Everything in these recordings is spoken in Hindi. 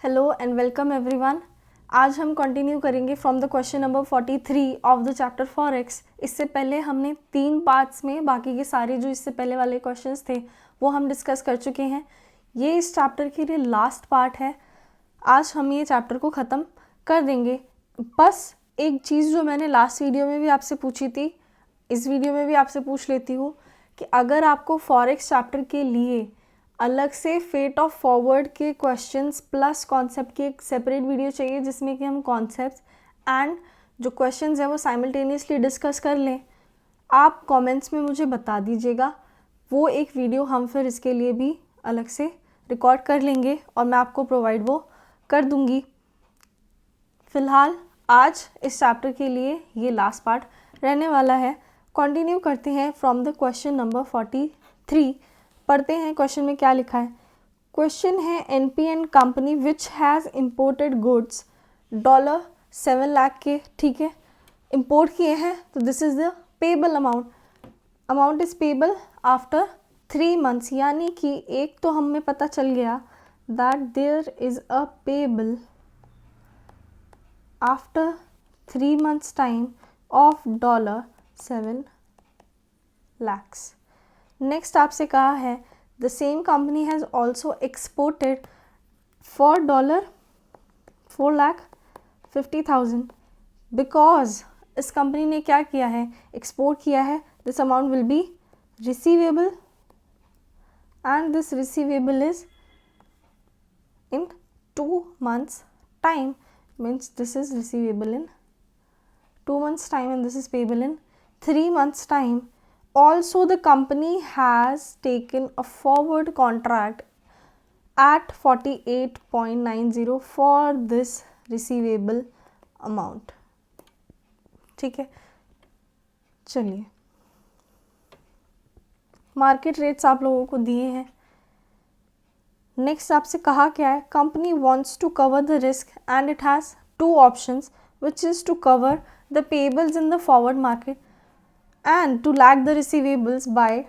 Hello and welcome everyone. आज हम कंटिन्यू करेंगे from the question number 43 of the chapter forex. इससे पहले हमने 3 पार्ट्स में बाकी के सारे जो इससे पहले वाले क्वेश्चंस थे वो हम डिस्कस कर चुके हैं। ये इस चैप्टर के लिए लास्ट पार्ट है। आज हम ये चैप्टर को ख़त्म कर देंगे। बस एक चीज़ जो मैंने लास्ट वीडियो में भी आपसे पूछी थी, इस वीडियो में भी आपसे पूछ लेती हूँ कि अगर आपको फॉरेक्स चैप्टर के लिए अलग से फेट ऑफ फॉरवर्ड के क्वेश्चंस प्लस कॉन्सेप्ट की एक सेपरेट वीडियो चाहिए जिसमें कि हम कॉन्सेप्ट्स एंड जो क्वेश्चंस हैं वो साइमल्टेनियसली डिस्कस कर लें, आप कमेंट्स में मुझे बता दीजिएगा। वो एक वीडियो हम फिर इसके लिए भी अलग से रिकॉर्ड कर लेंगे और मैं आपको प्रोवाइड वो कर दूंगी। फ़िलहाल आज इस चैप्टर के लिए ये लास्ट पार्ट रहने वाला है। कंटिन्यू करते हैं फ्रॉम द क्वेश्चन नंबर 43। पढ़ते हैं क्वेश्चन में क्या लिखा है। क्वेश्चन है NPN company which has imported goods $7 lakh के, ठीक है, इम्पोर्ट किए हैं। तो this is the payable amount is payable after 3 months, यानी कि एक तो हमें पता चल गया that there is a payable after 3 months time of $7 lakhs। Next आपसे कहा है the same company has also exported for $4,50,000 because इस कंपनी ने क्या किया है, एक्सपोर्ट किया है। This amount will be receivable and this receivable is in 2 months time, means this is receivable in 2 months time and this is payable in 3 months time. Also the company has taken a forward contract at 48.90 for this receivable amount. ठीक है, चलिए मार्केट रेट्स आप लोगों को दिए हैं। नेक्स्ट आपसे कहा क्या है, company wants to cover the risk and it has 2 options which is to cover the payables in the forward market and to lag the receivables by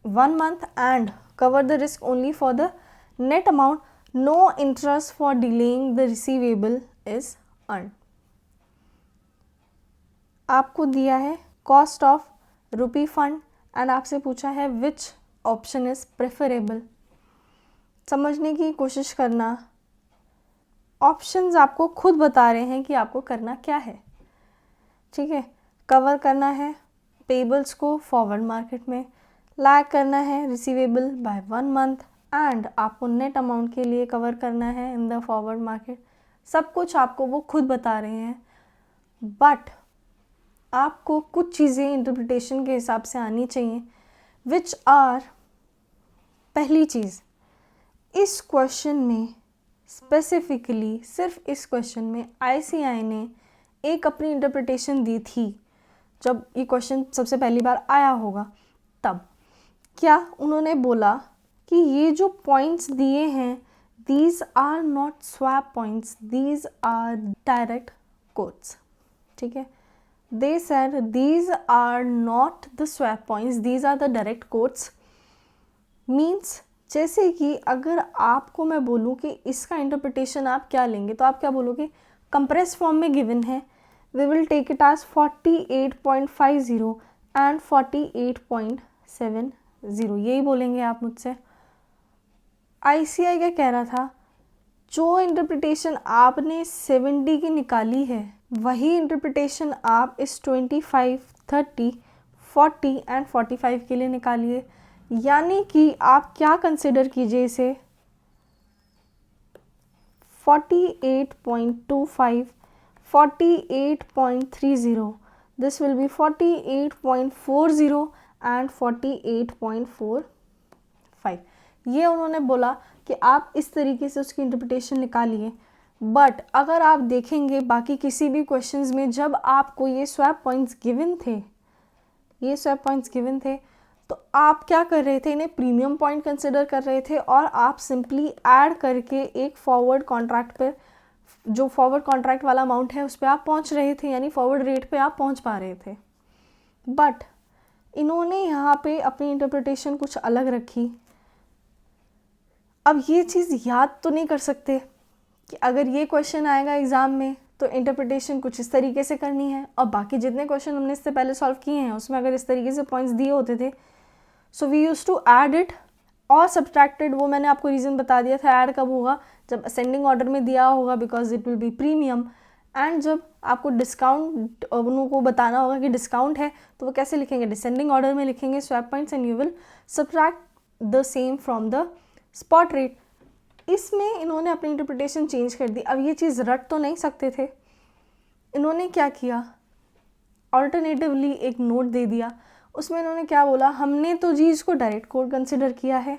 1 month and cover the risk only for the net amount. No interest for delaying the receivable is earned. आपको दिया है cost of rupee fund and आपसे पूछा है विच ऑप्शन इज प्रेफरेबल। समझने की कोशिश करना, ऑप्शंस आपको खुद बता रहे हैं कि आपको करना क्या है। ठीक है, कवर करना है पेबल्स को फॉरवर्ड मार्केट में, लैग करना है रिसीवेबल बाय 1 month एंड आपको नेट अमाउंट के लिए कवर करना है इन द फॉरवर्ड मार्केट। सब कुछ आपको वो खुद बता रहे हैं, बट आपको कुछ चीज़ें इंटरप्रिटेशन के हिसाब से आनी चाहिए विच आर, पहली चीज़ इस क्वेश्चन में स्पेसिफिकली सिर्फ इस क्वेश्चन में आईसीआई ने एक अपनी इंटरप्रिटेशन दी थी। जब ये क्वेश्चन सबसे पहली बार आया होगा तब क्या उन्होंने बोला कि ये जो पॉइंट्स दिए हैं these are not swap points, these are direct quotes. ठीक है, they said these are not the swap points, these are the direct quotes. Means जैसे कि अगर आपको मैं बोलूँ कि इसका इंटरप्रिटेशन आप क्या लेंगे तो आप क्या बोलोगे, कंप्रेस फॉर्म में गिवन है, we will take it as 48.50 and 48.70, यही बोलेंगे आप मुझसे। आईसीआई क्या कह रहा था, जो इंटरप्रिटेशन आपने 70 की निकाली है वही इंटरप्रिटेशन आप इस 25, 30, 40 एंड 45 के लिए निकालिए। यानी कि आप क्या कंसिडर कीजिए इसे 48.25, 48.30, this will be 48.40 and 48.45। ये उन्होंने बोला कि आप इस तरीके से उसकी इंटरप्रिटेशन निकालिए। बट अगर आप देखेंगे बाकी किसी भी क्वेश्चंस में जब आपको ये स्वैप पॉइंट्स गिवन थे तो आप क्या कर रहे थे, इन्हें प्रीमियम पॉइंट कंसिडर कर रहे थे और आप सिंपली ऐड करके एक फॉरवर्ड कॉन्ट्रैक्ट पर जो फॉरवर्ड कॉन्ट्रैक्ट वाला अमाउंट है उस पर आप पहुंच रहे थे, यानी फॉरवर्ड रेट पे आप पहुंच पा रहे थे। बट इन्होंने यहाँ पे अपनी इंटरप्रिटेशन कुछ अलग रखी। अब ये चीज़ याद तो नहीं कर सकते कि अगर ये क्वेश्चन आएगा एग्ज़ाम में तो इंटरप्रिटेशन कुछ इस तरीके से करनी है, और बाकी जितने क्वेश्चन हमने इससे पहले सॉल्व किए हैं उसमें अगर इस तरीके से पॉइंट्स दिए होते थे, so we use to add it और सब्ट्रैक्टेड। वो मैंने आपको रीज़न बता दिया था, ऐड कब होगा, जब असेंडिंग ऑर्डर में दिया होगा, because it will be premium. And जब आपको डिस्काउंट उनको बताना होगा कि डिस्काउंट है, तो वो कैसे लिखेंगे, डिसेंडिंग ऑर्डर में लिखेंगे swap points, and you will subtract the same from the spot rate. इसमें इन्होंने अपनी इंटरप्रिटेशन चेंज कर दी। अब ये चीज़ रट तो नहीं सकते थे, इन्होंने क्या किया, ऑल्टरनेटिवली एक नोट दे दिया। उसमें इन्होंने क्या बोला, हमने तो जी इसको डायरेक्ट कोड कंसिडर किया है,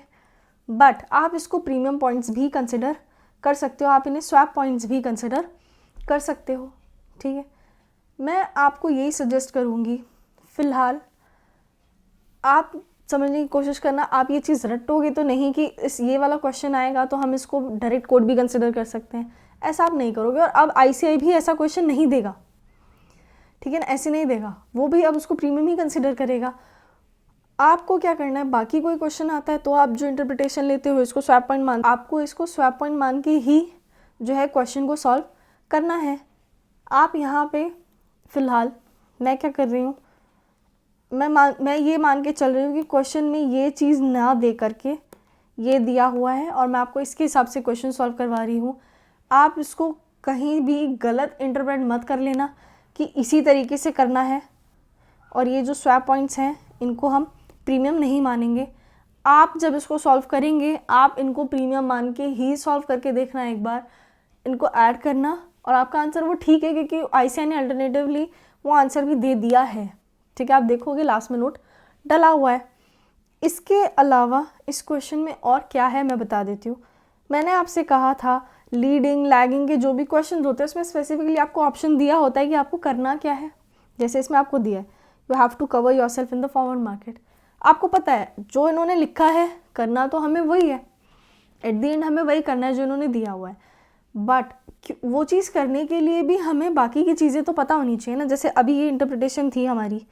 बट आप इसको प्रीमियम पॉइंट्स भी कंसिडर कर सकते हो, आप इन्हें स्वैप पॉइंट्स भी कंसिडर कर सकते हो। ठीक है, मैं आपको यही सजेस्ट करूँगी, फ़िलहाल आप समझने की कोशिश करना। आप ये चीज़ रटोगे तो नहीं कि ये वाला क्वेश्चन आएगा तो हम इसको डायरेक्ट कोड भी कंसिडर कर सकते हैं, ऐसा आप नहीं करोगे। और अब ICAI भी ऐसा क्वेश्चन नहीं देगा, ठीक है ना, ऐसे नहीं देगा, वो भी अब उसको प्रीमियम ही कंसिडर करेगा। आपको क्या करना है, बाकी कोई क्वेश्चन आता है तो आप जो इंटरप्रिटेशन लेते हो इसको स्वैप पॉइंट मान, आपको इसको स्वैप पॉइंट मान के ही जो है क्वेश्चन को सॉल्व करना है। आप यहाँ पे फ़िलहाल मैं क्या कर रही हूँ, मैं ये मान के चल रही हूँ कि क्वेश्चन में ये चीज़ ना दे करके ये दिया हुआ है और मैं आपको इसके हिसाब से क्वेश्चन सॉल्व करवा रही हूँ। आप इसको कहीं भी गलत इंटरप्रेट मत कर लेना कि इसी तरीके से करना है और ये जो स्वैप पॉइंट्स हैं इनको हम प्रीमियम नहीं मानेंगे। आप जब इसको सॉल्व करेंगे आप इनको प्रीमियम मान के ही सॉल्व करके देखना, एक बार इनको ऐड करना और आपका आंसर वो ठीक है, क्योंकि ICAI ने अल्टरनेटिवली वो आंसर भी दे दिया है। ठीक है, आप देखोगे लास्ट में नोट डला हुआ है। इसके अलावा इस क्वेश्चन में और क्या है मैं बता देती हूँ। मैंने आपसे कहा था लीडिंग लैगिंग के जो भी क्वेश्चन होते हैं उसमें स्पेसिफिकली आपको ऑप्शन दिया होता है कि आपको करना क्या है। जैसे इसमें आपको दिया है you have to cover yourself in the forward market. आपको पता है जो इन्होंने लिखा है करना तो हमें वही है, एट द एंड हमें वही करना है जो इन्होंने दिया हुआ है, बट वो चीज़ करने के लिए भी हमें बाकी की चीज़ें तो पता होनी चाहिए ना। जैसे अभी ये इंटरप्रिटेशन थी हमारी,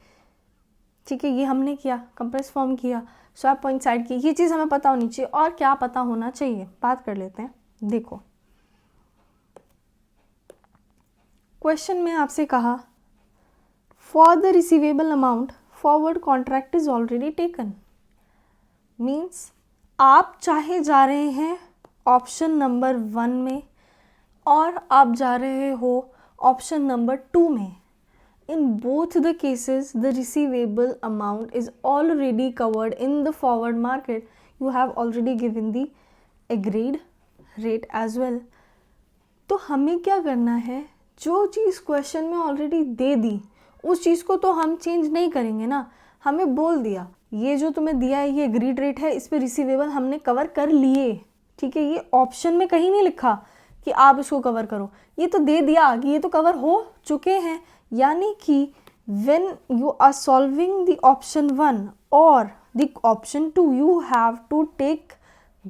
ठीक है, ये हमने किया, कंप्रेस फॉर्म किया, स्वैप पॉइंट साइड की, ये चीज़ हमें पता होनी चाहिए। और क्या पता होना चाहिए, बात कर लेते हैं। देखो क्वेश्चन में आपसे कहा for the receivable amount forward contract is already taken, means आप चाहे जा रहे हैं ऑप्शन नंबर 1 में और आप जा रहे हो ऑप्शन नंबर 2 में। In both the cases, the receivable amount is already covered in the forward market. You have already given the agreed rate as well. तो हमें क्या करना है, जो चीज़ क्वेश्चन में ऑलरेडी दे दी उस चीज़ को तो हम चेंज नहीं करेंगे ना। हमें बोल दिया ये जो तुम्हें दिया है ये एग्रीड रेट है, इस पे रिसीवेबल हमने कवर कर लिए, ठीक है। ये ऑप्शन में कहीं नहीं लिखा कि आप इसको कवर करो, ये तो दे दिया कि ये तो कवर हो चुके हैं। यानी कि when you are solving the option 1 or the option 2, you have to take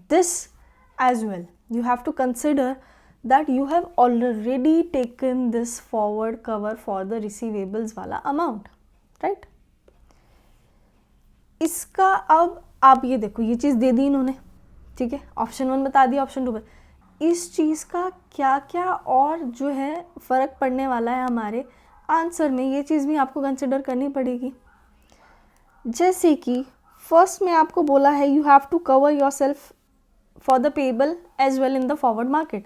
this as well. You have to consider that you have already taken this forward cover for the receivables वाला amount, right? इसका अब आप ये देखो, ये चीज़ दे दी इन्होंने, ठीक है, ऑप्शन 1 बता दिया, ऑप्शन 2 पर इस चीज़ का क्या क्या और जो है फ़र्क पड़ने वाला है हमारे आंसर में, ये चीज़ भी आपको कंसिडर करनी पड़ेगी। जैसे कि फर्स्ट में आपको बोला है you have to cover yourself for the payable as well in the forward market.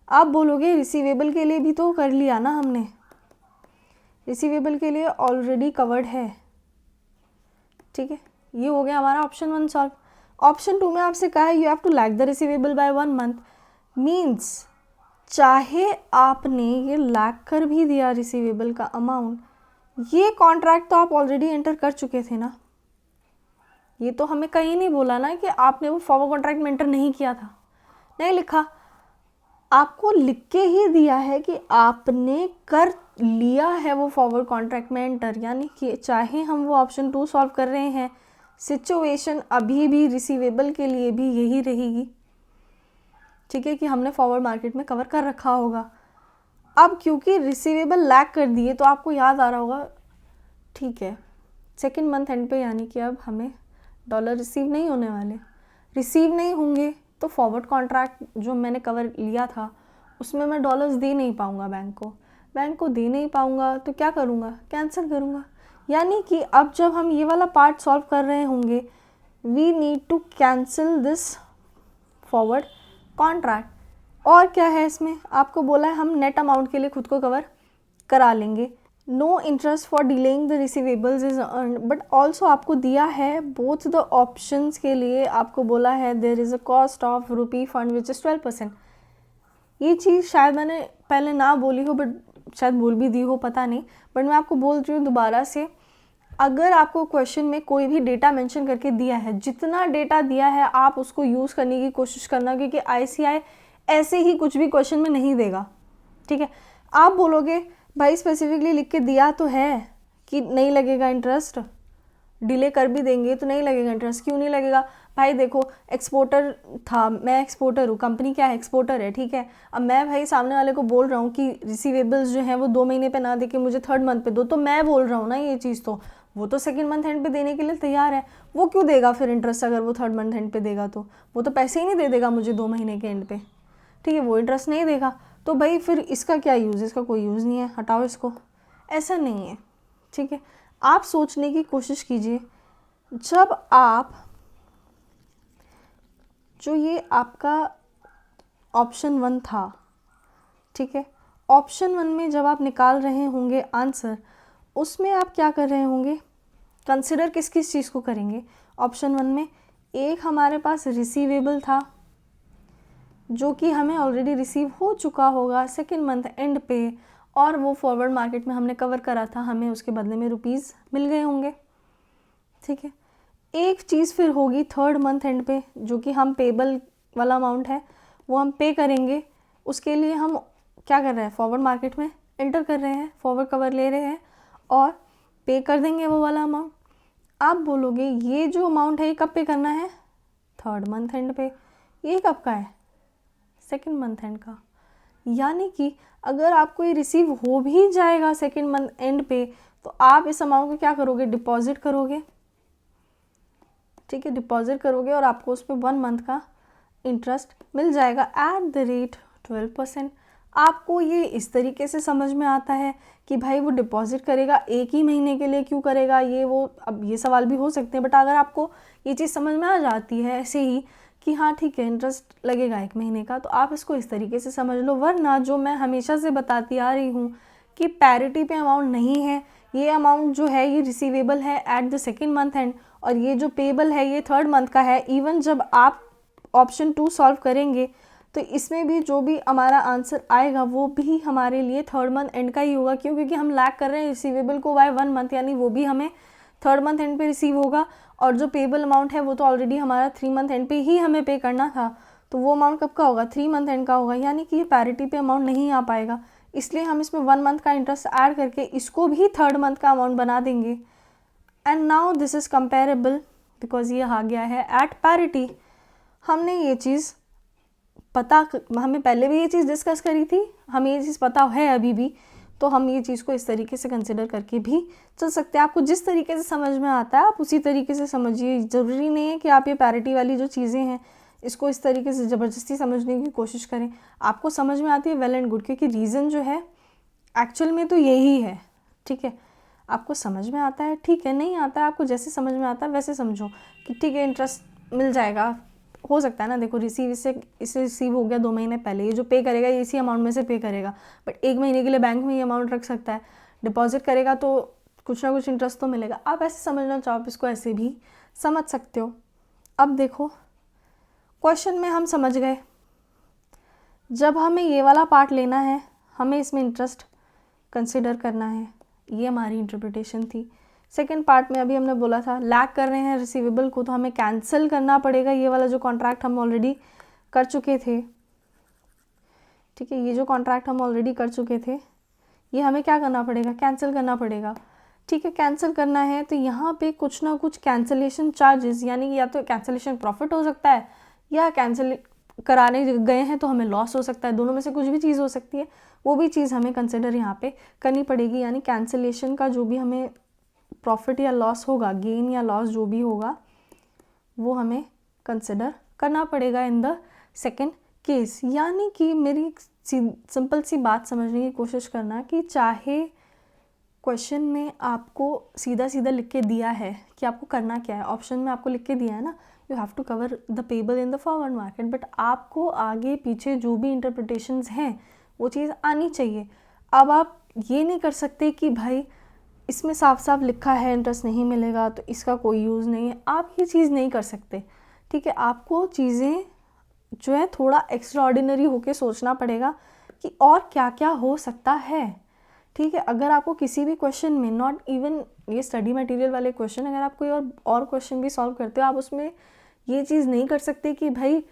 आप बोलोगे रिसीवेबल के लिए भी तो कर लिया ना हमने, रिसीवेबल के लिए ऑलरेडी कवर्ड है, ठीक है। ये हो गया हमारा ऑप्शन 1 सॉल्व। ऑप्शन 2 में आपसे कहा है you have to lag the receivable by 1 month, means चाहे आपने ये लैग कर भी दिया रिसीवेबल का अमाउंट, ये कॉन्ट्रैक्ट तो आप ऑलरेडी एंटर कर चुके थे ना। ये तो हमें कहीं नहीं बोला ना कि आपने वो फॉरवर्ड कॉन्ट्रैक्ट में एंटर नहीं किया था, नहीं लिखा, आपको लिख के ही दिया है कि आपने कर लिया है वो फॉरवर्ड कॉन्ट्रैक्ट में एंटर। यानी कि चाहे हम वो ऑप्शन 2 सॉल्व कर रहे हैं, सिचुएशन अभी भी रिसीवेबल के लिए भी यही रहेगी, ठीक है, कि हमने फॉरवर्ड मार्केट में कवर कर रखा होगा। अब क्योंकि रिसीवेबल लैग कर दिए तो आपको याद आ रहा होगा, ठीक है, सेकेंड मंथ एंड पे, यानी कि अब हमें डॉलर रिसीव नहीं होने वाले, रिसीव नहीं होंगे तो फॉरवर्ड कॉन्ट्रैक्ट जो मैंने कवर लिया था उसमें मैं डॉलर्स दे नहीं पाऊँगा बैंक को दे नहीं पाऊँगा तो क्या करूँगा, कैंसिल करूँगा। यानी कि अब जब हम ये वाला पार्ट सॉल्व कर रहे होंगे, we need to cancel this forward contract. और क्या है इसमें, आपको बोला है हम नेट अमाउंट के लिए खुद को कवर करा लेंगे। No interest for delaying the receivables is earn, but also आपको दिया है बोथ द ऑप्शंस के लिए, आपको बोला है there is a cost of rupee fund which is 12%। ये चीज़ शायद मैंने पहले ना बोली हो, बट शायद बोल भी दी हो, पता नहीं, बट मैं आपको बोल रही हूँ दोबारा से। अगर आपको क्वेश्चन में कोई भी डेटा मेंशन करके दिया है, जितना डेटा दिया है आप उसको यूज़ करने की कोशिश करना, क्योंकि ICAI ऐसे ही कुछ भी क्वेश्चन में नहीं देगा। ठीक है, आप बोलोगे भाई स्पेसिफिकली लिख के दिया तो है कि नहीं लगेगा इंटरेस्ट, डिले कर भी देंगे तो नहीं लगेगा इंटरेस्ट, क्यों नहीं लगेगा भाई, देखो एक्सपोर्टर था, मैं एक्सपोर्टर हूँ, कंपनी क्या है, एक्सपोर्टर है। ठीक है, अब मैं भाई सामने वाले को बोल रहा हूँ कि रिसीवेबल्स जो हैं वो 2 महीने पे ना दे के मुझे 3rd मंथ पे दो, तो मैं बोल रहा हूँ ना ये चीज़, तो वो तो 2nd मंथ एंड पे देने के लिए तैयार है। वो क्यों देगा फिर इंटरेस्ट, अगर वो 3rd मंथ एंड पे देगा तो वो तो पैसे ही नहीं दे देगा मुझे 2 महीने के एंड पे। ठीक है, वो इंटरेस्ट नहीं देगा, तो भाई फिर इसका क्या यूज़, इसका कोई यूज़ नहीं है, हटाओ इसको। ऐसा नहीं है। ठीक है, आप सोचने की कोशिश कीजिए, जब आप जो ये आपका ऑप्शन 1 था, ठीक है, ऑप्शन 1 में जब आप निकाल रहे होंगे आंसर, उसमें आप क्या कर रहे होंगे, कंसिडर किस किस चीज़ को करेंगे। ऑप्शन 1 में एक हमारे पास रिसीवेबल था जो कि हमें ऑलरेडी रिसीव हो चुका होगा 2nd मंथ एंड पे, और वो फॉरवर्ड मार्केट में हमने कवर करा था, हमें उसके बदले में रुपीज़ मिल गए होंगे। ठीक है, एक चीज़ फिर होगी 3rd मंथ एंड पे, जो कि हम पेबल वाला अमाउंट है वो हम पे करेंगे। उसके लिए हम क्या कर रहे हैं, फॉरवर्ड मार्केट में एंटर कर रहे हैं, फॉरवर्ड कवर ले रहे हैं और पे कर देंगे वो वाला अमाउंट। आप बोलोगे ये जो अमाउंट है ये कब पे करना है, 3rd मंथ एंड पे, ये कब का है, 2nd मंथ एंड का। यानी कि अगर आपको ये रिसीव हो भी जाएगा 2nd मंथ एंड पे, तो आप इस अमाउंट को क्या करोगे, डिपॉजिट करोगे। ठीक है, डिपॉजिट करोगे और आपको उस पर 1 मंथ का इंटरेस्ट मिल जाएगा एट द रेट 12%। आपको ये इस तरीके से समझ में आता है कि भाई वो डिपॉजिट करेगा 1 ही महीने के लिए, क्यों करेगा ये, वो अब ये सवाल भी हो सकते हैं, बट अगर आपको ये चीज़ समझ में आ जाती है ऐसे ही कि हाँ ठीक है इंटरेस्ट लगेगा 1 महीने का, तो आप इसको इस तरीके से समझ लो। वरना जो मैं हमेशा से बताती आ रही हूँ कि पैरिटी पे अमाउंट नहीं है, ये अमाउंट जो है ये रिसीवेबल है at the 2nd month and, और ये जो पेबल है ये 3rd मंथ का है। इवन जब आप ऑप्शन 2 सॉल्व करेंगे तो इसमें भी जो भी हमारा आंसर आएगा वो भी हमारे लिए 3rd मंथ एंड का ही होगा। क्यों, क्योंकि हम लैग कर रहे हैं रिसीवेबल को बाय 1 मंथ, यानी वो भी हमें 3rd मंथ एंड पे रिसीव होगा, और जो पेबल अमाउंट है वो तो ऑलरेडी हमारा 3 मंथ एंड पे ही हमें पे करना था, तो वो अमाउंट कब का होगा, 3 मंथ एंड का होगा। यानी कि ये पैरिटी पे अमाउंट नहीं आ पाएगा, इसलिए हम इसमें 1 मंथ का इंटरेस्ट ऐड करके इसको भी 3rd मंथ का अमाउंट बना देंगे। And now this is comparable because ये आ गया है एट पैरिटी। हमने ये चीज़ हमें पहले भी ये चीज़ डिस्कस करी थी, हमें ये चीज़ पता है अभी भी, तो हम ये चीज़ को इस तरीके से कंसिडर करके भी चल सकते हैं। आपको जिस तरीके से समझ में आता है आप उसी तरीके से समझिए। ज़रूरी नहीं है कि आप ये पैरिटी वाली जो चीज़ें हैं इसको इस तरीके से ज़बरदस्ती समझने की कोशिश करें। आपको समझ में आती है वेल एंड गुड, क्योंकि रीज़न जो है एक्चुअल में तो यही है। ठीक है, आपको समझ में आता है ठीक है, नहीं आता है आपको जैसे समझ में आता है वैसे समझो कि ठीक है इंटरेस्ट मिल जाएगा, हो सकता है ना, देखो रिसीव इससे रिसीव हो गया 2 महीने पहले, ये जो पे करेगा ये इसी अमाउंट में से पे करेगा, बट 1 महीने के लिए बैंक में ये अमाउंट रख सकता है, डिपॉजिट करेगा तो कुछ ना कुछ इंटरेस्ट तो मिलेगा। आप ऐसे समझना चाहो आप इसको ऐसे भी समझ सकते हो। अब देखो क्वेश्चन में हम समझ गए, जब हमें ये वाला पार्ट लेना है हमें इसमें इंटरेस्ट कंसिडर करना है, ये हमारी इंटरप्रिटेशन थी। सेकेंड पार्ट में अभी हमने बोला था लैग कर रहे हैं रिसीवेबल को तो हमें कैंसिल करना पड़ेगा, ये वाला जो कॉन्ट्रैक्ट हम ऑलरेडी कर चुके थे। ठीक है, ये जो कॉन्ट्रैक्ट हम ऑलरेडी कर चुके थे ये हमें क्या करना पड़ेगा, कैंसिल करना पड़ेगा। ठीक है, कैंसिल करना है तो यहाँ पे कुछ ना कुछ कैंसिलेशन चार्जेस, यानी कि या तो कैंसिलेशन प्रॉफिट हो सकता है या कैंसिल कराने गए हैं तो हमें लॉस हो सकता है, दोनों में से कुछ भी चीज़ हो सकती है, वो भी चीज़ हमें कंसिडर यहाँ पे करनी पड़ेगी। यानी कैंसिलेशन का जो भी हमें प्रॉफिट या लॉस होगा, गेन या लॉस जो भी होगा वो हमें कंसिडर करना पड़ेगा इन द सेकेंड केस। यानी कि मेरी सिंपल सी बात समझने की कोशिश करना कि चाहे क्वेश्चन में आपको सीधा सीधा लिख के दिया है कि आपको करना क्या है, ऑप्शन में आपको लिख के दिया है ना, you have to cover the payable in the forward market, but आपको आगे पीछे जो भी इंटरप्रिटेशंस हैं वो चीज़ आनी चाहिए। अब आप ये नहीं कर सकते कि भाई इसमें साफ साफ लिखा है इंटरेस्ट नहीं मिलेगा तो इसका कोई यूज़ नहीं है, आप ये चीज़ नहीं कर सकते, ठीक है। आपको चीज़ें जो है थोड़ा एक्स्ट्रा ऑर्डिनरी होके सोचना पड़ेगा कि और क्या क्या हो सकता है, ठीक है। अगर आपको किसी भी क्वेश्चन में, नॉट इवन ये स्टडी मटेरियल वाले क्वेश्चन, अगर आप कोई और क्वेश्चन भी सॉल्व करते हो, आप उसमें ये चीज़ नहीं कर सकते कि भाई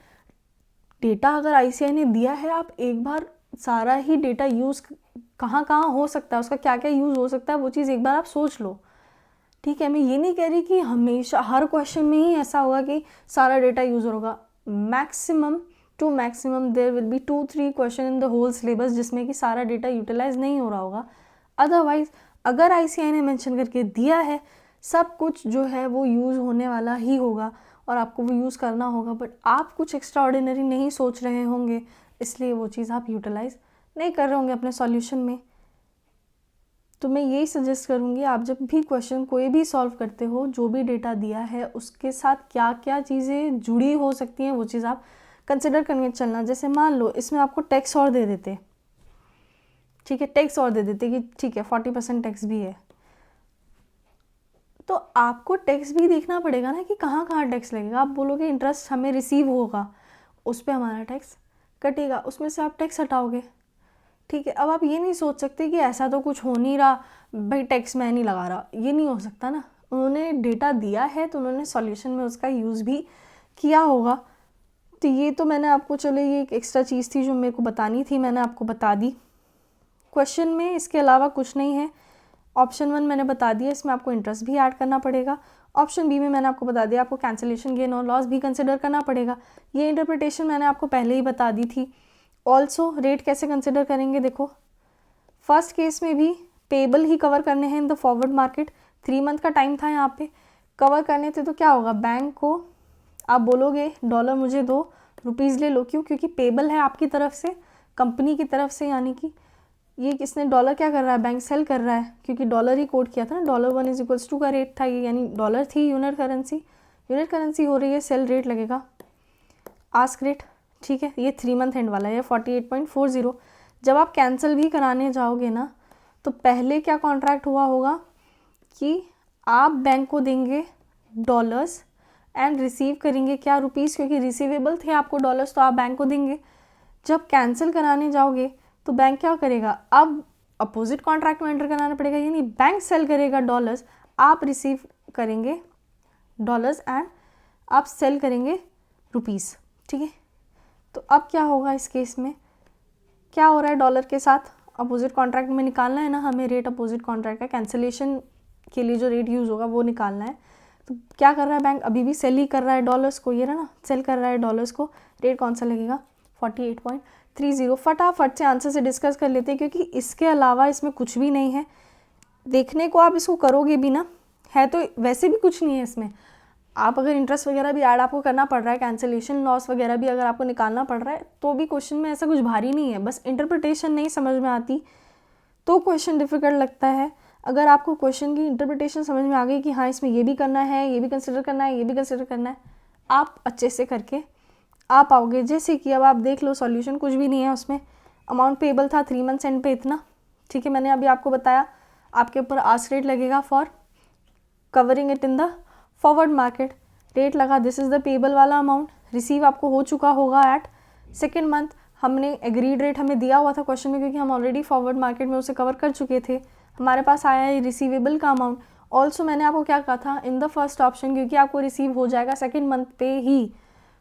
डेटा अगर आईसीएआई ने दिया है, आप एक बार सारा ही डेटा यूज़ कहाँ कहाँ हो सकता है, उसका क्या क्या यूज़ हो सकता है, वो चीज़ एक बार आप सोच लो, ठीक है। मैं ये नहीं कह रही कि हमेशा हर क्वेश्चन में ही ऐसा होगा कि सारा डेटा यूज़ होगा। Maximum to maximum there will be 2-3 question in the whole syllabus जिसमें कि सारा डेटा यूटिलाइज नहीं हो रहा होगा। अदरवाइज अगर आईसीआई ने मेंशन करके दिया है, सब कुछ जो है वो यूज़ होने वाला ही होगा और आपको वो यूज़ करना होगा, बट आप कुछ एक्स्ट्रा ऑर्डिनरी नहीं सोच रहे होंगे, इसलिए वो चीज़ आप यूटिलाइज नहीं कर रहे होंगे अपने सॉल्यूशन में। तो मैं यही सजेस्ट करूँगी, आप जब भी क्वेश्चन कोई भी सॉल्व करते हो, जो भी डेटा दिया है उसके साथ क्या क्या चीज़ें जुड़ी हो सकती हैं वो चीज़ आप कंसिडर करके चलना। जैसे मान लो इसमें आपको टैक्स और दे देते, ठीक है, टैक्स और दे देते कि ठीक है 40% टैक्स भी है, तो आपको टैक्स भी देखना पड़ेगा ना कि कहाँ कहाँ टैक्स लगेगा। आप बोलोगे इंटरेस्ट हमें रिसीव होगा, उस पर हमारा टैक्स कटेगा, उसमें से आप टैक्स हटाओगे, ठीक है। अब आप ये नहीं सोच सकते कि ऐसा तो कुछ हो नहीं रहा भाई, टैक्स मैं नहीं लगा रहा, ये नहीं हो सकता ना। उन्होंने डेटा दिया है तो उन्होंने सॉल्यूशन में उसका यूज़ भी किया होगा। तो ये तो मैंने आपको, चलो ये एक एक्स्ट्रा चीज़ थी जो मेरे को बतानी थी, मैंने आपको बता दी। क्वेश्चन में इसके अलावा कुछ नहीं है। ऑप्शन 1 मैंने बता दिया, इसमें आपको इंटरेस्ट भी ऐड करना पड़ेगा। ऑप्शन बी में मैंने आपको बता दिया, आपको कैंसिलेशन गेन और लॉस भी कंसिडर करना पड़ेगा। ये इंटरप्रिटेशन मैंने आपको पहले ही बता दी थी। ऑल्सो रेट कैसे कंसिडर करेंगे, देखो फर्स्ट केस में भी पेबल ही कवर करने हैं इन द फॉरवर्ड मार्केट। 3 मंथ का टाइम था यहाँ पे, कवर करने थे, तो क्या होगा, बैंक को आप बोलोगे डॉलर मुझे दो, रुपीज़ ले लो। क्यों? क्योंकि पेबल है आपकी तरफ से, कंपनी की तरफ से, यानी कि ये किसने, डॉलर क्या कर रहा है, बैंक सेल कर रहा है, क्योंकि डॉलर ही कोट किया था ना, $1 = 2 का रेट था ये, यानी डॉलर थी यूनिट करेंसी हो रही है, सेल रेट लगेगा आस्क रेट, ठीक है। ये 3 मंथ एंड वाला है 48.40। जब आप कैंसिल भी कराने जाओगे ना, तो पहले क्या कॉन्ट्रैक्ट हुआ होगा कि आप बैंक को देंगे डॉलर्स एंड रिसीव करेंगे क्या, रुपीज़, क्योंकि रिसीवेबल थे आपको डॉलर्स, तो आप बैंक को देंगे। जब कैंसिल कराने जाओगे तो बैंक क्या करेगा, अब अपोजिट कॉन्ट्रैक्ट में एंटर कराना पड़ेगा, यानी बैंक सेल करेगा डॉलर्स, आप रिसीव करेंगे डॉलर्स एंड आप सेल करेंगे रुपीज़, ठीक है। तो अब क्या होगा इस केस में, क्या हो रहा है डॉलर के साथ, अपोजिट कॉन्ट्रैक्ट में निकालना है ना हमें रेट, अपोजिट कॉन्ट्रैक्ट का कैंसिलेशन के लिए जो रेट यूज़ होगा वो निकालना है। तो क्या कर रहा है बैंक, अभी भी सेल ही कर रहा है डॉलर्स को, ये रहा ना, सेल कर रहा है डॉलर्स को, रेट कौन सा लगेगा 48.30। फटाफट से आंसर से डिस्कस कर लेते हैं, क्योंकि इसके अलावा इसमें कुछ भी नहीं है। देखने को आप इसको करोगे भी ना, है तो वैसे भी कुछ नहीं है इसमें। आप अगर इंटरेस्ट वगैरह भी ऐड आपको करना पड़ रहा है, कैंसिलेशन लॉस वगैरह भी अगर आपको निकालना पड़ रहा है, तो भी क्वेश्चन में ऐसा कुछ भारी नहीं है। बस इंटरप्रिटेशन नहीं समझ में आती तो क्वेश्चन डिफ़िकल्ट लगता है। अगर आपको क्वेश्चन की इंटरप्रिटेशन समझ में आ गई कि हाँ इसमें ये भी करना है, ये भी कंसिडर करना है, ये भी कंसिडर करना है, आप अच्छे से करके आ पाओगे। जैसे कि अब आप देख लो, सॉल्यूशन कुछ भी नहीं है उसमें, अमाउंट पेबल था 3 मंथ्स एंड पे इतना, ठीक है। मैंने अभी आपको बताया आपके ऊपर आस्क रेट लगेगा for covering it in the forward market, rate लगा, दिस इज़ द पेबल वाला अमाउंट, रिसीव आपको हो चुका होगा एट 2nd मंथ। हमने एग्रीड रेट हमें दिया हुआ था क्वेश्चन में, क्योंकि हम ऑलरेडी फॉरवर्ड मार्केट में उसे कवर कर चुके थे, हमारे पास आया है रिसीवेबल का अमाउंट। ऑल्सो मैंने आपको क्या कहा था, इन द फर्स्ट ऑप्शन, क्योंकि आपको रिसीव हो जाएगा 2nd मंथ पे ही,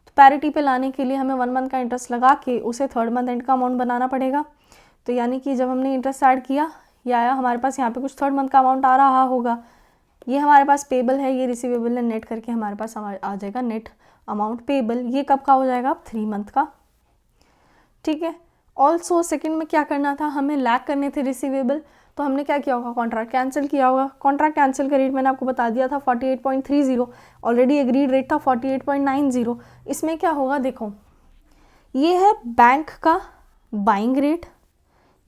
तो पैरिटी पे लाने के लिए हमें 1 मंथ का इंटरेस्ट लगा के उसे 3rd मंथ एंड का अमाउंट बनाना पड़ेगा। तो यानी कि जब हमने इंटरेस्ट ऐड किया, ये आया हमारे पास, यहाँ पे कुछ 3rd मंथ का अमाउंट आ रहा होगा, ये हमारे पास पेबल है, ये रिसीवेबल है, नेट करके हमारे पास आ जाएगा नेट अमाउंट पेबल। ये कब का हो जाएगा, अब 3 मंथ का, ठीक है। ऑल्सो सेकंड में क्या करना था, हमें लैग करने थे रिसीवेबल, तो हमने क्या किया होगा, कॉन्ट्रैक्ट कैंसिल किया होगा। कॉन्ट्रैक्ट कैंसिल का रेट मैंने आपको बता दिया था 48.30, ऑलरेडी एग्रीड रेट था 48.90। इसमें क्या होगा, देखो ये है बैंक का बाइंग रेट,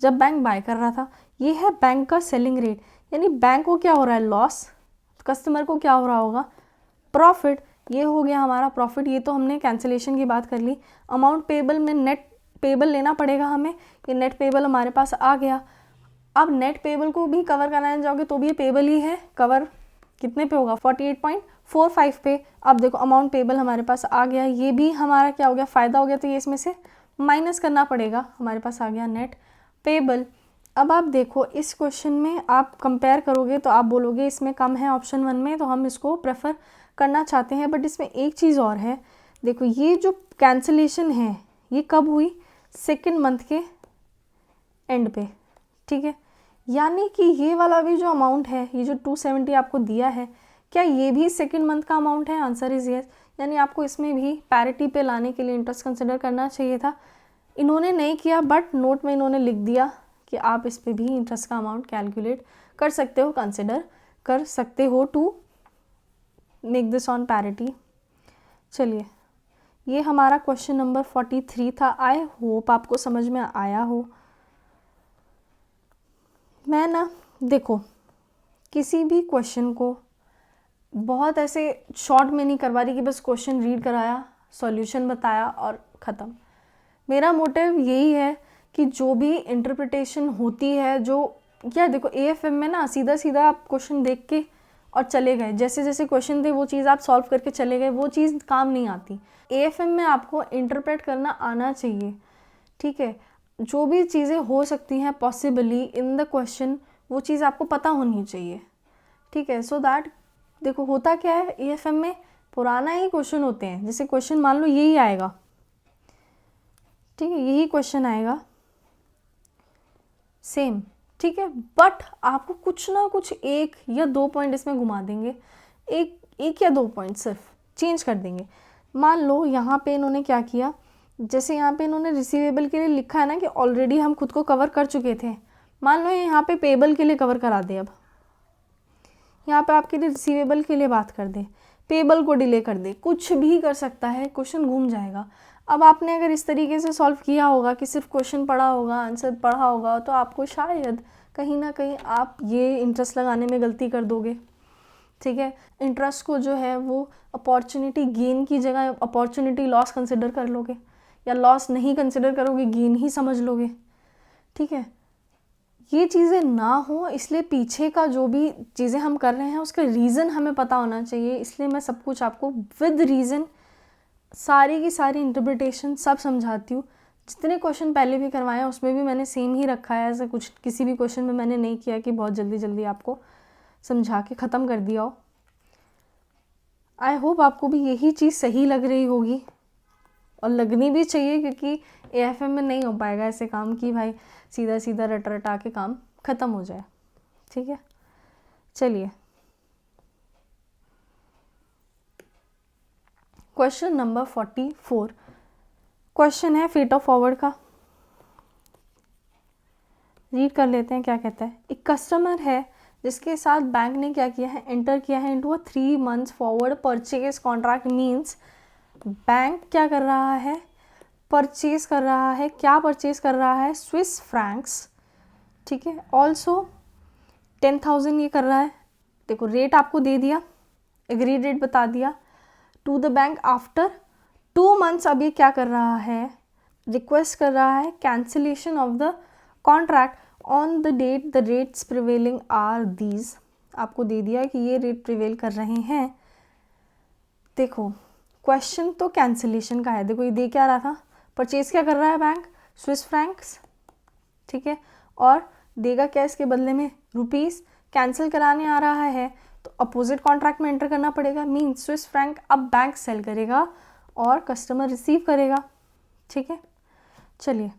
जब बैंक बाय कर रहा था, ये है बैंक का सेलिंग रेट, यानी बैंक को क्या हो रहा है, लॉस, कस्टमर को क्या हो रहा होगा, प्रॉफिट, ये हो गया हमारा प्रॉफिट। ये तो हमने कैंसिलेशन की बात कर ली। अमाउंट पेबल में नेट पेबल लेना पड़ेगा हमें, ये नेट पेबल हमारे पास आ गया। अब नेट पेबल को भी कवर कराने जाओगे तो भी ये पेबल ही है, कवर कितने पे होगा, 48.45 पे। अब देखो अमाउंट पेबल हमारे पास आ गया, ये भी हमारा क्या हो गया, फ़ायदा हो गया, तो ये इसमें से माइनस करना पड़ेगा, हमारे पास आ गया नेट पेबल। अब आप देखो इस क्वेश्चन में आप कंपेयर करोगे तो आप बोलोगे इसमें कम है ऑप्शन 1 में, तो हम इसको प्रेफर करना चाहते हैं। बट इसमें एक चीज़ और है, देखो ये जो कैंसिलेशन है ये कब हुई, सेकेंड मंथ के एंड पे, ठीक है। यानी कि ये वाला भी जो अमाउंट है, ये जो 270 आपको दिया है, क्या ये भी सेकेंड मंथ का अमाउंट है, आंसर इज़ यस। यानी आपको इसमें भी पैरिटी पे लाने के लिए इंटरेस्ट कंसिडर करना चाहिए था, इन्होंने नहीं किया, बट नोट में इन्होंने लिख दिया कि आप इस पर भी इंटरेस्ट का अमाउंट कैलकुलेट कर सकते हो, कंसिडर कर सकते हो to make this on parity. चलिए, ये हमारा क्वेश्चन नंबर 43 था। आई होप आपको समझ में आया हो। मैं ना देखो किसी भी क्वेश्चन को बहुत ऐसे शॉर्ट में नहीं करवा रही कि बस क्वेश्चन रीड कराया, सॉल्यूशन बताया और ख़त्म। मेरा मोटिव यही है कि जो भी इंटरप्रिटेशन होती है, जो क्या देखो एएफएम में ना सीधा सीधा आप क्वेश्चन देख के और चले गए, जैसे जैसे क्वेश्चन थे वो चीज़ आप सॉल्व करके चले गए, वो चीज़ काम नहीं आती। एएफएम में आपको इंटरप्रेट करना आना चाहिए, ठीक है। जो भी चीज़ें हो सकती हैं पॉसिबली इन द क्वेश्चन, वो चीज़ आपको पता होनी चाहिए, ठीक है। सो दैट देखो होता क्या है, एएफएम में पुराना ही क्वेश्चन होते हैं, जैसे क्वेश्चन मान लो यही आएगा, ठीक है, यही क्वेश्चन आएगा सेम, ठीक है, बट आपको कुछ ना कुछ 1 या 2 पॉइंट इसमें घुमा देंगे, एक या 2 पॉइंट सिर्फ चेंज कर देंगे। मान लो यहाँ पे इन्होंने क्या किया, जैसे यहाँ पे इन्होंने रिसीवेबल के लिए लिखा है ना कि ऑलरेडी हम खुद को कवर कर चुके थे, मान लो यहाँ पे पेबल के लिए कवर करा दे, अब यहाँ पे आपके लिए रिसीवेबल के लिए बात कर दे, पेबल को डिले कर दे, कुछ भी कर सकता है, क्वेश्चन घूम जाएगा। अब आपने अगर इस तरीके से सॉल्व किया होगा कि सिर्फ क्वेश्चन पढ़ा होगा, आंसर पढ़ा होगा, तो आपको शायद कहीं ना कहीं आप ये इंटरेस्ट लगाने में गलती कर दोगे, ठीक है। इंटरेस्ट को जो है वो अपॉर्चुनिटी गेन की जगह अपॉर्चुनिटी लॉस कंसिडर कर लोगे, या लॉस नहीं कंसिडर करोगे, गेन ही समझ लोगे, ठीक है। ये चीज़ें ना हो, इसलिए पीछे का जो भी चीज़ें हम कर रहे हैं उसका रीज़न हमें पता होना चाहिए। इसलिए मैं सब कुछ आपको विद रीज़न सारी की सारी इंटरप्रिटेशन सब समझाती हूँ। जितने क्वेश्चन पहले भी करवाए हैं उसमें भी मैंने सेम ही रखा है, ऐसा कुछ किसी भी क्वेश्चन में मैंने नहीं किया कि बहुत जल्दी जल्दी आपको समझा के ख़त्म कर दिया हो। आई होप आपको भी यही चीज़ सही लग रही होगी, और लगनी भी चाहिए, क्योंकि एएफएम में नहीं हो पाएगा ऐसे काम कि भाई सीधा सीधा रट रटा के काम ख़त्म हो जाए, ठीक है। चलिए, क्वेश्चन नंबर 44 क्वेश्चन है फेट ऑफ फॉरवर्ड का, रीड कर लेते हैं क्या कहता है। एक कस्टमर है जिसके साथ बैंक ने क्या किया है, एंटर किया है into a 3 months forward purchase contract. Means bank क्या कर रहा है, परचेज कर रहा है, क्या परचेज कर रहा है, स्विस फ्रैंक्स, ठीक है। ऑल्सो 10,000 ये कर रहा है। देखो रेट आपको दे दिया, एग्री रेट बता दिया to the bank after 2 months। अब ये क्या कर रहा है, रिक्वेस्ट कर रहा है cancellation of the contract on the date the rates prevailing are these. आपको दे दिया कि ये रेट प्रिवेल कर रहे हैं। देखो क्वेश्चन तो कैंसिलेशन का है, देखो ये दे क्या रहा था, परचेज क्या कर रहा है बैंक, स्विस फ्रैंक्स, ठीक है, और देगा क्या इसके बदले में, रुपीस। कैंसिल कराने आ रहा है तो अपोजिट कॉन्ट्रैक्ट में एंटर करना पड़ेगा। मीन स्विस फ्रैंक अब बैंक सेल करेगा और कस्टमर रिसीव करेगा, ठीक है। चलिए,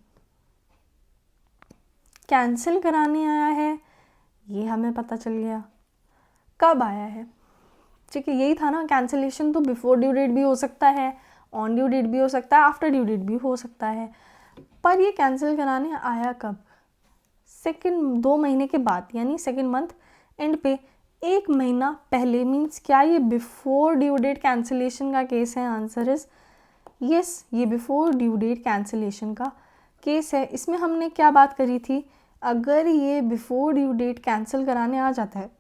कैंसिल कराने आया है ये हमें पता चल गया, कब आया है, ठीक है। यही था ना, कैंसिलेशन तो बिफोर ड्यू डेट भी हो सकता है, ऑन ड्यू डेट भी हो सकता है, आफ्टर ड्यू डेट भी हो सकता है, पर ये कैंसिल कराने आया कब, सेकेंड 2 महीने के बाद, यानी सेकेंड मंथ एंड पे 1 महीना पहले। मीन्स क्या ये बिफोर ड्यू डेट कैंसिलेशन का केस है, आंसर इज यस, ये बिफोर ड्यू डेट कैंसिलेशन का केस है, इसमें हमने क्या बात करी थी, अगर ये बिफोर ड्यू डेट कैंसिल कराने आ जाता है,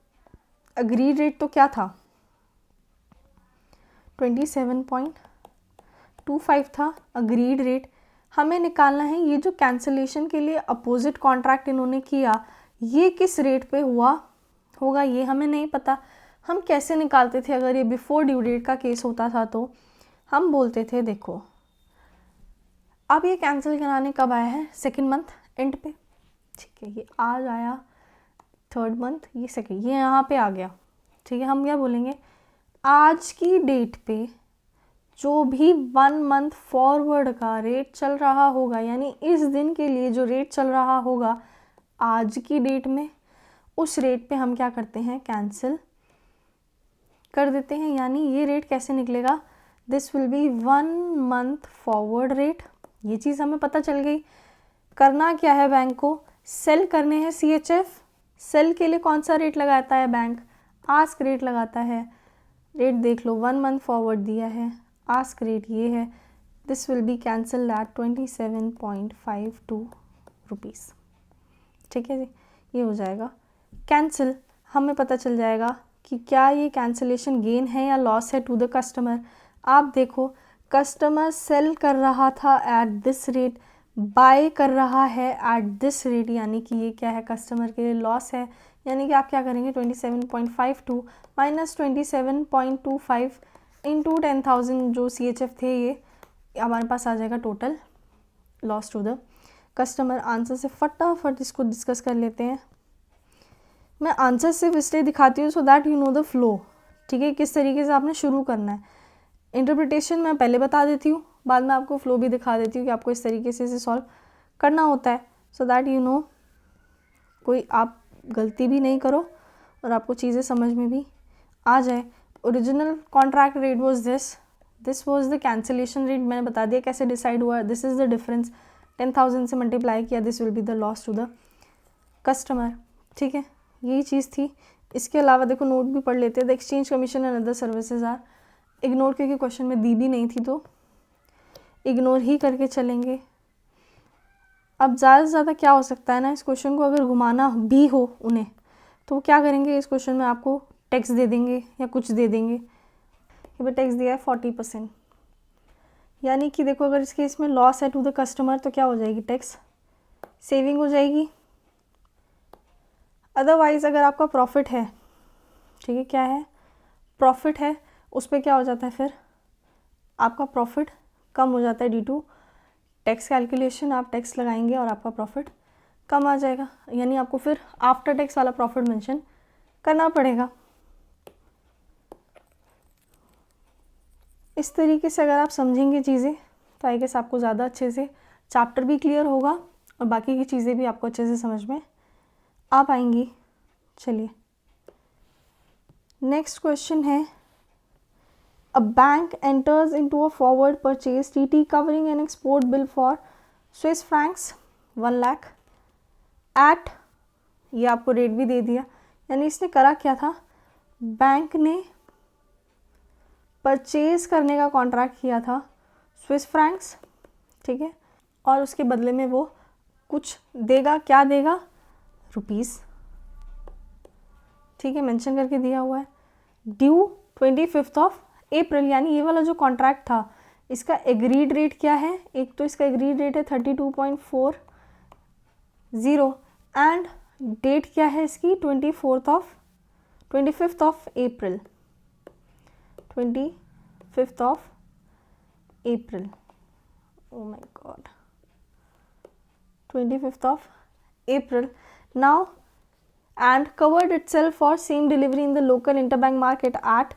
अग्रीड रेट तो क्या था 27.25 था अग्रीड रेट। हमें निकालना है ये जो कैंसिलेशन के लिए अपोजिट कॉन्ट्रैक्ट इन्होंने किया ये किस रेट पे हुआ होगा, ये हमें नहीं पता। हम कैसे निकालते थे, अगर ये बिफोर ड्यू डेट का केस होता था तो हम बोलते थे देखो अब ये कैंसिल कराने कब आया है, सेकेंड मंथ एंड पे, ठीक है, ये आज आया थर्ड मंथ, ये सेकेंड, ये यहाँ पे आ गया, ठीक है। हम क्या बोलेंगे, आज की डेट पे जो भी 1 मंथ फॉरवर्ड का रेट चल रहा होगा, यानी इस दिन के लिए जो रेट चल रहा होगा आज की डेट में, उस रेट पे हम क्या करते हैं, कैंसिल कर देते हैं। यानी ये रेट कैसे निकलेगा, this will B 1 month forward rate. ये चीज़ हमें पता चल गई। करना क्या है बैंक को, सेल करने हैं CHF। सेल के लिए कौन सा रेट लगाता है बैंक, आस्क रेट लगाता है। रेट देख लो, 1 मंथ फॉरवर्ड दिया है, आस्क रेट ये है, this will be cancelled at 27.52 rupees, ठीक है जी। ये हो जाएगा कैंसिल। हमें पता चल जाएगा कि क्या ये कैंसिलेशन गेन है या लॉस है टू द कस्टमर। आप देखो, कस्टमर सेल कर रहा था एट दिस रेट, बाय कर रहा है एट दिस रेट, यानी कि ये क्या है, कस्टमर के लिए लॉस है। यानी कि आप क्या करेंगे, 27.52 माइनस 27.25 इंटू 10,000 जो CHF थे, ये हमारे पास आ जाएगा total loss to the customer. Answer से फटाफट इसको डिस्कस कर लेते हैं। मैं आंसर सिर्फ इसलिए दिखाती हूँ so that you know the flow, ठीक है, किस तरीके से आपने शुरू करना है। इंटरप्रिटेशन मैं पहले बता देती हूँ, बाद में आपको फ्लो भी दिखा देती हूँ कि आपको इस तरीके से इसे सॉल्व करना होता है, सो दैट यू नो कोई आप गलती भी नहीं करो और आपको चीज़ें समझ में भी आ जाए। Original contract rate was this was the cancellation rate, मैंने बता दिया कैसे डिसाइड हुआ, दिस इज़ द डिफरेंस, 10,000 से मल्टीप्लाई किया, this will be the loss to the customer, ठीक है, यही चीज़ थी। इसके अलावा देखो नोट भी पढ़ लेते हैं, the exchange commission and other services are ignore, क्योंकि क्वेश्चन में दी भी नहीं थी तो इग्नोर ही करके चलेंगे। अब ज़्यादा से ज़्यादा क्या हो सकता है ना, इस क्वेश्चन को अगर घुमाना भी हो उन्हें तो वो क्या करेंगे, इस क्वेश्चन में आपको टैक्स दे देंगे या कुछ दे देंगे। ये टैक्स दिया है 40%, यानी कि देखो अगर इस केस में लॉस है टू द कस्टमर तो क्या हो जाएगी, टैक्स सेविंग हो जाएगी। अदरवाइज़ अगर आपका प्रॉफिट है, ठीक है, क्या है, प्रॉफिट है, उस पर क्या हो जाता है, फिर आपका प्रॉफिट कम हो जाता है ड्यू टू टैक्स कैलकुलेशन, आप टैक्स लगाएंगे और आपका प्रॉफिट कम आ जाएगा, यानी आपको फिर आफ्टर टैक्स वाला प्रॉफिट मेंशन करना पड़ेगा। इस तरीके से अगर आप समझेंगे चीज़ें तो आई गेस आपको ज़्यादा अच्छे से चैप्टर भी क्लियर होगा और बाकी की चीज़ें भी आपको अच्छे से समझ में आ पाएंगी। चलिए नेक्स्ट क्वेश्चन है, a bank enters into a forward purchase TT covering an export bill for Swiss francs 1 lakh at, ये आपको रेट भी दे दिया, यानी इसने करा क्या था, बैंक ने परचेज करने का कॉन्ट्रैक्ट किया था स्विस फ्रैंक्स, ठीक है, और उसके बदले में वो कुछ देगा, क्या देगा, रुपीज़, ठीक है, मेंशन करके दिया हुआ है। ड्यू 25 अप्रैल, यानी ये वाला जो कॉन्ट्रैक्ट था इसका एग्रीड रेट क्या है, एक तो इसका एग्रीड रेट है 32.40 एंड डेट क्या है इसकी 25 अप्रैल, 25 अप्रैल, oh my god, 25 April now, and covered itself for same delivery in the local interbank market at,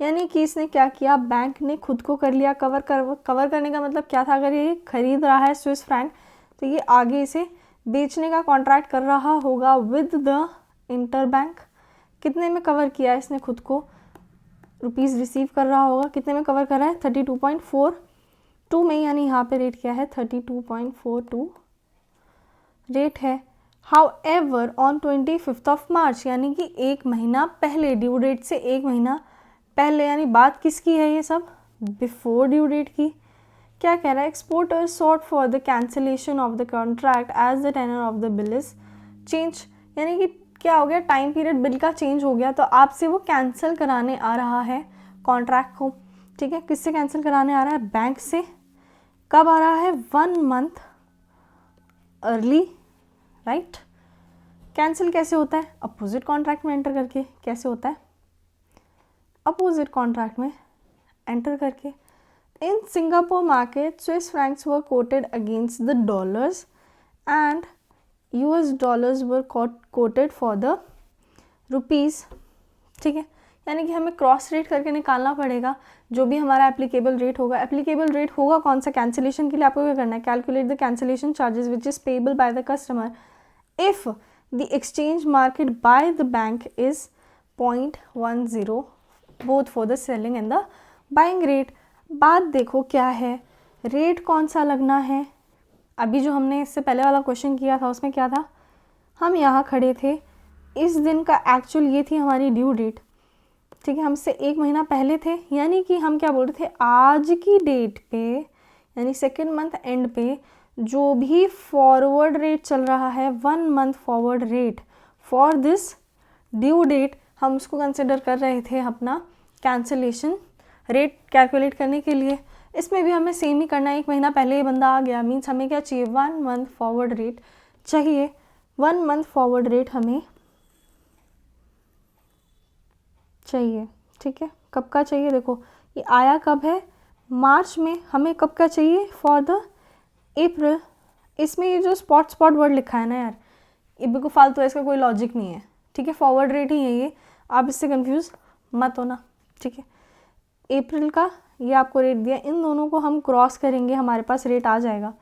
यानी कि इसने क्या किया, बैंक ने खुद को कर लिया कवर करने का मतलब क्या था, अगर ये खरीद रहा है स्विस फ्रैंक तो ये आगे इसे बेचने का कॉन्ट्रैक्ट कर रहा होगा विद द इंटरबैंक। कितने में कवर किया है इसने खुद को, रुपीज़ रिसीव कर रहा होगा, कितने में कवर कर रहा है 32.42 में, यानी यहाँ पे रेट क्या है 32.42 रेट है। हाउएवर ऑन 25 मार्च, यानी कि एक महीना पहले, ड्यू डेट से एक महीना पहले, यानी बात किसकी है ये सब, बिफोर ड्यू डेट की, क्या कह रहा है, exporter sought for the cancellation of the contract as the tenor of the bill is change, यानी कि क्या हो गया, टाइम पीरियड बिल का चेंज हो गया, तो आपसे वो कैंसिल कराने आ रहा है कॉन्ट्रैक्ट को, ठीक है। किससे कैंसिल कराने आ रहा है, बैंक से। कब आ रहा है, 1 मंथ अर्ली, राइट। कैंसिल कैसे होता है, अपोजिट कॉन्ट्रैक्ट में एंटर करके। कैसे होता है, अपोजिट कॉन्ट्रैक्ट में एंटर करके। In Singapore market Swiss Franks were coated against the dollars and US dollars were coated for the rupees, ठीक है। यानी कि हमें क्रॉस रेट करके निकालना पड़ेगा जो भी हमारा एप्लीकेबल रेट होगा। एप्लीकेबल रेट होगा कौन सा, कैंसिलेशन के लिए आपको क्या करना है, calculate the cancellation charges which is payable by the customer if the exchange market by the bank is 0.10 both for the selling and the buying rate. बात देखो क्या है, रेट कौन सा लगना है। अभी जो हमने इससे पहले वाला क्वेश्चन किया था उसमें क्या था, हम यहाँ खड़े थे, इस दिन का एक्चुअल ये थी हमारी ड्यू डेट, ठीक है। हमसे 1 महीना पहले थे, यानी कि हम क्या बोल रहे थे, आज की डेट पे यानी सेकेंड मंथ एंड पे जो भी फॉरवर्ड रेट चल रहा है, 1 month forward rate for this due date, हम उसको कंसिडर कर रहे थे अपना कैंसिलेशन रेट कैलकुलेट करने के लिए। इसमें भी हमें सेम ही करना है, 1 महीना पहले ये बंदा आ गया, मीन्स हमें क्या चाहिए, 1 मंथ फॉरवर्ड रेट चाहिए। 1 मंथ फॉरवर्ड रेट हमें चाहिए, ठीक है। कब का चाहिए, देखो ये आया कब है, मार्च में। हमें कब का चाहिए, फॉर द अप्रैल। इसमें ये जो स्पॉट वर्ड लिखा है ना यार, ये बिल्कुल फालतू है, इसका कोई लॉजिक नहीं है, ठीक है। फॉरवर्ड रेट ही है ये, आप इससे कंफ्यूज मत होना, ठीक है। अप्रैल का ये आपको रेट दिया, इन दोनों को हम क्रॉस करेंगे, हमारे पास रेट आ जाएगा।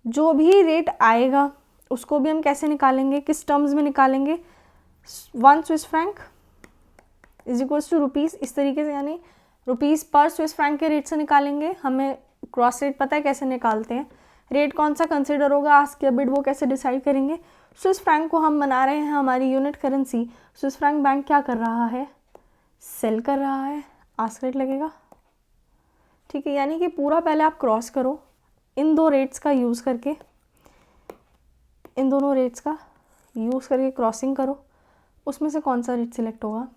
जो भी रेट आएगा उसको भी हम कैसे निकालेंगे, किस टर्म्स में निकालेंगे, 1 Swiss franc is equals to rupees, इस तरीके से, यानी रुपीज़ पर स्विस फ्रैंक के रेट से निकालेंगे। हमें क्रॉस रेट पता है कैसे निकालते हैं, रेट कौन सा कंसिडर होगा, आस्क या बिड, वो कैसे डिसाइड करेंगे। स्विस फ्रैंक को हम बना रहे हैं हमारी unit currency. Swiss franc bank क्या कर रहा है, सेल कर रहा है, आस्क रेट लगेगा, ठीक है। यानी कि पूरा पहले आप क्रॉस करो इन दो रेट्स का यूज़ करके, इन दोनों रेट्स का यूज़ करके क्रॉसिंग करो, उसमें से कौन सा रेट सिलेक्ट होगा,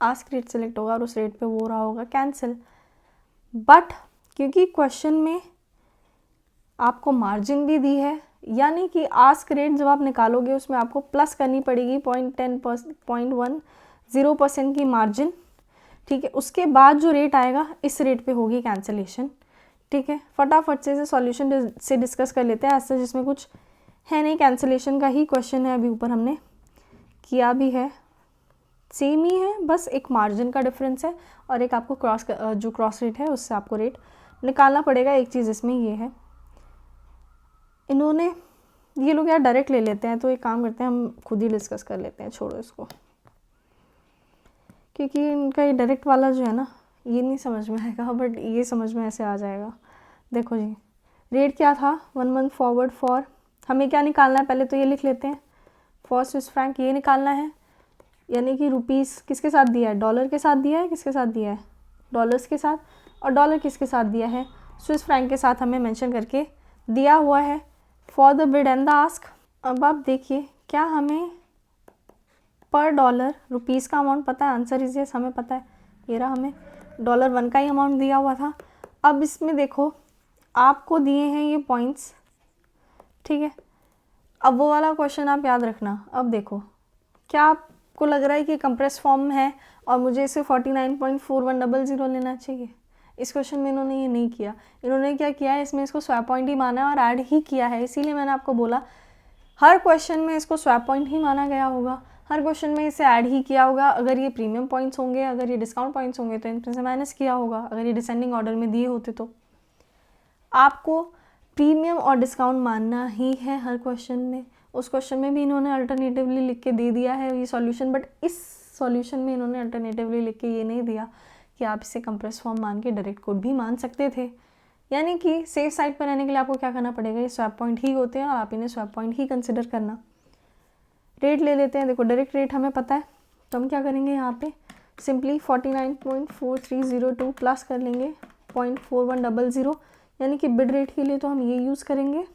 आस्क रेट सिलेक्ट होगा, और उस रेट पे वो रहा होगा कैंसिल। बट क्योंकि क्वेश्चन में आपको मार्जिन भी दी है, यानी कि आस्क रेट जब आप निकालोगे उसमें आपको प्लस करनी पड़ेगी 0.10% की मार्जिन, ठीक है। उसके बाद जो रेट आएगा इस रेट पे होगी कैंसिलेशन, ठीक है। फटाफट से इसे सॉल्यूशन से डिस्कस कर लेते हैं, ऐसा जिसमें कुछ है नहीं, कैंसिलेशन का ही क्वेश्चन है, अभी ऊपर हमने किया भी है, सेम ही है, बस एक मार्जिन का डिफरेंस है और एक आपको जो क्रॉस रेट है उससे आपको रेट निकालना पड़ेगा। एक चीज़ इसमें ये है, इन्होंने ये लोग यार डायरेक्ट ले लेते हैं, तो एक काम करते हैं हम खुद ही डिस्कस कर लेते हैं, छोड़ो इसको, क्योंकि इनका ये डायरेक्ट वाला जो है ना ये नहीं समझ में आएगा, बट ये समझ में ऐसे आ जाएगा। देखो जी, रेट क्या था, 1 मंथ फॉरवर्ड फॉर, हमें क्या निकालना है, पहले तो ये लिख लेते हैं, फॉर स्विस फ्रैंक ये निकालना है, यानी कि रुपीज़ किसके साथ दिया है, डॉलर के साथ दिया है, किसके साथ दिया है, डॉलर्स के साथ, और डॉलर किसके साथ दिया है, स्विस फ्रैंक के साथ हमें मेंशन करके दिया हुआ है, for the bid and the ask. अब आप देखिए क्या हमें पर डॉलर रुपीज़ का अमाउंट पता है, आंसर इज यस, हमें पता है, ये रहा, हमें $1 का ही अमाउंट दिया हुआ था। अब इसमें देखो आपको दिए हैं ये पॉइंट्स, ठीक है। अब वो वाला क्वेश्चन आप याद रखना। अब देखो क्या आपको लग रहा है कि कंप्रेस फॉर्म है और मुझे इसे 49.4100 लेना चाहिए, इस क्वेश्चन में इन्होंने ये नहीं किया। इन्होंने क्या किया है, इसमें इसको स्वैप पॉइंट ही माना है और ऐड ही किया है, इसीलिए मैंने आपको बोला हर क्वेश्चन में इसको स्वैप पॉइंट ही माना गया होगा, हर क्वेश्चन में इसे ऐड ही किया होगा। अगर ये प्रीमियम पॉइंट्स होंगे, अगर ये डिस्काउंट पॉइंट्स होंगे तो इनसे माइनस किया होगा, अगर ये डिसेंडिंग ऑर्डर में दिए होते तो। आपको प्रीमियम और डिस्काउंट मानना ही है हर क्वेश्चन में। उस क्वेश्चन में भी इन्होंने अल्टरनेटिवली लिख के दे दिया है ये सॉल्यूशन, बट इस सॉल्यूशन में इन्होंने अल्टरनेटिवली लिख के ये नहीं दिया कि आप इसे कंप्रेस फॉर्म मान के डायरेक्ट कोड भी मान सकते थे। यानी कि सेफ साइड पर रहने के लिए आपको क्या करना पड़ेगा, ये स्वैप पॉइंट ही होते हैं और आप इन्हें स्वैप पॉइंट ही कंसिडर करना। रेट ले लेते हैं, देखो डायरेक्ट रेट हमें पता है, तो हम क्या करेंगे यहाँ पे सिंपली 49.4302 प्लस कर लेंगे 0.4100, यानी कि बिड रेट के लिए तो हम ये यूज़ करेंगे,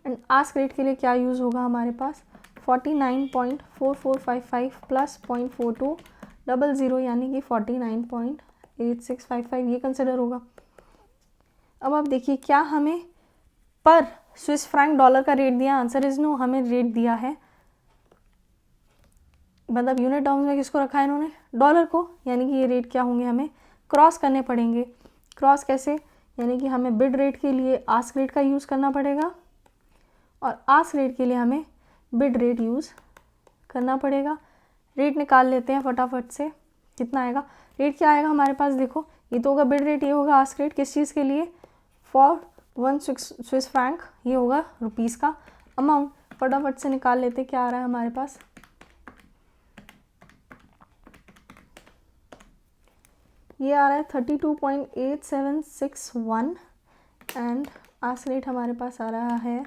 एंड आस्क रेट के लिए क्या यूज़ होगा हमारे पास 49.4455 प्लस 0.4200 यानी कि 49.8655 ये कंसिडर होगा। अब आप देखिए क्या हमें पर स्विस फ्रैंक डॉलर का रेट दिया, आंसर इज नो, हमें रेट दिया है, मतलब यूनिट टर्म्स में किसको रखा है इन्होंने, डॉलर को, यानी कि ये रेट क्या होंगे हमें क्रॉस करने पड़ेंगे। क्रॉस कैसे, यानी कि हमें बिड रेट के लिए आस्क रेट का यूज़ करना पड़ेगा और आस्क रेट के लिए हमें बिड रेट यूज़ करना पड़ेगा। रेट निकाल लेते हैं फटाफट से, कितना आएगा, रेट क्या आएगा हमारे पास, देखो ये तो होगा बिड रेट, ये होगा आस्क रेट, किस चीज़ के लिए, फॉर 1 स्विस फ्रैंक, ये होगा रुपीज़ का अमाउंट। फटाफट से निकाल लेते क्या आ रहा है हमारे पास, ये आ रहा है 32.8761 एंड आस्क रेट हमारे पास आ रहा है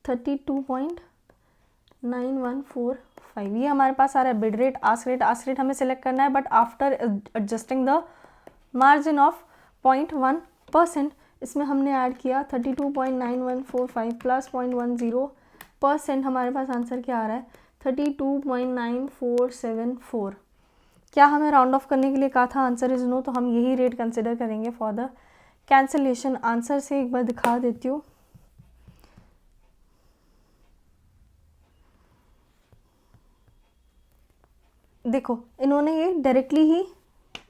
32.9145। ये हमारे पास आ रहा है बिड रेट, आस्क रेट हमें सेलेक्ट करना है, but after adjusting the margin of 0.1%, इसमें हमने ऐड किया 32.9145 प्लस 0.10%, हमारे पास आंसर क्या आ रहा है 32.9474। क्या हमें राउंड ऑफ करने के लिए कहा था, आंसर इज नो, तो हम यही रेट कंसिडर करेंगे फॉर द कैंसिलेशन। आंसर से एक बार दिखा देती हूँ, देखो इन्होंने ये डायरेक्टली ही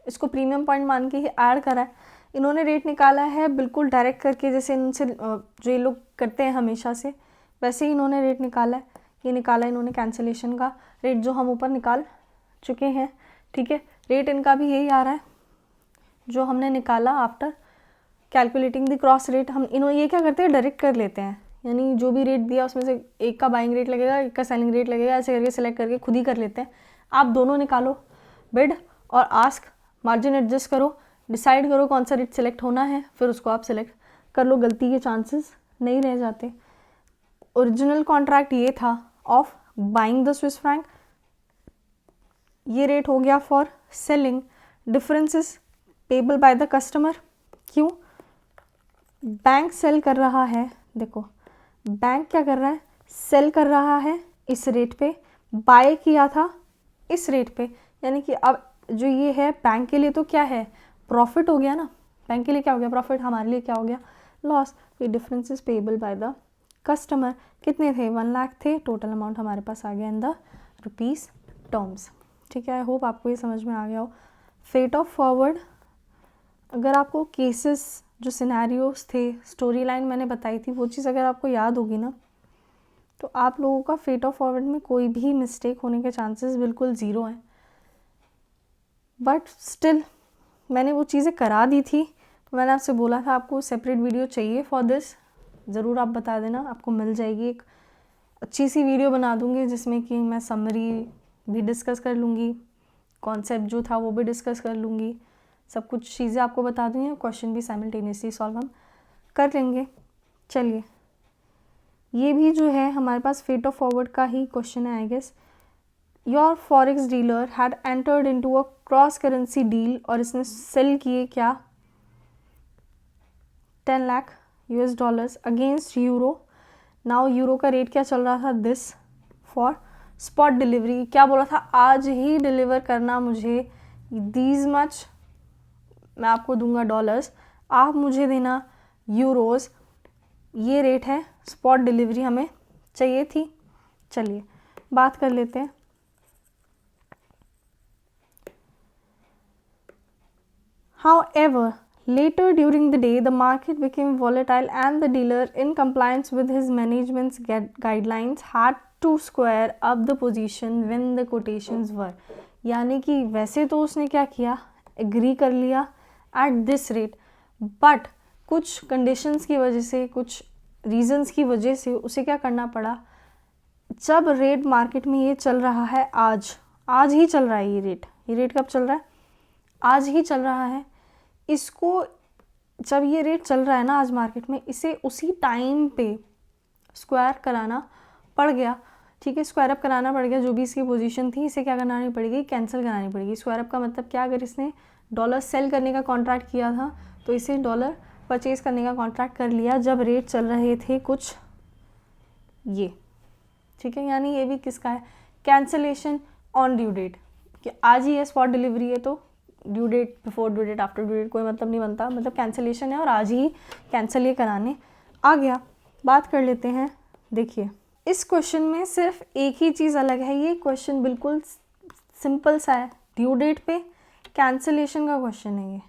इसको प्रीमियम पॉइंट मान के ही ऐड करा है, इन्होंने रेट निकाला है बिल्कुल डायरेक्ट करके, जैसे इनसे जो ये लोग करते हैं हमेशा से, वैसे ही इन्होंने रेट निकाला है। ये निकाला इन्होंने कैंसिलेशन का रेट जो हम ऊपर निकाल चुके हैं, ठीक है, रेट इनका भी यही आ रहा है जो हमने निकाला after calculating the cross rate. हम इन्होंने ये क्या करते हैं, डायरेक्ट कर लेते हैं, यानी जो भी रेट दिया उसमें से एक का बाइंग रेट लगेगा, एक का सेलिंग रेट लगेगा, ऐसे करके सिलेक्ट करके खुद ही कर लेते हैं। आप दोनों निकालो, बिड और आस्क, मार्जिन एडजस्ट करो, डिसाइड करो कौन सा रेट सेलेक्ट होना है, फिर उसको आप सेलेक्ट कर लो, गलती के चांसेस नहीं रह जाते। ओरिजिनल कॉन्ट्रैक्ट ये था of buying the Swiss franc, ये रेट हो गया for selling, differences payable by the customer, क्यों, बैंक सेल कर रहा है, देखो बैंक क्या कर रहा है, सेल कर रहा है इस रेट पे, बाय किया था इस रेट पे, यानी कि अब जो ये है बैंक के लिए तो क्या है, प्रॉफिट हो गया ना, बैंक के लिए क्या हो गया प्रॉफिट, हमारे लिए क्या हो गया लॉस। ये differences payable by the customer कितने थे, 1 लाख थे, टोटल अमाउंट हमारे पास आ गया इन द रुपीज़ टर्म्स, ठीक है। आई होप आपको ये समझ में आ गया हो। फेट ऑफ फॉरवर्ड, अगर आपको केसेस जो सिनेरियोस थे, स्टोरी लाइन मैंने बताई थी, वो चीज़ अगर आपको याद होगी ना, तो आप लोगों का फेट ऑफ फॉरवर्ड में कोई भी मिस्टेक होने के चांसेस बिल्कुल ज़ीरो हैं। बट स्टिल मैंने वो चीज़ें करा दी थी, मैंने आपसे बोला था आपको सेपरेट वीडियो चाहिए फॉर दिस, ज़रूर आप बता देना, आपको मिल जाएगी, एक अच्छी सी वीडियो बना दूँगी जिसमें कि मैं समरी भी डिस्कस कर लूँगी, कॉन्सेप्ट जो था वो भी डिस्कस कर लूँगी, सब कुछ चीज़ें आपको बता दूँगी, क्वेश्चन भी साइमल्टेनियसली सॉल्व हम कर लेंगे। चलिए, ये भी जो है हमारे पास फेट ऑफ फॉरवर्ड का ही क्वेश्चन है I guess. Your forex dealer had entered into a cross currency deal, और इसने सेल किए क्या 10 lakh US dollars against euro. Now euro का रेट क्या चल रहा था, दिस फॉर स्पॉट डिलीवरी, क्या बोला था, आज ही डिलीवर करना मुझे, दीज मच मैं आपको दूंगा डॉलर्स, आप मुझे देना यूरोज़, ये रेट है, स्पॉट डिलीवरी हमें चाहिए थी। चलिए बात कर लेते हैं। However, later during the day, the market became volatile and the dealer, in compliance with his management's guidelines, had to square up the position when the quotations were. यानी कि वैसे तो उसने क्या किया, एग्री कर लिया एट दिस रेट, बट कुछ कंडीशंस की वजह से, कुछ रीजंस की वजह से उसे क्या करना पड़ा, जब रेट मार्केट में ये चल रहा है, आज ही चल रहा है ये रेट कब चल रहा है, आज ही चल रहा है, इसको जब ये रेट चल रहा है ना आज मार्केट में, इसे उसी टाइम पे स्क्वायर कराना पड़ गया। ठीक है, स्क्वायर अप कराना पड़ेगा, जो भी इसकी पोजीशन थी इसे क्या करानी पड़ेगी, कैंसिल करानी पड़ेगी। स्क्वायर अप का मतलब क्या, अगर इसने डॉलर सेल करने का कॉन्ट्रैक्ट किया था तो इसे डॉलर परचेज करने का कॉन्ट्रैक्ट कर लिया जब रेट चल रहे थे कुछ ये, ठीक है। यानी ये भी किसका है, कैंसिलेशन ऑन ड्यू डेट, कि आज ही है, स्पॉट डिलीवरी है तो due date, before due date, after due date कोई मतलब नहीं बनता, मतलब कैंसिलेशन है और आज ही कैंसिल ये कराने आ गया। बात कर लेते हैं, देखिए इस क्वेश्चन में सिर्फ एक ही चीज़ अलग है, ये क्वेश्चन बिल्कुल सिंपल सा है, ड्यू डेट पे कैंसिलेशन का क्वेश्चन है ये,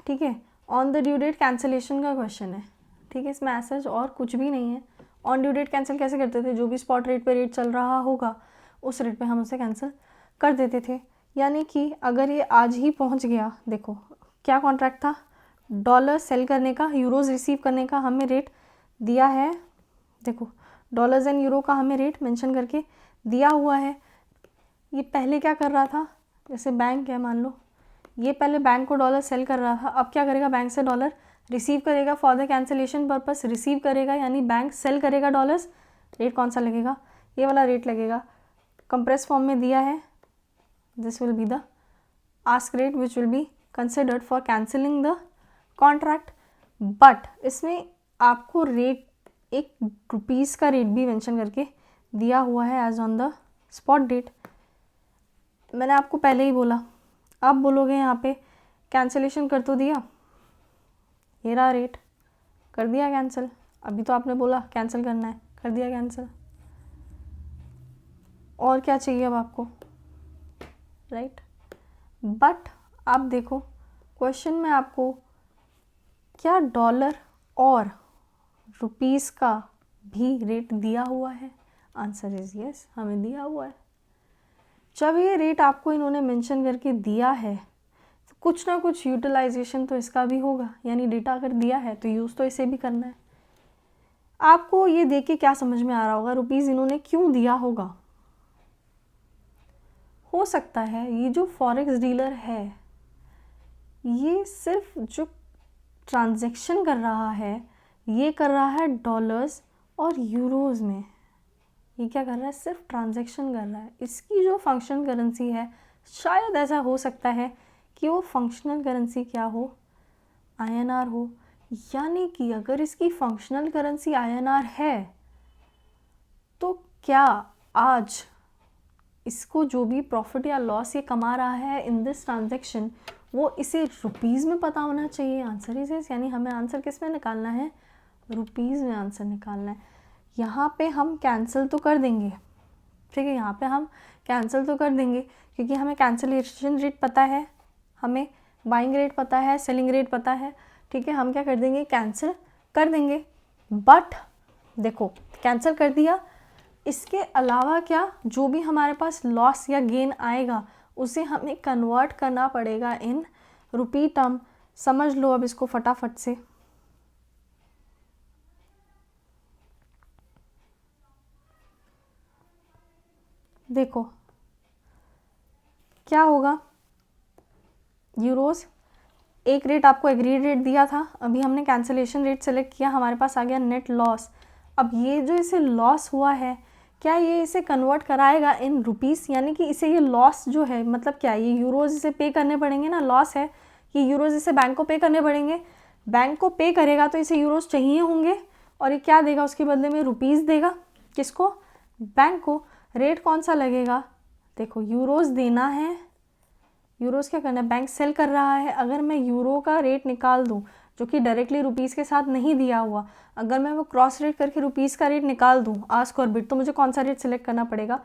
ठीक है। On the due date cancellation का क्वेश्चन है, ठीक है। इसमें ऐसा और कुछ भी नहीं है। ऑन ड्यू डेट कैंसिल कैसे करते थे, जो भी स्पॉट रेट पे रेट चल रहा होगा उस रेट पे हम उसे कैंसिल कर देते थे। यानी कि अगर ये आज ही पहुंच गया, देखो क्या कॉन्ट्रैक्ट था, डॉलर सेल करने का, यूरोज़ रिसीव करने का हमें रेट दिया है, देखो डॉलर्स एंड यूरो का हमें रेट मेंशन करके दिया हुआ है। ये पहले क्या कर रहा था, जैसे बैंक है मान लो, ये पहले बैंक को डॉलर सेल कर रहा था, अब क्या करेगा, बैंक से डॉलर रिसीव करेगा for the cancellation purpose, receive करेगा यानी बैंक सेल करेगा डॉलर्स, रेट कौन सा लगेगा, ये वाला रेट लगेगा, कंप्रेस फॉर्म में दिया है, this will be the ask rate which will be considered for cancelling the contract. But इसमें आपको रेट एक रुपीज़ का रेट भी मेंशन करके दिया हुआ है as on the spot date. मैंने आपको पहले ही बोला, आप बोलोगे यहाँ पे कैंसिलेशन कर तो दिया, ये रहा रेट, कर दिया कैंसिल, अभी तो आपने बोला कैंसिल करना है, कर दिया कैंसिल, और क्या चाहिए अब आपको, राइट। बट आप देखो क्वेश्चन में आपको क्या डॉलर और रुपीज़ का भी रेट दिया हुआ है, आंसर इज यस, हमें दिया हुआ है। जब ये रेट आपको इन्होंने मेंशन करके दिया है तो कुछ ना कुछ यूटिलाइजेशन तो इसका भी होगा, यानी डेटा अगर दिया है तो यूज़ तो इसे भी करना है। आपको ये देख के क्या समझ में आ रहा होगा, रुपीज़ इन्होंने क्यों दिया होगा, हो सकता है ये जो फॉरेक्स डीलर है ये सिर्फ जो ट्रांजैक्शन कर रहा है ये कर रहा है डॉलर्स और यूरोज़ में, ये क्या कर रहा है, सिर्फ ट्रांजैक्शन कर रहा है। इसकी जो फंक्शनल करेंसी है शायद ऐसा हो सकता है कि वो फंक्शनल करेंसी क्या हो, INR हो। यानी कि अगर इसकी फंक्शनल करेंसी INR है तो क्या आज इसको जो भी प्रॉफिट या लॉस ये कमा रहा है इन दिस ट्रांजैक्शन वो इसे रुपीज़ में पता होना चाहिए, आंसर इज यस। यानी हमें आंसर किस में निकालना है, रुपीज़ में आंसर निकालना है। यहाँ पे हम कैंसिल तो कर देंगे, ठीक है, यहाँ पे हम कैंसिल तो कर देंगे क्योंकि हमें कैंसिलेशन रेट पता है, हमें बाइंग रेट पता है, सेलिंग रेट पता है, ठीक है, हम क्या कर देंगे, कैंसिल कर देंगे। बट देखो कैंसिल कर दिया, इसके अलावा क्या जो भी हमारे पास लॉस या गेन आएगा उसे हमें कन्वर्ट करना पड़ेगा इन रुपी टर्म। समझ लो अब इसको फटाफट से, देखो क्या होगा, यूरोज़ एक रेट आपको एग्रीड रेट दिया था, अभी हमने कैंसिलेशन रेट सेलेक्ट किया, हमारे पास आ गया नेट लॉस। अब ये जो इसे लॉस हुआ है क्या ये इसे कन्वर्ट कराएगा इन रुपीज़, यानी कि इसे ये लॉस जो है मतलब क्या, ये यूरोज़ इसे पे करने पड़ेंगे ना, लॉस है ये यूरोज़ इसे बैंक को पे करने पड़ेंगे, बैंक को पे करेगा तो इसे यूरोज़ चाहिए होंगे और ये क्या देगा उसके बदले में, रुपीज़ देगा, किसको, बैंक को। रेट कौन सा लगेगा, देखो यूरोज़ देना है, यूरोज़ क्या करना है, बैंक सेल कर रहा है, अगर मैं यूरो का रेट निकाल दूँ जो कि डायरेक्टली रुपीज़ के साथ नहीं दिया हुआ, अगर मैं वो क्रॉस रेट करके रुपीज़ का रेट निकाल दूँ आस्क और बिड, तो मुझे कौन सा रेट सिलेक्ट करना पड़ेगा,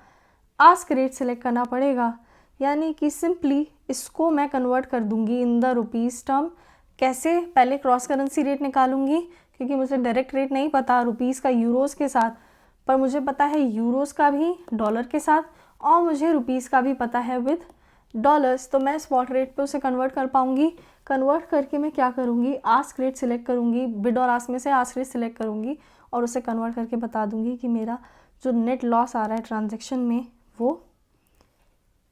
आस्क रेट सिलेक्ट करना पड़ेगा। यानी कि सिंपली इसको मैं कन्वर्ट कर दूँगी इन द रुपीज़ टर्म। कैसे, पहले क्रॉस करेंसी रेट निकालूंगी क्योंकि मुझे डायरेक्ट रेट नहीं पता रुपीज़ का यूरोज़ के साथ, पर मुझे पता है यूरोज़ का भी डॉलर के साथ और मुझे रुपीज़ का भी पता है विद डॉलर्स, तो मैं स्पॉट रेट पे उसे कन्वर्ट कर पाऊँगी। कन्वर्ट करके मैं क्या करूँगी, आस्क रेट सिलेक्ट करूँगी, बिड और आस्क में से आस्क रेट सिलेक्ट करूँगी और उसे कन्वर्ट करके बता दूँगी कि मेरा जो नेट लॉस आ रहा है ट्रांजैक्शन में वो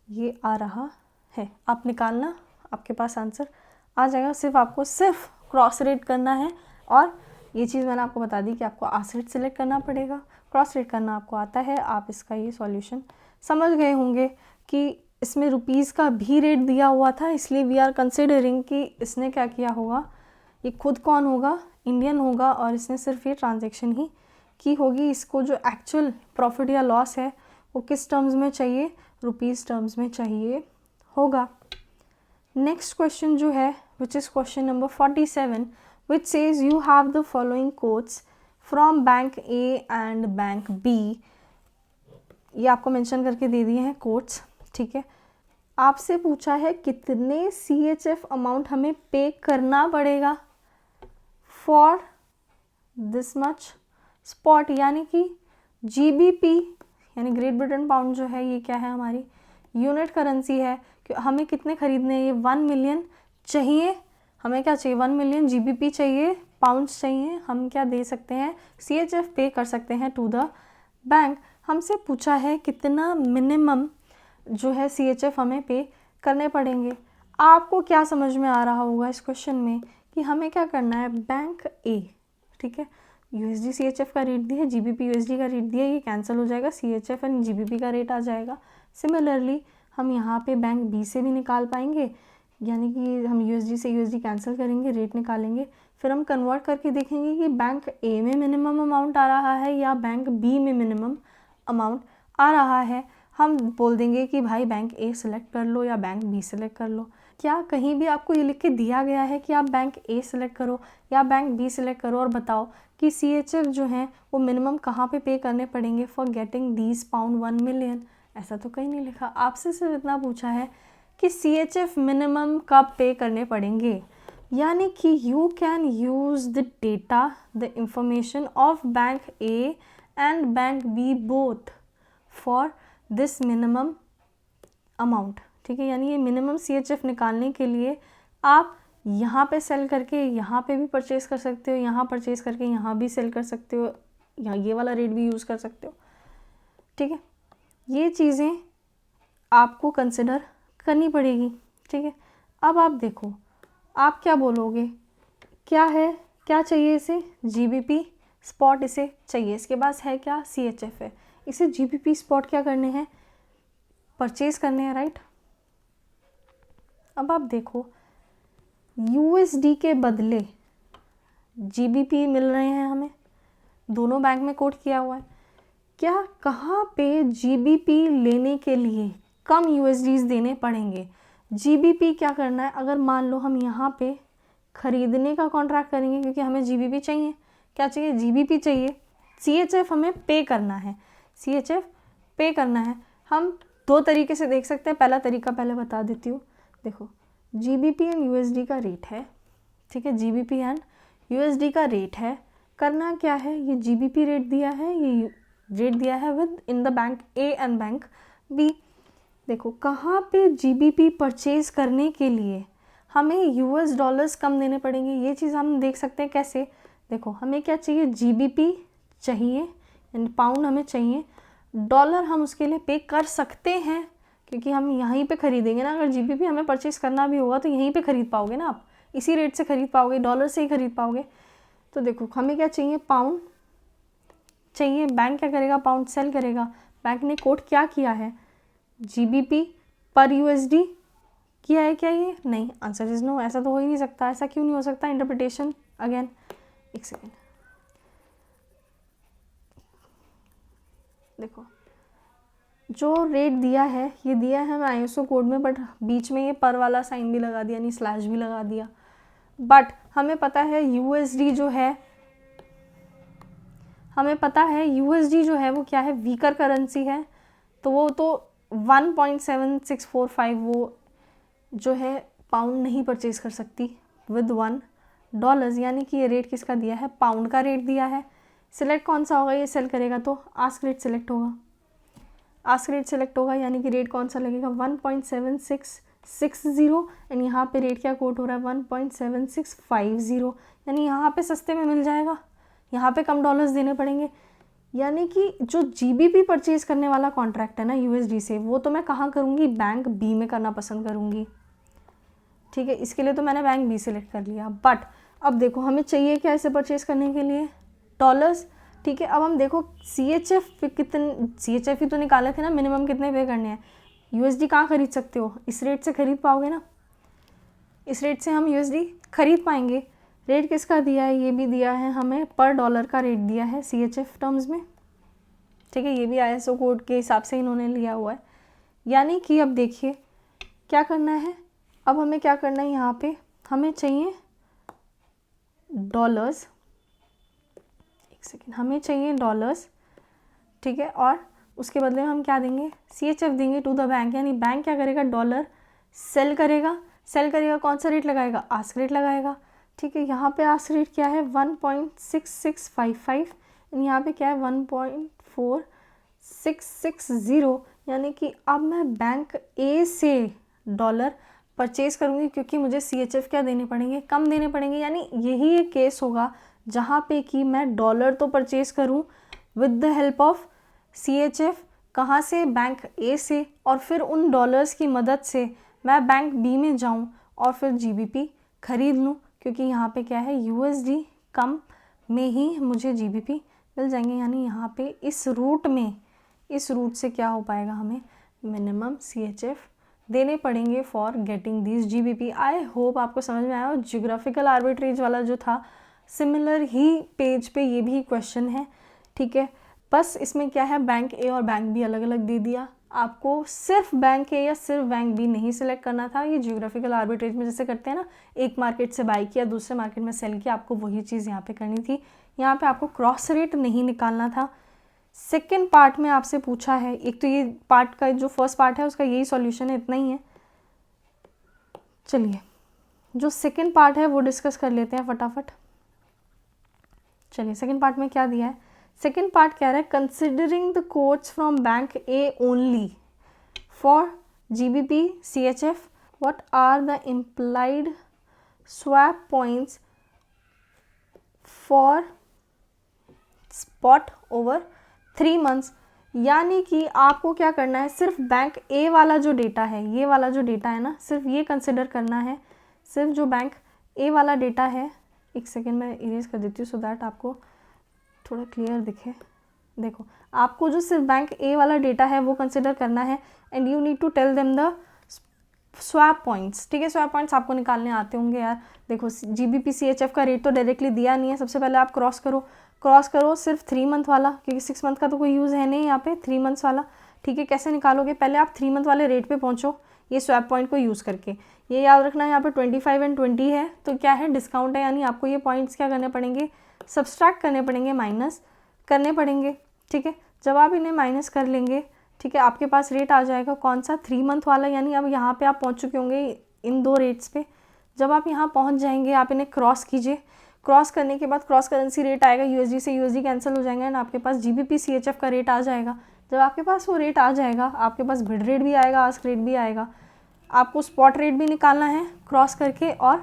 ये आ रहा है। आप निकालना, आपके पास आंसर आ जाएगा, सिर्फ आपको क्रॉस रेट करना है और ये चीज़ मैंने आपको बता दी कि आपको आस्क रेट सिलेक्ट करना पड़ेगा, क्रॉस रेट करना आपको आता है, आप इसका ये सॉल्यूशन समझ गए होंगे कि इसमें रुपीज़ का भी रेट दिया हुआ था, इसलिए वी आर कंसिडरिंग कि इसने क्या किया होगा, ये खुद कौन होगा, इंडियन होगा, और इसने सिर्फ ये ट्रांजैक्शन ही की होगी। इसको जो एक्चुअल प्रॉफिट या लॉस है वो किस टर्म्स में चाहिए, रुपीज़ टर्म्स में चाहिए होगा। नेक्स्ट क्वेश्चन जो है which is question number 47 which says you have the following quotes from bank A and bank B. ये आपको मेंशन करके दे दिए हैं कोट्स, ठीक है। आपसे पूछा है कितने CHF अमाउंट हमें पे करना पड़ेगा फॉर दिस मच स्पॉट, यानी कि GBP यानी ग्रेट ब्रिटेन पाउंड जो है ये क्या है, हमारी यूनिट करेंसी है। कि हमें कितने खरीदने हैं, ये 1 मिलियन चाहिए, हमें क्या चाहिए 1 मिलियन GBP चाहिए, पाउंड्स चाहिए। हम क्या दे सकते हैं, CHF पे कर सकते हैं टू द बैंक। हमसे पूछा है कितना मिनिमम जो है CHF हमें पे करने पड़ेंगे। आपको क्या समझ में आ रहा होगा इस क्वेश्चन में कि हमें क्या करना है, बैंक ए, ठीक है, USD CHF का रेट दिया है, GBP USD का रेट दिया है, ये कैंसिल हो जाएगा, CHF एंड GBP का रेट आ जाएगा। सिमिलरली हम यहाँ पे बैंक बी से भी निकाल पाएंगे, यानी कि हम USD से USD कैंसिल करेंगे, रेट निकालेंगे, फिर हम कन्वर्ट करके देखेंगे कि बैंक ए में मिनिमम अमाउंट आ रहा है या बैंक बी में मिनिमम अमाउंट आ रहा है। हम बोल देंगे कि भाई बैंक ए सिलेक्ट कर लो या बैंक बी सिलेक्ट कर लो। क्या कहीं भी आपको ये लिख के दिया गया है कि आप बैंक ए सिलेक्ट करो या बैंक बी सिलेक्ट करो और बताओ कि CHF जो हैं वो मिनिमम कहाँ पे करने पड़ेंगे for getting these pound 1 million? ऐसा तो कहीं नहीं लिखा। आपसे सिर्फ इतना पूछा है कि CHF मिनिमम कब पे करने पड़ेंगे, यानी कि you can use the data, the information of bank A and bank B both for this minimum amount, ठीक है। यानी ये मिनिमम CHF निकालने के लिए आप यहाँ पे सेल करके यहाँ पे भी परचेज़ कर सकते हो, यहाँ परचेज़ करके यहाँ भी सेल कर सकते हो, यहाँ ये वाला रेट भी यूज़ कर सकते हो, ठीक है। ये चीज़ें आपको कंसिडर करनी पड़ेगी, ठीक है। अब आप देखो, आप क्या बोलोगे, क्या है, क्या चाहिए इसे, GBP स्पॉट इसे चाहिए, इसके पास है क्या, CHF है, इसे GBP स्पॉट क्या करने हैं, परचेज करने हैं, राइट। अब आप देखो USD के बदले GBP मिल रहे हैं हमें, दोनों बैंक में कोट किया हुआ है। क्या कहाँ पे GBP लेने के लिए कम USDs देने पड़ेंगे? GBP क्या करना है, अगर मान लो हम यहाँ पे ख़रीदने का कॉन्ट्रैक्ट करेंगे क्योंकि हमें GBP चाहिए, क्या चाहिए, GBP चाहिए, CHF हमें पे करना है, CHF पे करना है। हम दो तरीके से देख सकते हैं, पहला तरीका पहले बता देती हूँ। देखो GBP एंड USD का रेट है, ठीक है, GBP एंड USD का रेट है। करना क्या है, ये GBP रेट दिया है, ये रेट दिया है with in the bank A and bank B। देखो कहाँ पे GBP परचेज करने के लिए हमें US डॉलर्स कम देने पड़ेंगे, ये चीज़ हम देख सकते हैं कैसे। देखो हमें क्या चाहिए, GBP चाहिए एंड पाउंड हमें चाहिए, डॉलर हम उसके लिए पे कर सकते हैं क्योंकि हम यहीं पे खरीदेंगे ना। अगर GBP हमें परचेज करना भी होगा तो यहीं पे ख़रीद पाओगे ना, आप इसी रेट से ख़रीद पाओगे, डॉलर से ही ख़रीद पाओगे। तो देखो हमें क्या चाहिए, पाउंड चाहिए, बैंक क्या करेगा, पाउंड सेल करेगा। बैंक ने कोट क्या किया है, GBP पर USD किया है क्या, ये नहीं, आंसर इज नो। ऐसा तो हो ही नहीं सकता, ऐसा क्यों नहीं हो सकता, इंटरप्रिटेशन अगेन। एक सेकेंड, देखो जो रेट दिया है ये दिया है हमें ISO कोड में, बट बीच में ये पर वाला साइन भी लगा दिया, यानी स्लैश भी लगा दिया। बट हमें पता है USD जो है, हमें पता है USD जो है वो क्या है, वीकर करेंसी है, तो वो तो 1.7645 वो जो है पाउंड नहीं परचेज कर सकती विद $1, यानी कि ये रेट किसका दिया है, पाउंड का रेट दिया है। सिलेक्ट कौन सा होगा, ये सेल करेगा तो आस्क रेट सिलेक्ट होगा, आस्क रेट सिलेक्ट होगा, यानी कि रेट कौन सा लगेगा 1.7660 एंड यहाँ पे रेट क्या कोट हो रहा है 1.7650, यानी यहाँ पे सस्ते में मिल जाएगा, यहाँ पे कम डॉलर्स देने पड़ेंगे। यानी कि जो GBP परचेज करने वाला कॉन्ट्रैक्ट है ना USD से, वो तो मैं कहाँ करूँगी, बैंक B में करना पसंद करूँगी, ठीक है। इसके लिए तो मैंने बैंक B सिलेक्ट कर लिया। बट अब देखो हमें चाहिए क्या इसे परचेज करने के लिए, डॉलर्स। ठीक है, अब हम देखो CHF पे कितने, CHF ही तो निकाले थे ना, मिनिमम कितने पे करने हैं। USD कहाँ खरीद सकते हो, इस रेट से खरीद पाओगे ना, इस रेट से हम USD खरीद पाएंगे। रेट किसका दिया है, ये भी दिया है हमें, पर डॉलर का रेट दिया है CHF टर्म्स में, ठीक है, ये भी ISO कोड के हिसाब से इन्होंने लिया हुआ है। यानी कि अब देखिए क्या करना है, अब हमें क्या करना है, यहाँ पे हमें चाहिए डॉलर्स, एक सेकेंड, हमें चाहिए डॉलर्स, ठीक है, और उसके बदले में हम क्या देंगे, CHF देंगे टू द बैंक। यानी बैंक क्या करेगा, डॉलर सेल करेगा, सेल करेगा, कौन सा रेट लगाएगा, आस्क रेट लगाएगा, ठीक है। यहाँ पे आस्क रेट क्या है 1.6655, यहाँ पे क्या है 1.4660, यानी कि अब मैं बैंक A से डॉलर परचेज करूँगी, क्योंकि मुझे CHF क्या देने पड़ेंगे, कम देने पड़ेंगे। यानी यही एक केस होगा जहाँ पे कि मैं डॉलर तो परचेज करूँ with the help of CHF, कहाँ से, बैंक A से, और फिर उन डॉलर्स की मदद से मैं बैंक B में जाऊँ और फिर GBP खरीद लूँ, क्योंकि यहाँ पे क्या है USD कम में ही मुझे GBP मिल जाएंगे। यानी यहाँ पे इस रूट में, इस रूट से क्या हो पाएगा, हमें मिनिमम CHF देने पड़ेंगे for getting this GBP। I hope आपको समझ में आया। और जियोग्राफिकल आर्बिट्रेज वाला जो था, सिमिलर ही पेज पे ये भी क्वेश्चन है, ठीक है। बस इसमें क्या है, बैंक A और बैंक B अलग अलग दे दिया। आपको सिर्फ बैंक A या सिर्फ बैंक B नहीं सिलेक्ट करना था। ये जियोग्राफिकल आर्बिट्रेज में जैसे करते हैं ना, एक मार्केट से बाई किया, दूसरे मार्केट में सेल किया, आपको वही चीज़ यहाँ पे करनी थी। यहाँ पे आपको क्रॉस रेट नहीं निकालना था। सेकेंड पार्ट में आपसे पूछा है, एक तो ये पार्ट का जो फर्स्ट पार्ट है उसका यही सॉल्यूशन है, इतना ही है। चलिए जो सेकेंड पार्ट है वो डिस्कस कर लेते हैं फटाफट। चलिए सेकेंड पार्ट में क्या दिया है, सेकेंड पार्ट कह रहा है considering the quotes from bank A only for GBP CHF what are the implied swap points for spot over 3 months. यानी कि आपको क्या करना है, सिर्फ बैंक A वाला जो डेटा है, ये वाला जो डेटा है ना, सिर्फ ये कंसिडर करना है, सिर्फ जो बैंक A वाला डेटा है। एक सेकेंड मैं इरेज कर देती हूँ सो दैट आपको थोड़ा क्लियर दिखे। देखो आपको जो सिर्फ बैंक A वाला डेटा है वो कंसिडर करना है, and you need to tell them the swap points, ठीक है। स्वैप पॉइंट्स आपको निकालने आते होंगे यार। देखो GBP CHF का रेट तो डायरेक्टली दिया नहीं है। सबसे पहले आप क्रॉस करो सिर्फ 3 मंथ वाला, क्योंकि 6 मंथ का तो कोई यूज़ है नहीं यहाँ पे, 3 मंथ्स वाला, ठीक है। कैसे निकालोगे, पहले आप 3 मंथ वाले रेट पे पहुँचो ये स्वैप पॉइंट को यूज़ करके। ये याद रखना है यहाँ पे 25 एंड 20 है तो क्या है, डिस्काउंट है, यानी आपको ये पॉइंट्स क्या करने पड़ेंगे, सब्सट्रैक्ट करने पड़ेंगे, माइनस करने पड़ेंगे, ठीक है। जब आप इन्हें माइनस कर लेंगे, ठीक है, आपके पास रेट आ जाएगा कौन सा, 3 मंथ वाला। यानी अब यहाँ पे आप पहुँच चुके होंगे इन 2 रेट्स पे। जब आप यहाँ पहुँच जाएंगे, आप इन्हें क्रॉस कीजिए, क्रॉस करने के बाद क्रॉस करेंसी रेट आएगा, USD से USD कैंसिल हो जाएंगे, एंड आपके पास GBP CHF का रेट आ जाएगा। जब आपके पास वो रेट आ जाएगा, आपके पास बिड रेट भी आएगा, आस्क रेट भी आएगा, आपको स्पॉट रेट भी निकालना है क्रॉस करके, और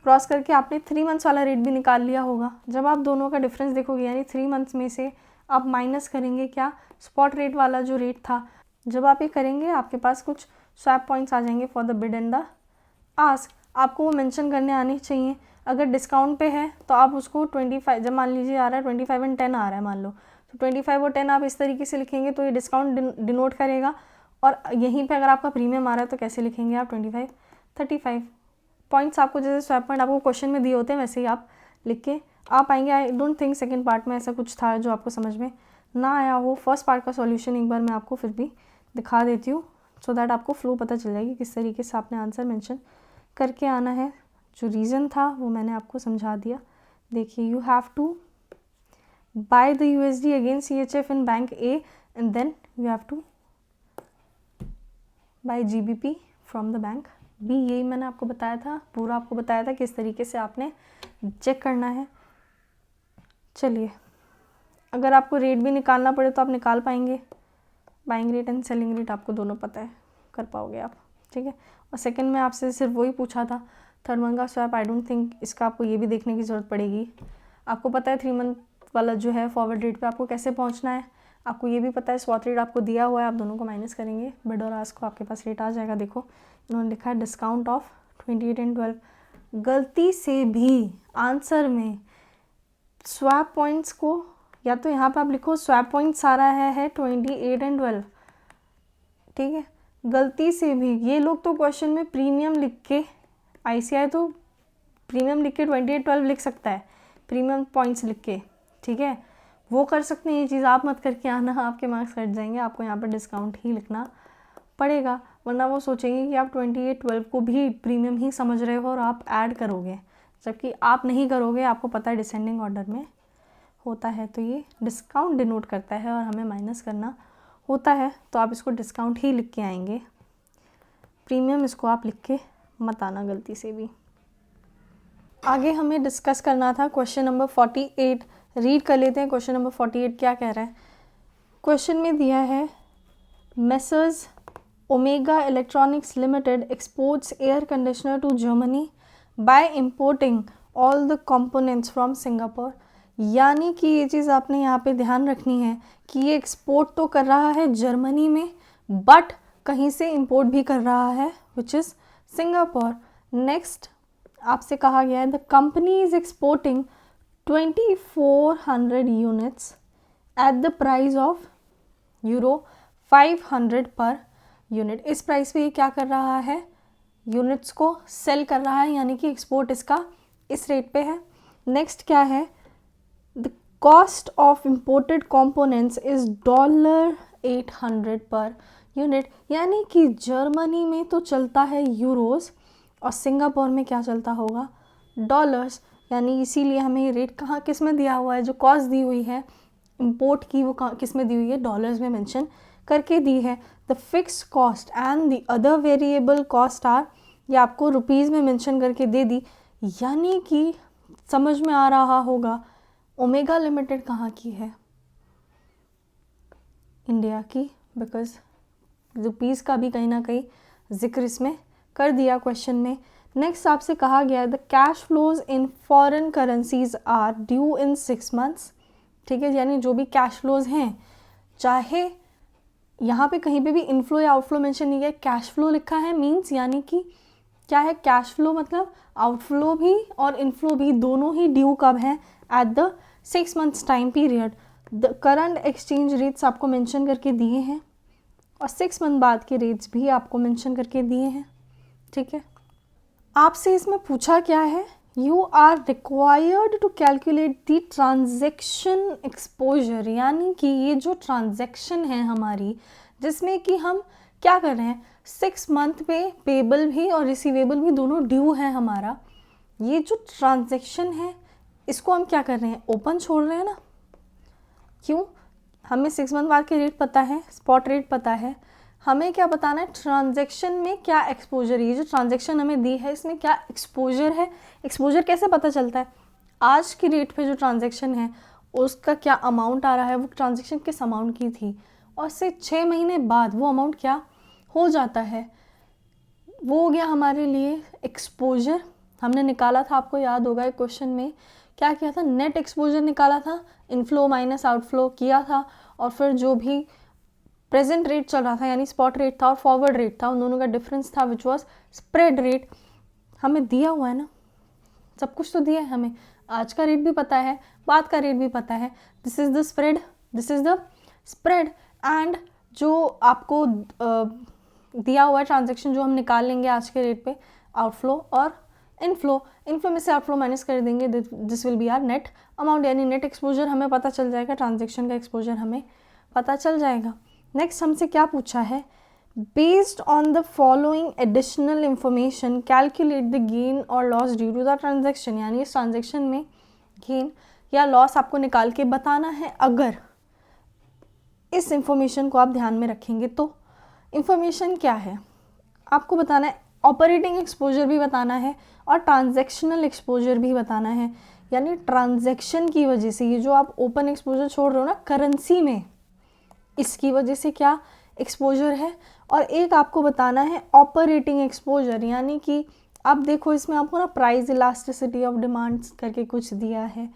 क्रॉस करके आपने 3 मंथ्स वाला रेट भी निकाल लिया होगा। जब आप दोनों का डिफरेंस देखोगे, यानी 3 मंथ्स में से आप माइनस करेंगे क्या, स्पॉट रेट वाला जो रेट था। जब आप ये करेंगे, आपके पास कुछ स्वैप पॉइंट्स आ जाएंगे for the bid and the ask. आपको वो मेंशन करने आने चाहिए। अगर डिस्काउंट पे है तो आप उसको 25, जब मान लीजिए आ रहा है 25 एंड 10 आ रहा है मान लो, तो 25 और 10 आप इस तरीके से लिखेंगे तो ये डिस्काउंट डिनोट करेगा। और यहीं पे अगर आपका प्रीमियम आ रहा है तो कैसे लिखेंगे आप, 25 35 पॉइंट्स आपको जैसे स्वैप पॉइंट आपको क्वेश्चन में दिए होते हैं वैसे ही आप लिख के आ पाएंगे। I don't think second part में ऐसा कुछ था जो आपको समझ में ना आया हो। फर्स्ट पार्ट का सॉल्यूशन एक बार मैं आपको फिर भी दिखा देती हूँ, सो दैट आपको फ्लो पता चल जाएगी किस तरीके से आपने आंसर मेंशन करके आना है। जो रीज़न था वो मैंने आपको समझा दिया। देखिए, you have to buy the USD against CHF in bank A and then you have to buy GBP from the bank B। यही मैंने आपको बताया था, पूरा आपको बताया था किस तरीके से आपने चेक करना है। चलिए, अगर आपको रेट भी निकालना पड़े तो आप निकाल पाएंगे, buying rate and selling rate आपको दोनों पता है, कर पाओगे आप, ठीक है। और सेकंड में आपसे सिर्फ वही पूछा था, थर्ड मंथ का स्वैप। आई डोंट थिंक इसका आपको ये भी देखने की ज़रूरत पड़ेगी। आपको पता है 3 मंथ वाला जो है फॉरवर्ड रेट पे आपको कैसे पहुंचना है, आपको ये भी पता है स्वैप रेट आपको दिया हुआ है, आप दोनों को माइनस करेंगे, बिड और आस्क को, आपके पास रेट आ जाएगा। देखो इन्होंने लिखा है डिस्काउंट ऑफ 28 एंड 12। गलती से भी आंसर में स्वैप पॉइंट्स को या तो यहाँ पे आप लिखो स्वैप पॉइंट सारा है 28 एंड 12, ठीक है। गलती से भी ये लोग तो क्वेश्चन में प्रीमियम लिख के, ICI तो प्रीमियम लिख के 28 12 लिख सकता है, प्रीमियम पॉइंट्स लिख के, ठीक है, वो कर सकते हैं। ये चीज़ आप मत करके आना, आपके मार्क्स कट जाएंगे, आपको यहाँ पर डिस्काउंट ही लिखना पड़ेगा, वरना वो सोचेंगे कि आप 28 12 को भी प्रीमियम ही समझ रहे हो और आप ऐड करोगे, जबकि आप नहीं करोगे। आपको पता है डिसेंडिंग ऑर्डर में होता है, तो ये डिस्काउंट डिनोट करता है और हमें माइनस करना होता है, तो आप इसको डिस्काउंट ही लिख के आएंगे, प्रीमियम इसको आप लिख के मत आना गलती से भी। आगे हमें डिस्कस करना था क्वेश्चन नंबर 48, रीड कर लेते हैं क्वेश्चन नंबर 48 क्या कह रहा है। क्वेश्चन में दिया है Messrs Omega Electronics Limited exports air conditioner to Germany by importing all the components from Singapore. यानी कि ये चीज़ आपने यहाँ पे ध्यान रखनी है कि ये एक्सपोर्ट तो कर रहा है जर्मनी में, बट कहीं से इंपोर्ट भी कर रहा है, विच इज़ सिंगापुर। नेक्स्ट आपसे कहा गया है the company is exporting 2400 units at the price of €500 per unit. इस प्राइस पे ये क्या कर रहा है, यूनिट्स को सेल कर रहा है, यानी कि एक्सपोर्ट इसका इस रेट पे है। नेक्स्ट क्या है, the cost of imported components is $800 per unit, यानी कि जर्मनी में तो चलता है यूरोज़ और सिंगापुर में क्या चलता होगा, डॉलर्स। यानी इसीलिए हमें ये रेट कहाँ किस में दिया हुआ है, जो कॉस्ट दी हुई है इंपोर्ट की वो किस में दी हुई है, डॉलर्स में मेंशन करके दी है। The fix cost and the other variable cost are, ये आपको रुपीज़ में मेंशन करके दे दी, यानी कि समझ में आ रहा होगा ओमेगा लिमिटेड कहाँ की है, इंडिया की, बिकॉज रुपीज़ का भी कहीं ना कहीं जिक्र इसमें कर दिया क्वेश्चन में। नेक्स्ट आपसे कहा गया है the cash flows in foreign currencies are due in 6 months, ठीक है। यानी जो भी कैश फ्लोज हैं, चाहे यहाँ पे कहीं पे भी इनफ्लो या आउटफ्लो मेंशन नहीं किया, कैश फ्लो लिखा है, मीन्स यानी कि क्या है, कैश फ्लो मतलब आउटफ्लो भी और इनफ्लो भी दोनों ही ड्यू कब हैं, at the 6 months time period. The current exchange rates आपको मेंशन करके दिए हैं और 6 month बाद के रेट्स भी आपको मेंशन करके दिए हैं, ठीक है। आपसे इसमें पूछा क्या है, you are required to calculate the transaction exposure, यानी कि ये जो ट्रांजैक्शन है हमारी, जिसमें कि हम क्या कर रहे हैं, 6 month पे पेबल भी और रिसीवेबल भी दोनों ड्यू है हमारा। ये जो ट्रांजैक्शन है इसको हम क्या कर रहे हैं, ओपन छोड़ रहे हैं ना, क्यों, हमें 6 month बाद के रेट पता है, स्पॉट रेट पता है, हमें क्या बताना है, ट्रांजैक्शन में क्या एक्सपोजर, ये जो ट्रांजैक्शन हमें दी है इसमें क्या एक्सपोजर है। एक्सपोजर कैसे पता चलता है, आज की रेट पे जो ट्रांजैक्शन है उसका क्या अमाउंट आ रहा है, वो ट्रांजैक्शन किस अमाउंट की थी, और से 6 महीने बाद वो अमाउंट क्या हो जाता है, वो हो गया हमारे लिए एक्सपोजर। हमने निकाला था, आपको याद होगा एक क्वेश्चन में क्या किया था, नेट एक्सपोजर निकाला था, इनफ्लो माइनस आउटफ्लो किया था, और फिर जो भी प्रेजेंट रेट चल रहा था यानी स्पॉट रेट था और फॉरवर्ड रेट था, उन दोनों का डिफरेंस था विच वाज स्प्रेड रेट। हमें दिया हुआ है ना, सब कुछ तो दिया है हमें, आज का रेट भी पता है, बाद का रेट भी पता है, this is the spread, this is the spread. And जो आपको दिया हुआ है ट्रांजेक्शन जो हम निकाल लेंगे आज के रेट पे, आउटफ्लो और इनफ्लो, इनफ्लो में से आउटफ्लो माइनस कर देंगे, this will be our net amount, यानी नेट एक्सपोजर हमें पता चल जाएगा, ट्रांजेक्शन का एक्सपोजर हमें पता चल जाएगा। नेक्स्ट हमसे क्या पूछा है, based on the following additional information calculate the gain और loss due to the transaction, यानी इस ट्रांजेक्शन में गेन या लॉस आपको निकाल के बताना है। अगर इस इंफॉर्मेशन को आप ध्यान में रखेंगे तो इंफॉर्मेशन क्या है, आपको बताना है, ऑपरेटिंग एक्सपोजर भी बताना है और ट्रांजैक्शनल एक्सपोजर भी बताना है। यानी ट्रांजैक्शन की वजह से, ये जो आप ओपन एक्सपोजर छोड़ रहे हो ना करेंसी में, इसकी वजह से क्या एक्सपोजर है, और एक आपको बताना है ऑपरेटिंग एक्सपोजर, यानी कि अब देखो इसमें आपको ना प्राइस इलास्टिसिटी ऑफ डिमांड्स करके कुछ दिया है,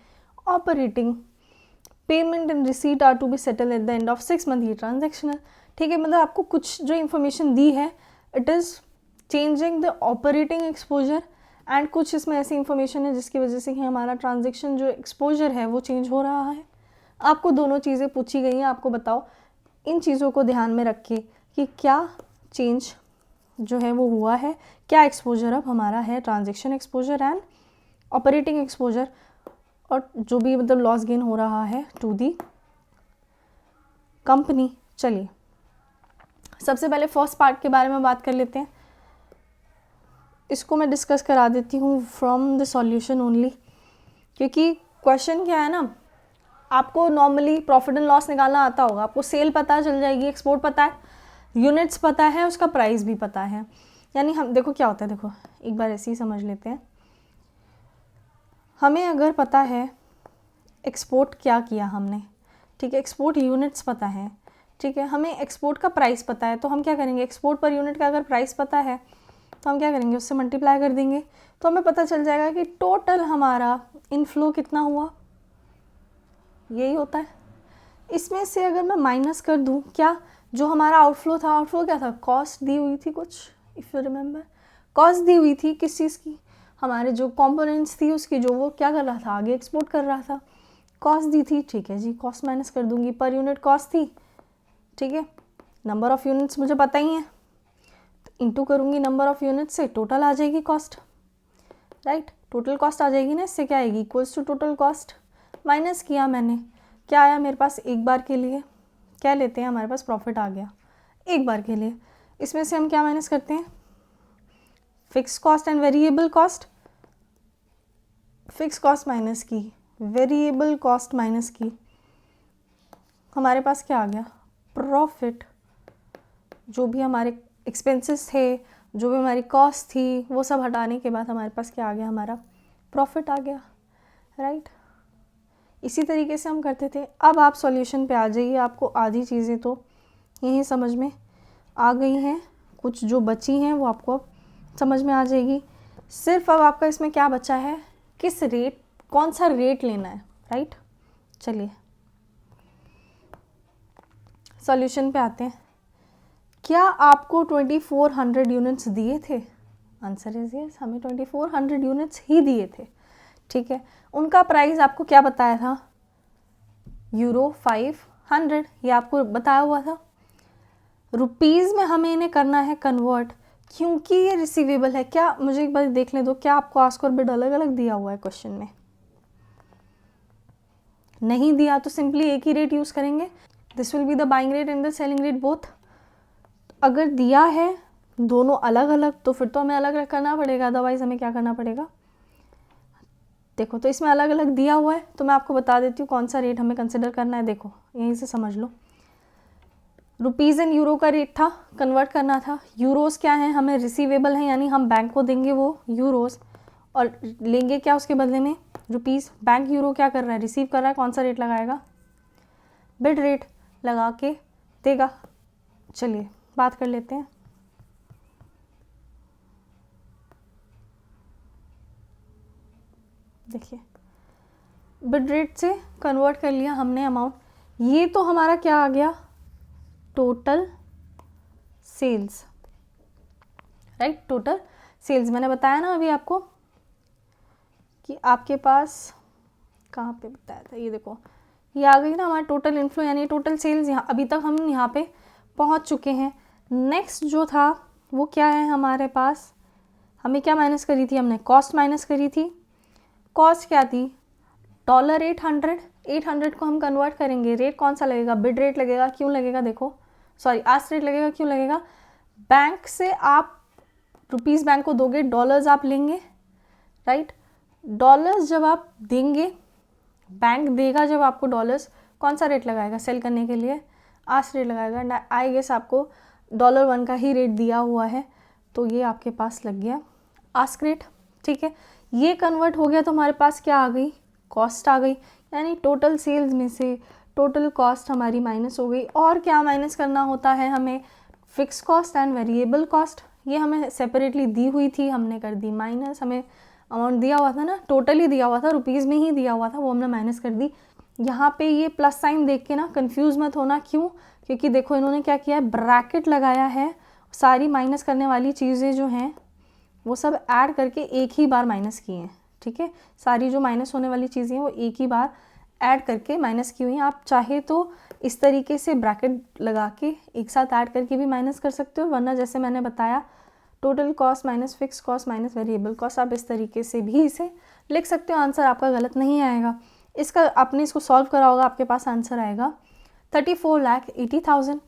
operating payment and receipt are to be settle at the end of 6 month, ये ट्रांजेक्शनल, ठीक है। मतलब आपको कुछ जो इन्फॉर्मेशन दी है it is changing the operating exposure, and कुछ इसमें ऐसी इन्फॉर्मेशन है जिसकी वजह से कि हमारा ट्रांजेक्शन जो एक्सपोजर है वो चेंज हो रहा है। आपको दोनों चीज़ें पूछी गई हैं, आपको बताओ इन चीज़ों को ध्यान में रख के कि क्या चेंज जो है वो हुआ है, क्या एक्सपोजर अब हमारा है, transaction exposure and operating exposure, और जो भी मतलब लॉस गेन हो रहा है टू दी कंपनी। चलिए सबसे पहले फर्स्ट पार्ट के बारे में बात कर लेते हैं। इसको मैं डिस्कस करा देती हूँ फ्रॉम द सॉल्यूशन ओनली, क्योंकि क्वेश्चन क्या है ना, आपको नॉर्मली प्रॉफिट एंड लॉस निकालना आता होगा, आपको सेल पता चल जाएगी, एक्सपोर्ट पता है, यूनिट्स पता है, उसका प्राइस भी पता है। यानी हम देखो क्या होता है, देखो एक बार ऐसे ही समझ लेते हैं। हमें अगर पता है एक्सपोर्ट क्या किया हमने, ठीक है, एक्सपोर्ट यूनिट्स पता है, ठीक है, हमें एक्सपोर्ट का प्राइस पता है, तो हम क्या करेंगे, एक्सपोर्ट पर यूनिट का अगर प्राइस पता है तो हम क्या करेंगे, उससे मल्टीप्लाई कर देंगे, तो हमें पता चल जाएगा कि टोटल हमारा इनफ्लो कितना हुआ, यही होता है। इसमें से अगर मैं माइनस कर दूं, क्या जो हमारा आउटफ्लो था, आउटफ्लो क्या था, कॉस्ट दी हुई थी कुछ, इफ़ यू रिमेंबर, कॉस्ट दी हुई थी किस चीज़ की, हमारे जो कंपोनेंट्स थी उसकी, जो वो क्या कर रहा था, आगे एक्सपोर्ट कर रहा था, कॉस्ट दी थी, ठीक है जी, कॉस्ट माइनस कर दूंगी, पर यूनिट कॉस्ट थी, ठीक है, नंबर ऑफ़ यूनिट्स मुझे पता ही है, तो इंटू करूँगी नंबर ऑफ़ यूनिट्स से, टोटल आ जाएगी कॉस्ट, राइट, टोटल कॉस्ट आ जाएगी ना, इससे क्या आएगी, equals to total cost, minus किया मैंने, क्या आया मेरे पास, एक बार के लिए क्या लेते हैं, हमारे पास प्रॉफिट आ गया एक बार के लिए, इसमें से हम क्या माइनस करते हैं, fix cost and variable cost, fix cost minus की, वेरिएबल कॉस्ट माइनस की, हमारे पास क्या आ गया, प्रॉफिट। जो भी हमारे एक्सपेंसेस थे, जो भी हमारी कॉस्ट थी, वो सब हटाने के बाद हमारे पास क्या आ गया, हमारा प्रॉफिट आ गया, राइट। इसी तरीके से हम करते थे। अब आप सॉल्यूशन पे आ जाइए, आपको आधी चीज़ें तो यहीं समझ में आ गई हैं, कुछ जो बची हैं वो आपको अब समझ में आ जाएगी। सिर्फ अब आपका इसमें क्या बचा है, किस रेट, कौन सा रेट लेना है, राइट। चलिए सॉल्यूशन पे आते हैं। क्या आपको 2400 यूनिट्स दिए थे, आंसर इज यस, हमें 2400 यूनिट्स ही दिए थे, ठीक है। उनका प्राइस आपको क्या बताया था, यूरो 500, ये आपको बताया हुआ था। रुपीज़ में हमें इन्हें करना है कन्वर्ट, क्योंकि ये रिसीवेबल है। क्या, मुझे एक बार देख ले दो, क्या आपको आस्क और बिड अलग अलग दिया हुआ है क्वेश्चन में, नहीं दिया तो सिंपली एक ही रेट यूज़ करेंगे, this will be the buying rate and the selling rate both. अगर दिया है दोनों अलग अलग तो फिर तो हमें अलग अलग करना पड़ेगा, अदरवाइज हमें क्या करना पड़ेगा, देखो तो इसमें अलग अलग दिया हुआ है, तो मैं आपको बता देती हूँ कौन सा रेट हमें कंसिडर करना है। देखो यहीं से समझ लो, रुपीज़ एंड यूरो का रेट था, कन्वर्ट करना था। यूरोस क्या है, हमें रिसीवेबल है, यानी हम बैंक को देंगे वो यूरोस, और लेंगे क्या उसके बदले में, रुपीज़। बैंक यूरो क्या कर रहा है, रिसीव कर रहा है, कौन सा रेट लगाएगा, बिड रेट लगा के देगा। चलिए बात कर लेते हैं। देखिए बिड रेट से कन्वर्ट कर लिया हमने अमाउंट, ये तो हमारा क्या आ गया, total sales, right, total sales. मैंने बताया ना अभी आपको कि आपके पास कहाँ पे बताया था, ये देखो ये आ गई ना हमारा टोटल इनफ्लो, यानी टोटल सेल्स। यहाँ अभी तक हम यहाँ पे पहुँच चुके हैं। नेक्स्ट जो था वो क्या है हमारे पास, हमें क्या माइनस करी थी, हमने कॉस्ट माइनस करी थी। कॉस्ट क्या थी, $800, 800 को हम कन्वर्ट करेंगे, रेट कौन सा लगेगा, बिड रेट लगेगा। क्यों लगेगा, देखो सॉरी आस्क रेट लगेगा, क्यों लगेगा, बैंक से आप रुपीज़ बैंक को दोगे, डॉलर्स आप लेंगे, राइट। डॉलर्स जब आप देंगे, बैंक देगा जब आपको डॉलर्स, कौन सा रेट लगाएगा सेल करने के लिए, आस्क रेट लगाएगा। आई गेस आपको $1 का ही रेट दिया हुआ है, तो ये आपके पास लग गया आस्क रेट, ठीक है। ये कन्वर्ट हो गया तो हमारे पास क्या आ गई, कॉस्ट आ गई, यानी टोटल सेल्स में से टोटल कॉस्ट हमारी माइनस हो गई। और क्या माइनस करना होता है हमें, fix cost and variable cost. ये हमें सेपरेटली दी हुई थी, हमने कर दी माइनस। हमें अमाउंट दिया हुआ था ना, टोटल ही दिया हुआ था, रुपीज़ में ही दिया हुआ था, वो हमने माइनस कर दी। यहाँ पे ये प्लस साइन देख के ना कंफ्यूज मत होना, क्यों, क्योंकि देखो इन्होंने क्या किया है, ब्रैकेट लगाया है, सारी माइनस करने वाली चीज़ें जो हैं वो सब ऐड करके एक ही बार माइनस किए हैं, ठीक है। सारी जो माइनस होने वाली चीज़ें हैं वो एक ही बार ऐड करके माइनस की हुई हैं। आप चाहे तो इस तरीके से ब्रैकेट लगा के एक साथ ऐड करके भी माइनस कर सकते हो, वरना जैसे मैंने बताया total cost minus fix cost minus variable cost, आप इस तरीके से भी इसे लिख सकते हो। आंसर आपका गलत नहीं आएगा। इसका आपने इसको सॉल्व करा होगा, आपके पास आंसर आएगा 34,80,000।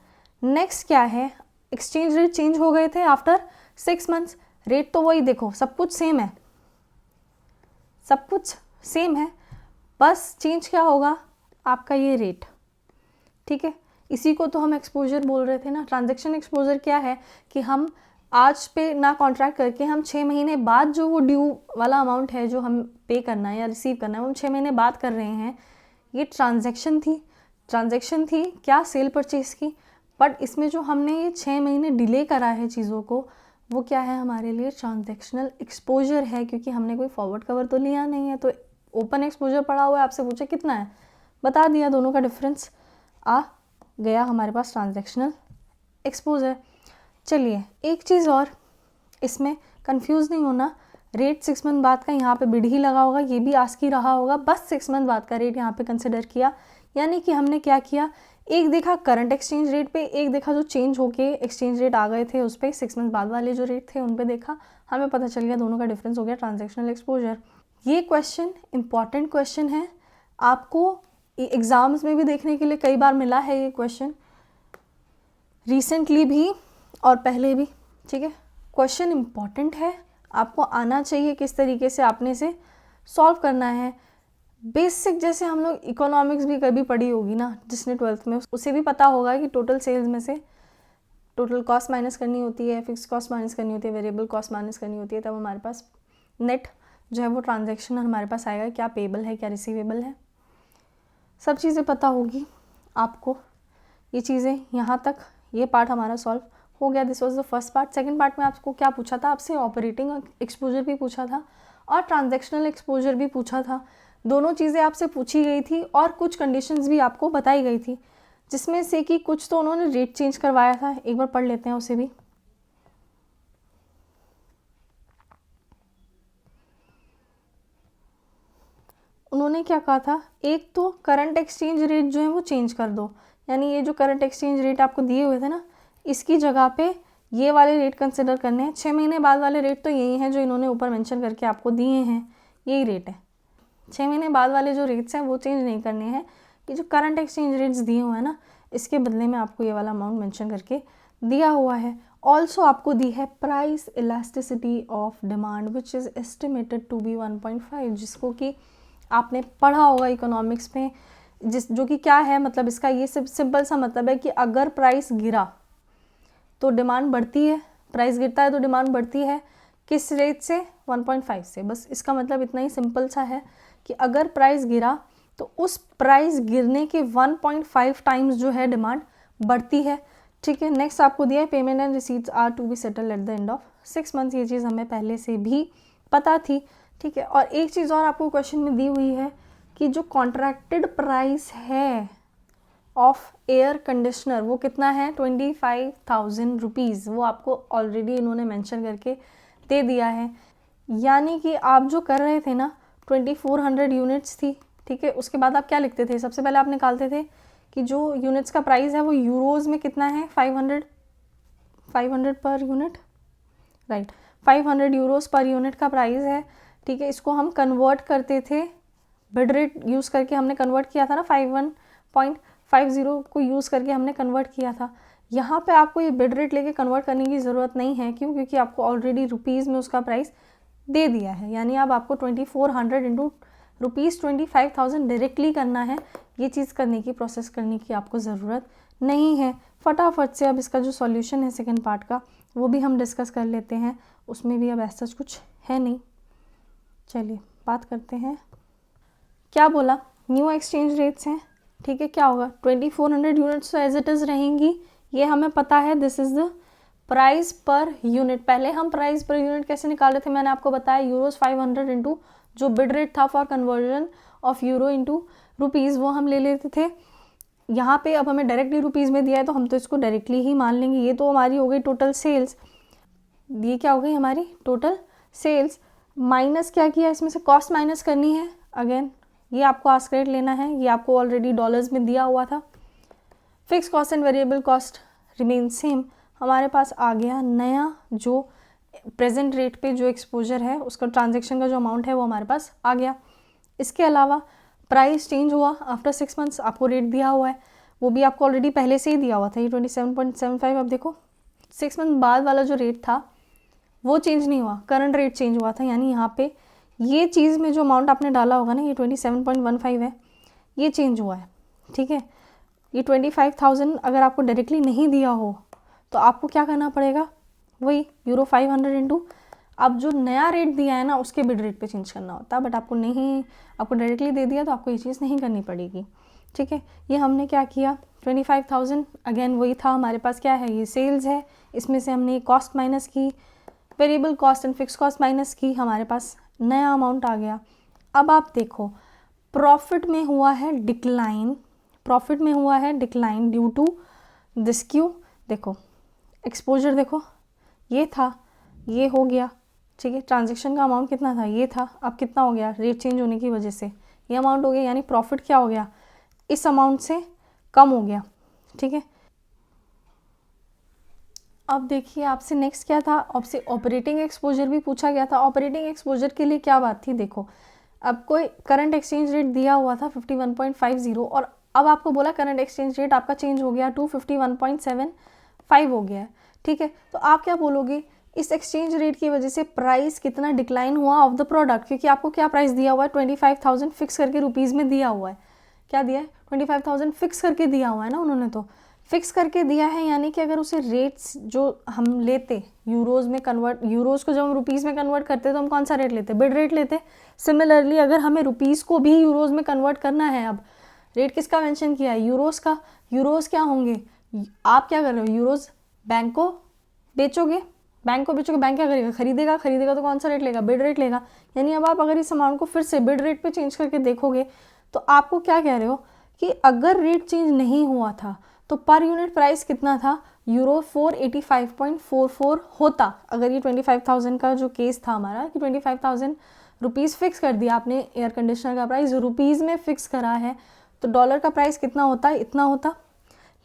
नेक्स्ट क्या है, एक्सचेंज रेट चेंज हो गए थे आफ्टर 6 मंथ्स। रेट तो वही, देखो सब कुछ सेम है, सब कुछ सेम है, बस चेंज क्या होगा आपका ये रेट, ठीक है। इसी को तो हम एक्सपोजर बोल रहे थे ना। ट्रांजैक्शन एक्सपोजर क्या है कि हम आज पे ना कॉन्ट्रैक्ट करके हम 6 महीने बाद जो वो ड्यू वाला अमाउंट है जो हम पे करना है या रिसीव करना है वो हम 6 महीने बाद कर रहे हैं। ये ट्रांजैक्शन थी क्या, सेल परचेज की। बट इसमें जो हमने ये 6 महीने डिले करा है चीज़ों को, वो क्या है हमारे लिए ट्रांजैक्शनल एक्सपोजर है, क्योंकि हमने कोई फॉरवर्ड कवर तो लिया नहीं है। तो ओपन एक्सपोजर पड़ा हुआ है, आपसे पूछा कितना है, बता दिया, दोनों का डिफरेंस आ गया हमारे पास ट्रांजैक्शनल एक्सपोजर। चलिए एक चीज़ और, इसमें कंफ्यूज नहीं होना, रेट 6 मंथ बाद का यहाँ पे बिड ही लगा होगा, ये भी आस्क ही रहा होगा, बस 6 मंथ बाद का रेट यहाँ पे कंसिडर किया। यानी कि हमने क्या किया, एक देखा करंट एक्सचेंज रेट पे, एक देखा जो चेंज होके एक्सचेंज रेट आ गए थे उस पर, 6 मंथ बाद वाले जो रेट थे उन पे देखा, हमें पता चल गया दोनों का डिफरेंस हो गया ट्रांजैक्शनल एक्सपोजर। ये क्वेश्चन इंपॉर्टेंट क्वेश्चन है, आपको एग्ज़ाम्स में भी देखने के लिए कई बार मिला है ये क्वेश्चन, रिसेंटली भी और पहले भी, ठीक है। क्वेश्चन इंपॉर्टेंट है, आपको आना चाहिए किस तरीके से आपने इसे सॉल्व करना है। बेसिक जैसे हम लोग इकोनॉमिक्स भी कभी पढ़ी होगी ना, जिसने 12th में, उसे भी पता होगा कि टोटल सेल्स में से टोटल कॉस्ट माइनस करनी होती है, फिक्स कॉस्ट माइनस करनी होती है, वेरिएबल कॉस्ट माइनस करनी होती है, तब हमारे पास नेट जो है वो ट्रांजैक्शन हमारे पास आएगा, क्या पेबल है क्या रिसीवेबल है, सब चीज़ें पता होगी आपको। ये चीज़ें यहाँ तक, ये पार्ट हमारा सॉल्व हो गया। This was the first part. Second part में आपको क्या पूछा था, आपसे ऑपरेटिंग एक्सपोजर भी पूछा था और ट्रांजैक्शनल एक्सपोजर भी पूछा था। दोनों चीज़ें आपसे पूछी गई थी और कुछ कंडीशंस भी आपको बताई गई थी, जिसमें से कि कुछ तो उन्होंने रेट चेंज करवाया था, एक बार पढ़ लेते हैं उसे भी। उन्होंने क्या कहा था, एक तो करंट एक्सचेंज रेट जो है वो चेंज कर दो, यानी ये जो करंट एक्सचेंज रेट आपको दिए हुए थे ना, इसकी जगह पे ये वाले रेट कंसिडर करने हैं। 6 महीने बाद वाले रेट तो यही हैं जो इन्होंने ऊपर मेंशन करके आपको दिए हैं, यही रेट है। 6 महीने बाद वाले जो रेट्स हैं वो चेंज नहीं करने हैं। ये जो करंट एक्सचेंज रेट्स दिए हुए हैं ना, इसके बदले में आपको ये वाला अमाउंट मेंशन करके दिया हुआ है। ऑल्सो आपको दी है price elasticity of demand which is estimated to be 1.5, जिसको कि आपने पढ़ा होगा इकोनॉमिक्स में, जो कि क्या है, मतलब इसका ये सिंपल सा मतलब है कि अगर प्राइस गिरा तो डिमांड बढ़ती है, प्राइस गिरता है तो डिमांड बढ़ती है। किस रेट से, 1.5 से। बस इसका मतलब इतना ही सिंपल सा है कि अगर प्राइस गिरा तो उस प्राइस गिरने के 1.5 टाइम्स जो है डिमांड बढ़ती है, ठीक है। नेक्स्ट आपको दिया है payment and receipts are to be settle at the end of 6 months. ये चीज़ हमें पहले से भी पता थी, ठीक है। और एक चीज़ और आपको क्वेश्चन में दी हुई है कि जो कॉन्ट्रैक्टेड प्राइस है ऑफ एयर कंडीशनर वो कितना है, 25,000 रुपीज़। वो आपको ऑलरेडी इन्होंने मेंशन करके दे दिया है। यानी कि आप जो कर रहे थे ना, 2400 यूनिट्स थी, ठीक है। उसके बाद आप क्या लिखते थे, सबसे पहले आप निकालते थे कि जो यूनिट्स का प्राइस है वो यूरोज़ में कितना है, 500 per unit, right, 500 euros per unit का प्राइस है, ठीक है। इसको हम कन्वर्ट करते थे, बिड रेट यूज़ करके हमने कन्वर्ट किया था ना, 51.50 को यूज़ करके हमने कन्वर्ट किया था। यहाँ पे आपको ये बिड रेट लेके कन्वर्ट करने की ज़रूरत नहीं है, क्यों, क्योंकि आपको ऑलरेडी रुपीज़ में उसका प्राइस दे दिया है। यानी अब आपको 2400 इंटू रुपीज़ 25,000 डायरेक्टली करना है। ये चीज़ करने की, प्रोसेस करने की आपको ज़रूरत नहीं है। फटाफट से अब इसका जो सॉल्यूशन है सेकंड पार्ट का, वो भी हम डिस्कस कर लेते हैं। उसमें भी अब ऐसा कुछ है नहीं। चलिए बात करते हैं। क्या बोला, न्यू एक्सचेंज रेट्स हैं, ठीक है। क्या होगा, 2400 यूनिट्स तो एज इट इज़ रहेंगी, ये हमें पता है। This is the price per unit. पहले हम प्राइस पर यूनिट कैसे निकाल रहे थे, मैंने आपको बताया, यूरोज़ 500 इंटू जो बिड रेट था for conversion of euro into rupees, वो हम ले लेते थे। यहाँ पे अब हमें डायरेक्टली रुपीज़ में दिया है तो हम तो इसको डायरेक्टली ही मान लेंगे। ये तो हमारी हो गई टोटल सेल्स, ये क्या हो गई हमारी टोटल सेल्स। माइनस क्या किया, इसमें से कॉस्ट माइनस करनी है। अगेन ये आपको आस्क रेट लेना है, ये आपको ऑलरेडी डॉलर्स में दिया हुआ था। Fix cost and variable cost remain same. हमारे पास आ गया नया जो प्रेजेंट रेट पे जो एक्सपोजर है उसका ट्रांजेक्शन का जो अमाउंट है वो हमारे पास आ गया। इसके अलावा प्राइस चेंज हुआ आफ्टर 6 मंथ्स, आपको रेट दिया हुआ है, वो भी आपको ऑलरेडी पहले से ही दिया हुआ था, ये 27.75। अब देखो 6 मंथ बाद वाला जो रेट था वो चेंज नहीं हुआ, करंट रेट चेंज हुआ था, यानी यहाँ पे ये चीज़ में जो अमाउंट आपने डाला होगा ना, ये 27.15 है, ये चेंज हुआ है, ठीक है। ये 25,000 अगर आपको डायरेक्टली नहीं दिया हो तो आपको क्या करना पड़ेगा, वही यूरो 500 इंटू अब जो नया रेट दिया है ना उसके बिड रेट पे चेंज करना होता है, बट आपको नहीं, आपको डायरेक्टली दे दिया तो आपको ये चीज़ नहीं करनी पड़ेगी, ठीक है। ये हमने क्या किया, 25,000 अगेन वही था हमारे पास, क्या है, ये सेल्स है, इसमें से हमने कॉस्ट माइनस की, variable cost and fix cost minus की, हमारे पास नया अमाउंट आ गया। अब आप देखो प्रॉफिट में हुआ है डिक्लाइन, प्रॉफिट में हुआ है decline due to this Q. देखो एक्सपोजर देखो ये था, ये हो गया, ठीक है। ट्रांजैक्शन का अमाउंट कितना था, ये था, अब कितना हो गया, रेट चेंज होने की वजह से ये अमाउंट हो गया, यानी प्रॉफिट क्या हो गया, इस अमाउंट से कम हो गया, ठीक है। अब देखिए आपसे नेक्स्ट क्या था, आपसे ऑपरेटिंग एक्सपोजर भी पूछा गया था। ऑपरेटिंग एक्सपोजर के लिए क्या बात थी, देखो अब कोई करंट एक्सचेंज रेट दिया हुआ था 51.50 और अब आपको बोला करंट एक्सचेंज रेट आपका चेंज हो गया टू 51.75 हो गया है, ठीक है। तो आप क्या बोलोगे, इस एक्सचेंज रेट की वजह से प्राइस कितना डिक्लाइन हुआ ऑफ द प्रोडक्ट, क्योंकि आपको क्या प्राइस दिया हुआ है 25,000 फिक्स करके रुपीज़ में दिया हुआ है, क्या दिया है 25,000 फिक्स करके दिया हुआ है ना उन्होंने, तो फिक्स करके दिया है, यानी कि अगर उसे रेट्स जो हम लेते यूरोज़ में कन्वर्ट, यूरोज़ को जब हम रुपीज़ में कन्वर्ट करते तो हम कौन सा रेट लेते, बिड रेट लेते। सिमिलरली अगर हमें रुपीज़ को भी यूरोज़ में कन्वर्ट करना है, अब रेट किसका मेंशन किया है, यूरोज़ का। यूरोज़ क्या होंगे, आप क्या कर रहे हो, यूरोज़ बैंक को बेचोगे, बैंक को बेचोगे, बैंक क्या करेगा, खरीदेगा, खरीदेगा तो कौन सा रेट लेगा, बिड रेट लेगा। यानी अब आप अगर इस अमाउंट को फिर से बिड रेट पे चेंज करके देखोगे तो आपको क्या कह रहे हो कि अगर रेट चेंज नहीं हुआ था तो पर यूनिट प्राइस कितना था, यूरो 485.44 होता। अगर ये 25,000 का जो केस था हमारा कि 25,000 रुपीज़ फिक्स कर दिया आपने, एयर कंडीशनर का प्राइस रुपीज़ में फिक्स करा है, तो डॉलर का प्राइस कितना होता, इतना होता।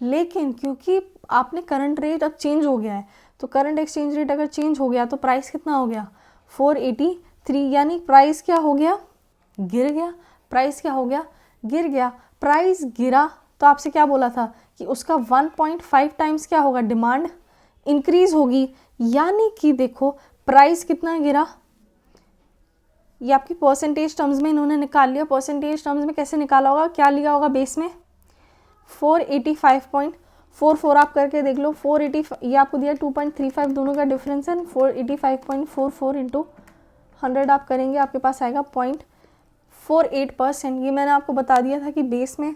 लेकिन क्योंकि आपने करंट रेट अब चेंज हो गया है, तो करंट एक्सचेंज रेट अगर चेंज हो गया तो प्राइस कितना हो गया 483, यानी प्राइस क्या हो गया, गिर गया। प्राइस क्या हो गया, गिर गया। प्राइस गिरा तो आपसे क्या बोला था कि उसका 1.5 टाइम्स क्या होगा, डिमांड इंक्रीज होगी, यानी कि देखो प्राइस कितना गिरा, ये आपकी परसेंटेज टर्म्स में इन्होंने निकाल लिया। परसेंटेज टर्म्स में कैसे निकाला होगा, क्या लिया होगा बेस में 485.44 आप करके देख लो, 480 ये आपको दिया 2.35 दोनों का डिफरेंस है, 485.44 इंटू 100 आप करेंगे, आपके पास आएगा 0.48%। ये मैंने आपको बता दिया था कि बेस में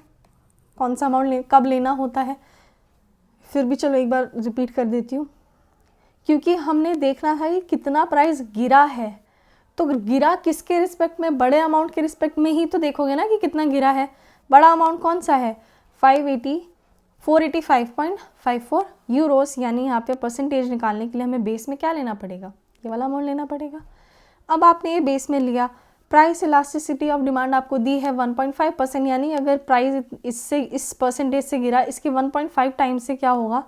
कौन सा अमाउंट कब लेना होता है, फिर भी चलो एक बार रिपीट कर देती हूँ, क्योंकि हमने देखना था कि कितना प्राइस गिरा है, तो गिरा किसके रिस्पेक्ट में, बड़े अमाउंट के रिस्पेक्ट में ही तो देखोगे ना कि कितना गिरा है। बड़ा अमाउंट कौन सा है, 485.54 यूरोस, यानी यहाँ पे परसेंटेज निकालने के लिए हमें बेस में क्या लेना पड़ेगा, ये वाला अमाउंट लेना पड़ेगा। अब आपने ये बेस में लिया, प्राइस इलास्टिसिटी ऑफ डिमांड आपको दी है 1.5%, यानी अगर प्राइस इससे इस परसेंटेज से गिरा, इसके 1.5 टाइम से क्या होगा,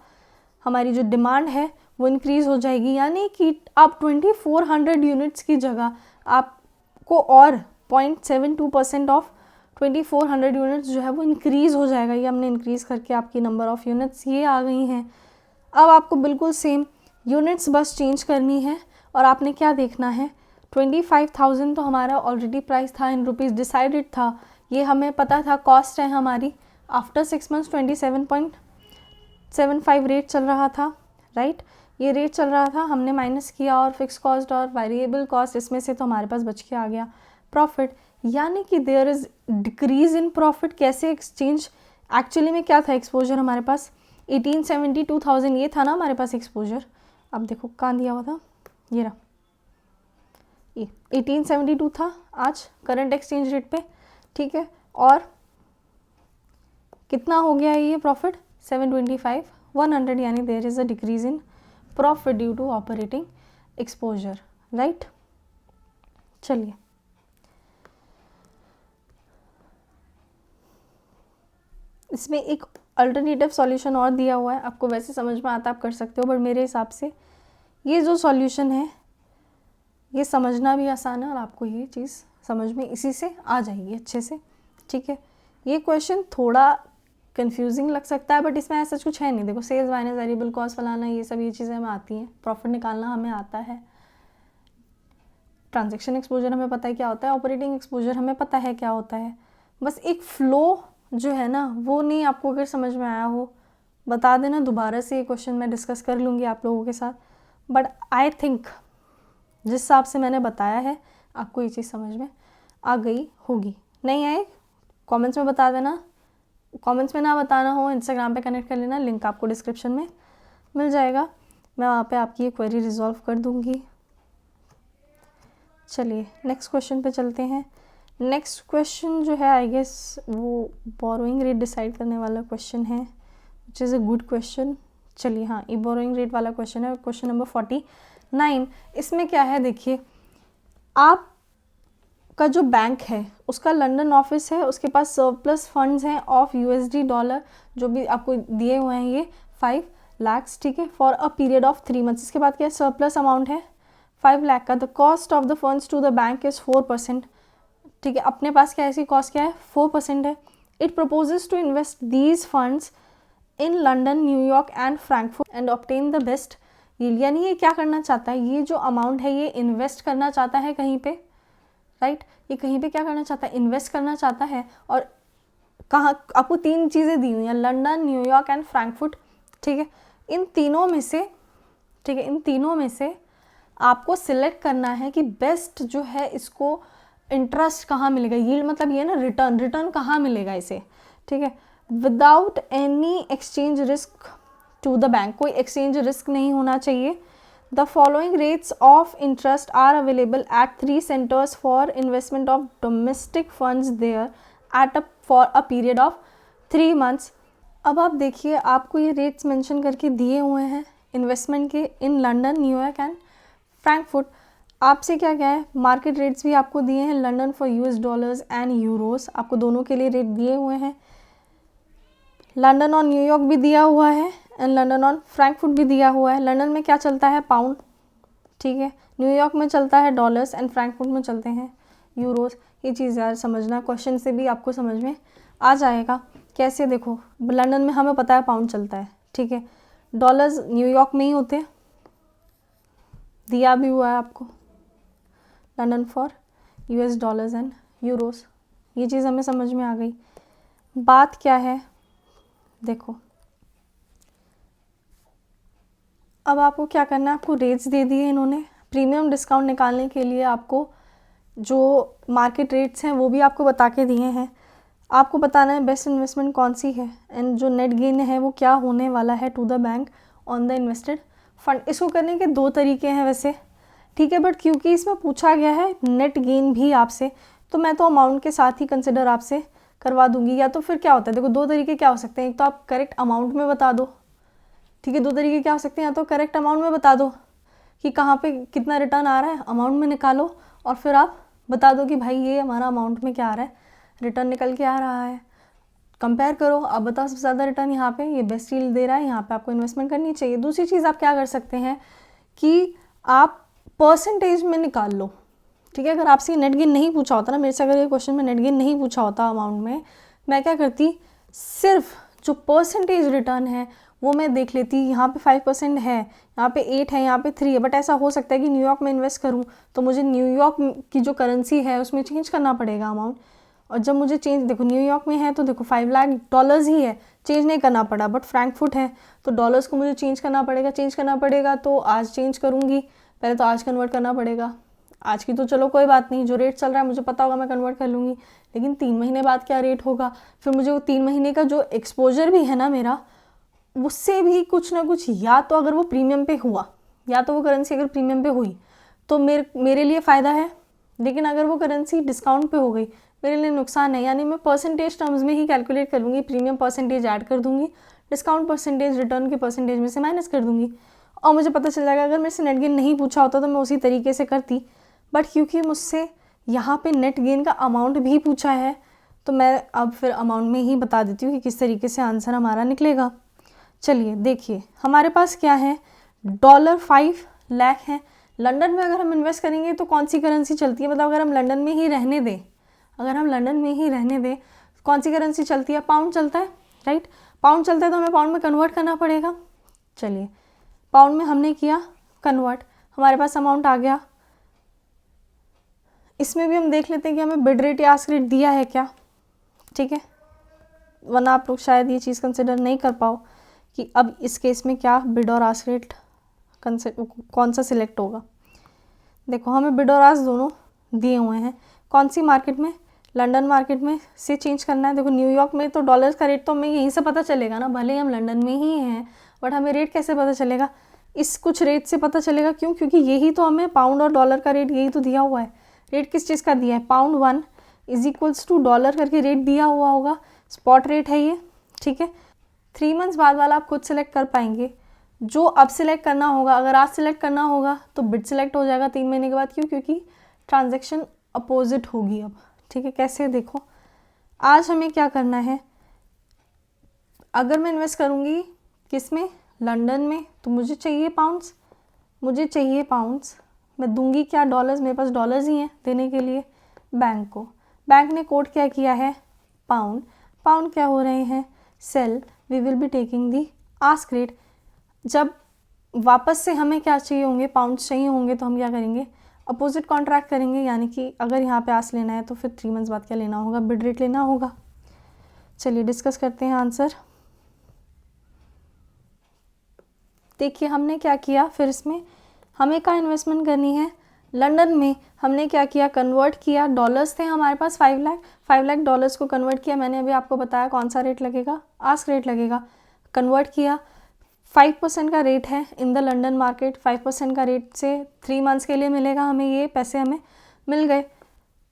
हमारी जो डिमांड है वो इंक्रीज़ हो जाएगी, यानी कि अब 2400 यूनिट्स की जगह आपको और 0.72% ऑफ 2400 यूनिट्स जो है वो इंक्रीज़ हो जाएगा। ये हमने इंक्रीज़ करके आपकी नंबर ऑफ़ यूनिट्स ये आ गई हैं। अब आपको बिल्कुल सेम यूनिट्स बस चेंज करनी है, और आपने क्या देखना है, 25,000 तो हमारा ऑलरेडी प्राइस था, इन रुपीज़ डिसाइडेड था, ये हमें पता था कॉस्ट है हमारी। आफ्टर 6 मंथ्स 27.75 रेट चल रहा था, राइट, ये रेट चल रहा था, हमने माइनस किया और फिक्स कॉस्ट और वेरिएबल कॉस्ट, इसमें से तो हमारे पास बच के आ गया प्रॉफिट, यानी कि there is decrease in profit. कैसे एक्सचेंज, एक्चुअली में क्या था एक्सपोजर हमारे पास 1872,000 ये था ना हमारे पास एक्सपोजर। अब देखो कहाँ दिया हुआ था, ये रहा, ये 1872 था आज करंट एक्सचेंज रेट पे, ठीक है, और कितना हो गया है ये प्रॉफिट 725 100, यानी there is a decrease in profit due to operating exposure, right. चलिए इसमें एक अल्टरनेटिव सॉल्यूशन और दिया हुआ है, आपको वैसे समझ में आता आप कर सकते हो, बट मेरे हिसाब से ये जो सॉल्यूशन है ये समझना भी आसान है और आपको ये चीज़ समझ में इसी से आ जाएगी अच्छे से, ठीक है। ये क्वेश्चन थोड़ा कंफ्यूजिंग लग सकता है बट इसमें ऐसा कुछ है नहीं। देखो सेल्स माइनस वेरिएबल कॉस्ट फलाना ये सब ये चीज़ें हमें आती हैं, प्रॉफिट निकालना हमें आता है, ट्रांजैक्शन एक्सपोजर हमें पता है क्या होता है, ऑपरेटिंग एक्सपोजर हमें पता है क्या होता है। बस एक फ़्लो जो है ना वो नहीं आपको अगर समझ में आया हो बता देना, दोबारा से ये क्वेश्चन मैं डिस्कस कर लूँगी आप लोगों के साथ। बट आई थिंक जिस हिसाब से मैंने बताया है आपको ये चीज़ समझ में आ गई होगी। नहीं आए कमेंट्स में बता देना, कमेंट्स में ना बताना हो इंस्टाग्राम पे कनेक्ट कर लेना, लिंक आपको डिस्क्रिप्शन में मिल जाएगा, मैं वहाँ पे आपकी ये क्वेरी रिजॉल्व कर दूँगी। चलिए नेक्स्ट क्वेश्चन पे चलते हैं। नेक्स्ट क्वेश्चन जो है आई गेस वो बोरोइंग रेट डिसाइड करने वाला क्वेश्चन है, which is a good question. चलिए हाँ ये बोरोइंग रेट वाला क्वेश्चन है, क्वेश्चन नंबर 49। इसमें क्या है देखिए, आप का जो बैंक है उसका लंदन ऑफिस है, उसके पास सरप्लस फंड्स हैं ऑफ USD डॉलर जो भी आपको दिए हुए हैं ये 5 लाख, ठीक है, for a period of 3 months. इसके बाद क्या है, सरप्लस अमाउंट है 5 लाख का। The cost of the funds to the bank is 4%, ठीक है, अपने पास क्या है, इसकी कॉस्ट क्या है 4% है। It proposes to invest these funds in London, New York and Frankfurt and obtain the best yield. यानी ये क्या करना चाहता है, ये जो अमाउंट है ये इन्वेस्ट करना चाहता है कहीं पे, राइट, ये कहीं पे क्या करना चाहता है, इन्वेस्ट करना चाहता है। और कहाँ, आपको 3 चीज़ें दी हुई हैं, लंदन, न्यूयॉर्क एंड फ्रैंकफर्ट, ठीक है, इन तीनों में से, ठीक है, इन तीनों में से आपको सिलेक्ट करना है कि बेस्ट जो है इसको इंटरेस्ट कहाँ मिलेगा, यील्ड मतलब ये ना रिटर्न कहाँ मिलेगा इसे, ठीक है, without any exchange risk to the bank, कोई एक्सचेंज रिस्क नहीं होना चाहिए। The following rates of interest are available at 3 centres for investment of domestic funds there at for a period of 3 months. अब आप देखिए आपको ये रेट्स मेंशन करके दिए हुए हैं इन्वेस्टमेंट के इन लंदन, न्यूयॉर्क एंड फ्रैंकफर्ट। आपसे क्या क्या है, मार्केट रेट्स भी आपको दिए हैं, London for US dollars and Euros, आपको दोनों के लिए रेट दिए हुए हैं। लंदन और न्यूयॉर्क भी दिया हुआ है एंड लंदन और फ्रैंकफर्ट भी दिया हुआ है। लंदन में क्या चलता है, पाउंड, ठीक है, न्यूयॉर्क में चलता है डॉलर्स एंड फ्रैंकफर्ट में चलते हैं यूरोस। ये चीज़ यार समझना, क्वेश्चन से भी आपको समझ में आ जाएगा। कैसे, देखो लंदन में हमें पता है पाउंड चलता है, ठीक है, डॉलर्स न्यूयॉर्क में ही होते, दिया भी हुआ है आपको, London for US dollars and Euros. ये चीज़ हमें समझ में आ गई। बात क्या है, देखो अब आपको क्या करना है, आपको रेट्स दे दिए इन्होंने, प्रीमियम डिस्काउंट निकालने के लिए आपको जो मार्केट रेट्स हैं वो भी आपको बता के दिए हैं। आपको बताना है बेस्ट इन्वेस्टमेंट कौन सी है एंड जो नेट गेन है वो क्या होने वाला है to the bank on the invested fund. इसको करने के 2 तरीके हैं वैसे, ठीक है, बट क्योंकि इसमें पूछा गया है नेट गेन भी आपसे, तो मैं तो अमाउंट के साथ ही कंसिडर आपसे करवा दूंगी। या तो फिर क्या होता है, देखो 2 तरीके क्या हो सकते हैं, एक तो आप करेक्ट अमाउंट में बता दो, ठीक है, 2 तरीके क्या हो सकते हैं, या तो करेक्ट अमाउंट में बता दो कि कहाँ पे कितना रिटर्न आ रहा है, अमाउंट में निकालो और फिर आप बता दो कि भाई ये हमारा अमाउंट में क्या आ रहा है, रिटर्न निकल के आ रहा है, कंपेयर करो, अब बताओ सबसे ज़्यादा रिटर्न यहाँ पे ये बेस्ट यील्ड दे रहा है, यहाँ पे आपको इन्वेस्टमेंट करनी चाहिए। दूसरी चीज़ आप क्या कर सकते हैं कि आप परसेंटेज में निकाल लो, ठीक है। अगर आपसे नेट गेन नहीं पूछा होता ना, मेरे से अगर ये क्वेश्चन में नेट गेन नहीं पूछा होता अमाउंट में, मैं क्या करती, सिर्फ जो परसेंटेज रिटर्न है वो मैं देख लेती। यहाँ पे 5% है, यहाँ पे 8 है, यहाँ पे 3 है, बट ऐसा हो सकता है कि न्यूयॉर्क में इन्वेस्ट करूँ तो मुझे न्यूयॉर्क की जो करेंसी है उसमें चेंज करना पड़ेगा अमाउंट, और जब मुझे चेंज, देखो न्यूयॉर्क में है तो देखो 5 लाख डॉलर्स ही है, चेंज नहीं करना पड़ा, बट फ्रैंकफर्ट है तो डॉलर्स को मुझे चेंज करना पड़ेगा, तो आज चेंज करूँगी, पहले तो आज कन्वर्ट करना पड़ेगा। आज की तो चलो कोई बात नहीं, जो रेट चल रहा है मुझे पता होगा, मैं कन्वर्ट कर लूँगी, लेकिन 3 महीने बाद क्या रेट होगा, फिर मुझे वो 3 महीने का जो एक्सपोजर भी है ना मेरा, उससे भी कुछ ना कुछ, या तो अगर वो प्रीमियम पे हुआ, या तो वो करेंसी अगर प्रीमियम पे हुई तो मेरे लिए फ़ायदा है, लेकिन अगर वो करेंसी डिस्काउंट पे हो गई मेरे लिए नुकसान है। यानी मैं परसेंटेज टर्म्स में ही कैलकुलेट कर लूँगी, प्रीमियम परसेंटेज ऐड कर दूँगी, डिस्काउंट परसेंटेज रिटर्न के परसेंटेज में से माइनस कर दूँगी, और मुझे पता चल जाएगा। अगर मेरे से नेट गेन नहीं पूछा होता तो मैं उसी तरीके से करती, बट क्योंकि मुझसे यहाँ पे नेट गेन का अमाउंट भी पूछा है तो मैं अब फिर अमाउंट में ही बता देती हूँ कि किस तरीके से आंसर हमारा निकलेगा। चलिए देखिए, हमारे पास क्या है, $5 लाख है। लंदन में अगर हम इन्वेस्ट करेंगे तो कौन सी करेंसी चलती है, मतलब अगर हम लंदन में ही रहने दें, कौन सी करेंसी चलती है, पाउंड चलता है, राइट। पाउंड चलता है तो हमें पाउंड में कन्वर्ट करना पड़ेगा। चलिए पाउंड में हमने किया कन्वर्ट, हमारे पास अमाउंट आ गया। इसमें भी हम देख लेते हैं कि हमें बिड रेट या आस्क रेट दिया है क्या, ठीक है, वरना आप लोग शायद ये चीज़ कंसिडर नहीं कर पाओ कि अब इस केस में क्या बिड और आस्क रेट कौन सा सिलेक्ट होगा। देखो हमें बिड और आस्क दोनों दिए हुए हैं, कौन सी मार्केट में, लंदन मार्केट में से चेंज करना है। देखो न्यूयॉर्क में तो डॉलर्स का रेट तो हमें यहीं से पता चलेगा ना, भले ही हम लंदन में ही हैं, बट हमें रेट कैसे पता चलेगा, इस कुछ रेट से पता चलेगा। क्यों, क्योंकि यही तो हमें पाउंड और डॉलर का रेट यही तो दिया हुआ है। रेट किस चीज़ का दिया है, पाउंड 1 = डॉलर करके रेट दिया हुआ होगा, स्पॉट रेट है ये, ठीक है। 3 मंथ्स बाद वाला आप खुद सेलेक्ट कर पाएंगे। जो अब सिलेक्ट करना होगा, अगर आज सिलेक्ट करना होगा तो बिड सिलेक्ट हो जाएगा 3 महीने के बाद। क्यों, क्योंकि ट्रांजैक्शन अपोजिट होगी अब, ठीक है। कैसे, देखो आज हमें क्या करना है, अगर मैं इन्वेस्ट करूँगी किस में, लंदन में, तो मुझे चाहिए पाउंड्स, मैं दूंगी क्या, डॉलर्स, मेरे पास डॉलर्स ही हैं देने के लिए बैंक को। बैंक ने कोट क्या किया है, पाउंड क्या हो रहे हैं, sell, we will be taking the ask rate. जब वापस से हमें क्या चाहिए होंगे, पाउंड्स चाहिए होंगे, तो हम क्या करेंगे, अपोजिट कॉन्ट्रैक्ट करेंगे। यानी कि अगर यहाँ पे आस्क लेना है तो फिर 3 मंथ्स बाद क्या लेना होगा, बिड रेट लेना होगा। चलिए डिस्कस करते हैं आंसर। देखिए हमने क्या किया, फिर इसमें हमें कहाँ इन्वेस्टमेंट करनी है, लंदन में। हमने क्या किया, कन्वर्ट किया, डॉलर्स थे हमारे पास 5 लाख डॉलर्स को कन्वर्ट किया। मैंने अभी आपको बताया कौन सा रेट लगेगा, आस्क रेट लगेगा। कन्वर्ट किया, 5% का रेट है इन द लंदन मार्केट, 5% का रेट से 3 मंथ्स के लिए मिलेगा हमें, ये पैसे हमें मिल गए।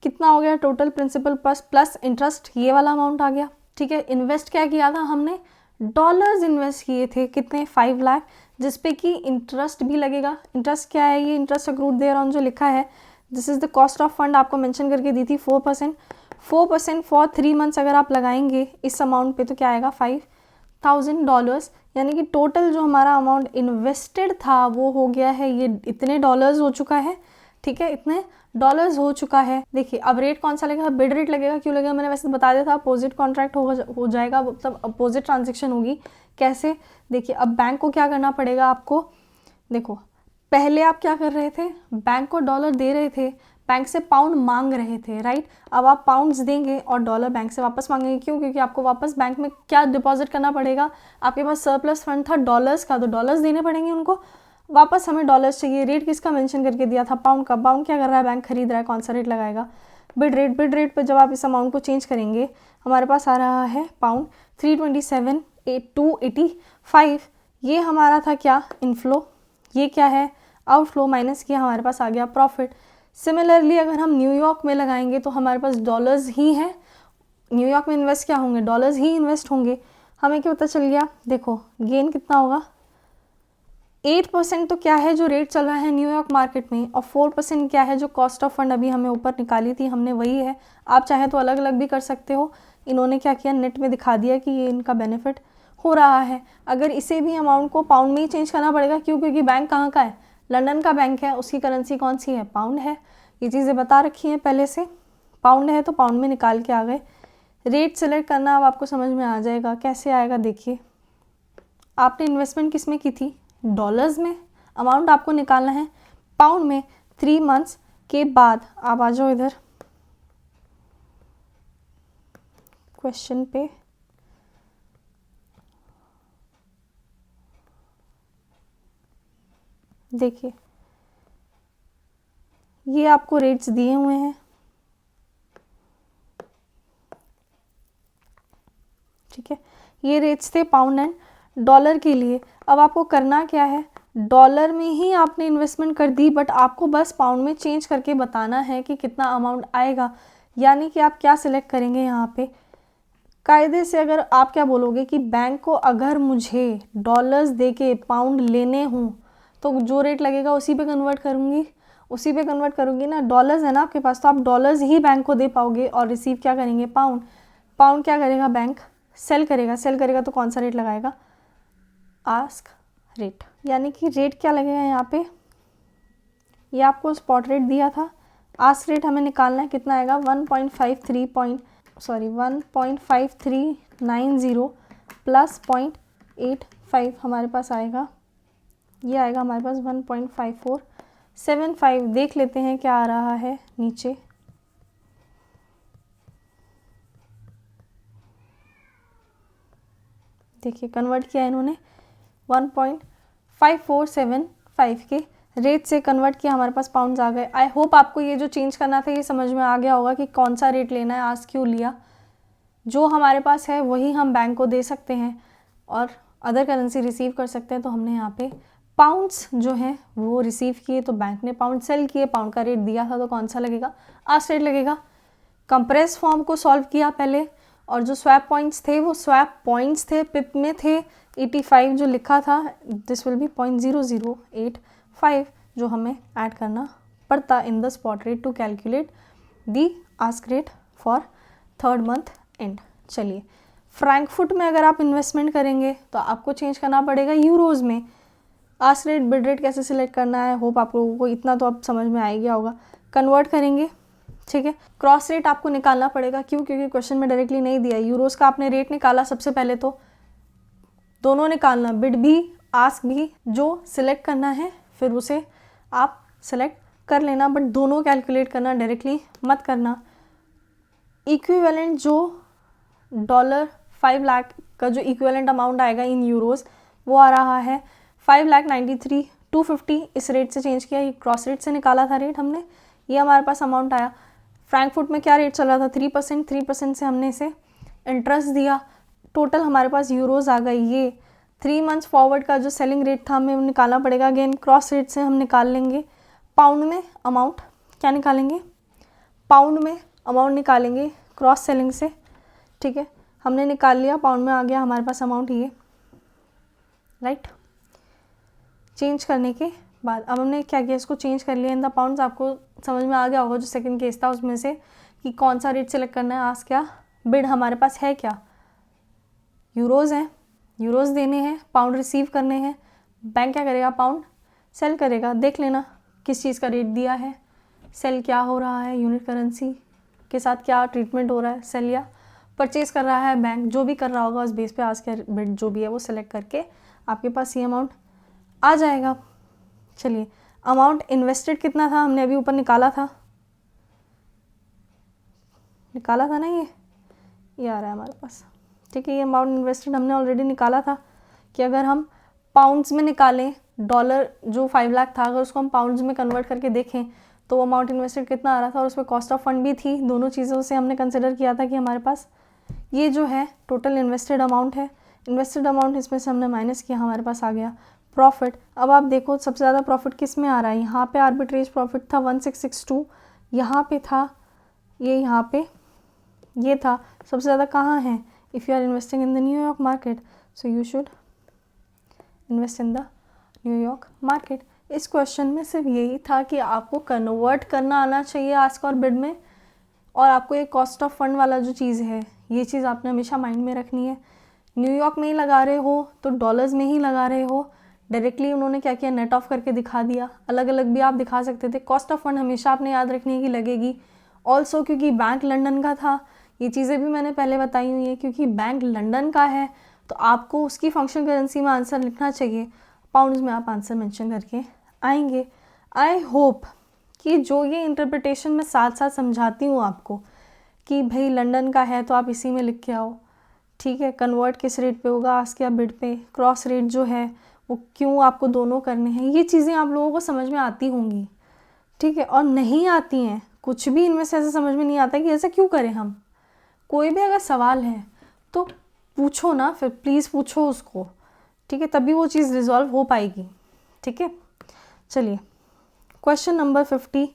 कितना हो गया, टोटल प्रिंसिपल प्लस इंटरेस्ट, ये वाला अमाउंट आ गया, ठीक है। इन्वेस्ट क्या किया था हमने, डॉलर्स इन्वेस्ट किए थे, कितने, 5 लाख, जिस पे कि इंटरेस्ट भी लगेगा। इंटरेस्ट क्या है, ये इंटरेस्ट अक्रूड देयर ऑन जो लिखा है, this is the cost of fund, आपको मेंशन करके दी थी 4% फॉर 3 मंथ्स। अगर आप लगाएंगे इस अमाउंट पे तो क्या आएगा, $5,000, यानी कि टोटल जो हमारा अमाउंट इन्वेस्टेड था वो हो गया है, ये इतने डॉलर्स हो चुका है, ठीक है, इतने डॉलर्स हो चुका है। देखिए अब रेट कौन सा लगेगा, बिड रेट लगेगा। क्यों लगेगा, मैंने वैसे बता दिया था, अपोजिट कॉन्ट्रैक्ट हो जाएगा, मतलब अपोजिट ट्रांजेक्शन होगी। कैसे, देखिए अब बैंक को क्या करना पड़ेगा आपको, देखो पहले आप क्या कर रहे थे, बैंक को डॉलर दे रहे थे, बैंक से पाउंड मांग रहे थे, राइट। अब आप पाउंड्स देंगे और डॉलर बैंक से वापस मांगेंगे। क्यों, क्योंकि आपको वापस बैंक में क्या डिपॉजिट करना पड़ेगा, आपके पास सरप्लस फंड था डॉलर्स का, तो डॉलर्स देने पड़ेंगे उनको, वापस हमें डॉलर्स चाहिए। रेट किसका मेंशन करके दिया था, पाउंड का। पाउंड क्या कर रहा है, बैंक खरीद रहा है, कौन सा रेट लगाएगा, बिड रेट पे जब आप इस अमाउंट को चेंज करेंगे, हमारे पास आ रहा है पाउंड 327,285। ये हमारा था क्या, इनफ्लो, ये क्या है, आउटफ्लो, माइनस किया, हमारे पास आ गया प्रॉफिट। सिमिलरली अगर हम न्यूयॉर्क में लगाएंगे तो हमारे पास डॉलर्स ही हैं, न्यूयॉर्क में इन्वेस्ट क्या होंगे, डॉलर्स ही इन्वेस्ट होंगे। हमें क्या पता चल गया, देखो गेन कितना होगा, 8% तो क्या है जो रेट चल रहा है न्यूयॉर्क मार्केट में, और 4% क्या है जो कॉस्ट ऑफ फंड अभी हमें ऊपर निकाली थी हमने, वही है। आप चाहे तो अलग अलग भी कर सकते हो, इन्होंने क्या किया, नेट में दिखा दिया कि ये इनका बेनिफिट हो रहा है। अगर इसे भी अमाउंट को पाउंड में ही चेंज करना पड़ेगा, क्यों, क्योंकि बैंक कहाँ का है, लंदन का बैंक है, उसकी करेंसी कौन सी है, पाउंड है। ये चीज़ें बता रखी हैं पहले से, पाउंड है तो पाउंड में निकाल के आ गए। रेट सेलेक्ट करना अब आपको समझ में आ जाएगा, कैसे आएगा। देखिए आपने इन्वेस्टमेंट किस में की थी, डॉलर्स में, अमाउंट आपको निकालना है पाउंड में। 3 मंथ्स के बाद आप आ जाओ इधर क्वेश्चन पे, देखिए ये आपको रेट्स दिए हुए हैं, ठीक है, ये रेट्स थे पाउंड एंड डॉलर के लिए। अब आपको करना क्या है, डॉलर में ही आपने इन्वेस्टमेंट कर दी, बट आपको बस पाउंड में चेंज करके बताना है कि कितना अमाउंट आएगा। यानी कि आप क्या सिलेक्ट करेंगे यहाँ पे, कायदे से अगर आप क्या बोलोगे कि बैंक को अगर मुझे डॉलर्स दे के पाउंड लेने हों तो जो रेट लगेगा उसी पे कन्वर्ट करूँगी, उसी पे कन्वर्ट करूँगी ना। डॉलर्स है ना आपके पास, तो आप डॉलर्स ही बैंक को दे पाओगे और रिसीव क्या करेंगे, पाउंड। पाउंड क्या करेगा, बैंक सेल करेगा, सेल करेगा तो कौन सा रेट लगाएगा, आस्क रेट, यानी कि रेट क्या लगेगा यहाँ पे, ये आपको स्पॉट रेट दिया था, आस्क रेट हमें निकालना है, कितना आएगा 1.5390 प्लस 0.85 हमारे पास आएगा, ये आएगा हमारे पास 1.5475। देख लेते हैं क्या आ रहा है नीचे, देखिए कन्वर्ट किया इन्होंने 1.5475 के रेट से कन्वर्ट किया, हमारे पास पाउंड्स आ गए। आई होप आपको ये जो चेंज करना था ये समझ में आ गया होगा कि कौन सा रेट लेना है, आज क्यों लिया, जो हमारे पास है वही हम बैंक को दे सकते हैं और अदर करेंसी रिसीव कर सकते हैं। तो हमने यहाँ पे पाउंड्स जो हैं वो रिसीव किए, तो बैंक ने पाउंड सेल किए, पाउंड का रेट दिया था तो कौन सा लगेगा, आस्क रेट लगेगा। कंप्रेस फॉर्म को सॉल्व किया पहले, और जो स्वैप पॉइंट्स थे वो स्वैप पॉइंट्स थे, पिप में थे 85 जो लिखा था, दिस विल बी 0.0085 जो हमें ऐड करना पड़ता in the spot rate to calculate the ask rate for third month end. चलिए फ्रैंकफुट में अगर आप इन्वेस्टमेंट करेंगे तो आपको चेंज करना पड़ेगा यूरोज़ में। आस्क रेट बिड रेट कैसे सिलेक्ट करना है, होप आप लोगों को इतना तो अब समझ में आ ही गया होगा। कन्वर्ट करेंगे, ठीक है। क्रॉस रेट आपको निकालना पड़ेगा, क्यों, क्योंकि क्वेश्चन में डायरेक्टली नहीं दिया। यूरोज़ का आपने रेट निकाला सबसे पहले, तो दोनों निकालना, बिड भी आस्क भी, जो सिलेक्ट करना है फिर उसे आप सिलेक्ट कर लेना, बट दोनों कैलकुलेट करना, डायरेक्टली मत करना। इक्विवेलेंट जो $5 लाख का जो इक्विवेलेंट अमाउंट आएगा इन यूरोज़ वो आ रहा है 5,93,250। इस रेट से चेंज किया, ये क्रॉस रेट से निकाला था रेट हमने, ये हमारे पास अमाउंट आया। फ्रैंकफुट में क्या रेट चल रहा था, 3% से हमने इसे इंटरेस्ट दिया, टोटल हमारे पास यूरोज़ आ गई। ये 3 मंथ्स फॉरवर्ड का जो सेलिंग रेट था हमें निकालना पड़ेगा, अगेन क्रॉस रेट से हम निकाल लेंगे। पाउंड में अमाउंट क्या निकालेंगे, पाउंड में अमाउंट निकालेंगे क्रॉस सेलिंग से, ठीक है। हमने निकाल लिया, पाउंड में आ गया हमारे पास अमाउंट ये, राइट। चेंज करने के बाद अब हमने क्या किया, इसको चेंज कर लिया इन द पाउंड्स। आपको समझ में आ गया होगा जो सेकंड केस था उसमें से कि कौन सा रेट सेलेक्ट करना है, आस्क क्या, बिड हमारे पास है क्या, यूरोज़ हैं, यूरोज़ देने हैं, पाउंड रिसीव करने हैं। बैंक क्या करेगा, पाउंड सेल करेगा। देख लेना किस चीज़ का रेट दिया है, सेल क्या हो रहा है, यूनिट करेंसी के साथ क्या ट्रीटमेंट हो रहा है, सेल या परचेज कर रहा है बैंक, जो भी कर रहा होगा उस बेस पे आस्क या बिड जो भी है वो सेलेक्ट करके आपके पास ये अमाउंट आ जाएगा। चलिए अमाउंट इन्वेस्टेड कितना था, हमने अभी ऊपर निकाला था ना, ये आ रहा है हमारे पास, ठीक है। ये अमाउंट इन्वेस्टेड हमने ऑलरेडी निकाला था कि अगर हम पाउंड्स में निकालें, डॉलर जो 5 लाख था अगर उसको हम पाउंड्स में कन्वर्ट करके देखें तो वो अमाउंट इन्वेस्टेड कितना आ रहा था, और उसमें कॉस्ट ऑफ फंड भी थी। दोनों चीज़ों से हमने कंसिडर किया था कि हमारे पास ये जो है टोटल इन्वेस्टेड अमाउंट है, इन्वेस्टेड अमाउंट इसमें से हमने माइनस किया, हमारे पास आ गया प्रॉफिट। अब आप देखो सबसे ज़्यादा प्रॉफिट किस में आ रहा है, यहाँ पे आर्बिट्रेज प्रॉफिट था 1662, यहाँ पे था ये, यहाँ पे ये था। सबसे ज़्यादा कहाँ है, if you are investing in the New York market so you should invest in the New York market. इस क्वेश्चन में सिर्फ यही था कि आपको कन्वर्ट करना आना चाहिए आस्क और बिड में, और आपको ये कॉस्ट ऑफ फंड वाला जो चीज़ है ये चीज़ आपने हमेशा माइंड में रखनी है। न्यूयॉर्क में ही लगा रहे हो तो डॉलर्स में ही लगा रहे हो, डायरेक्टली उन्होंने क्या किया, नेट ऑफ करके दिखा दिया, अलग अलग भी आप दिखा सकते थे। कॉस्ट ऑफ फंड हमेशा आपने याद रखनी है कि लगेगी। ऑल्सो क्योंकि बैंक लंदन का था, ये चीज़ें भी मैंने पहले बताई हुई हैं, क्योंकि बैंक लंदन का है तो आपको उसकी फंक्शनल करेंसी में आंसर लिखना चाहिए, पाउंड्स में आप आंसर मेंशन करके आएंगे। आई होप कि जो ये इंटरप्रिटेशन मैं साथ साथ समझाती हूँ आपको कि भाई लंदन का है तो आप इसी में लिख के आओ, ठीक है। कन्वर्ट किस रेट पे होगा, आस्क या बिड पे, क्रॉस रेट जो है वो क्यों आपको दोनों करने हैं, ये चीज़ें आप लोगों को समझ में आती होंगी, ठीक है। और नहीं आती हैं, कुछ भी इनमें से ऐसा समझ में नहीं आता कि ऐसा क्यों करें हम। कोई भी अगर सवाल है तो पूछो ना, फिर प्लीज़ पूछो उसको, ठीक है, तभी वो चीज़ रिजॉल्व हो पाएगी, ठीक है। चलिए question number 50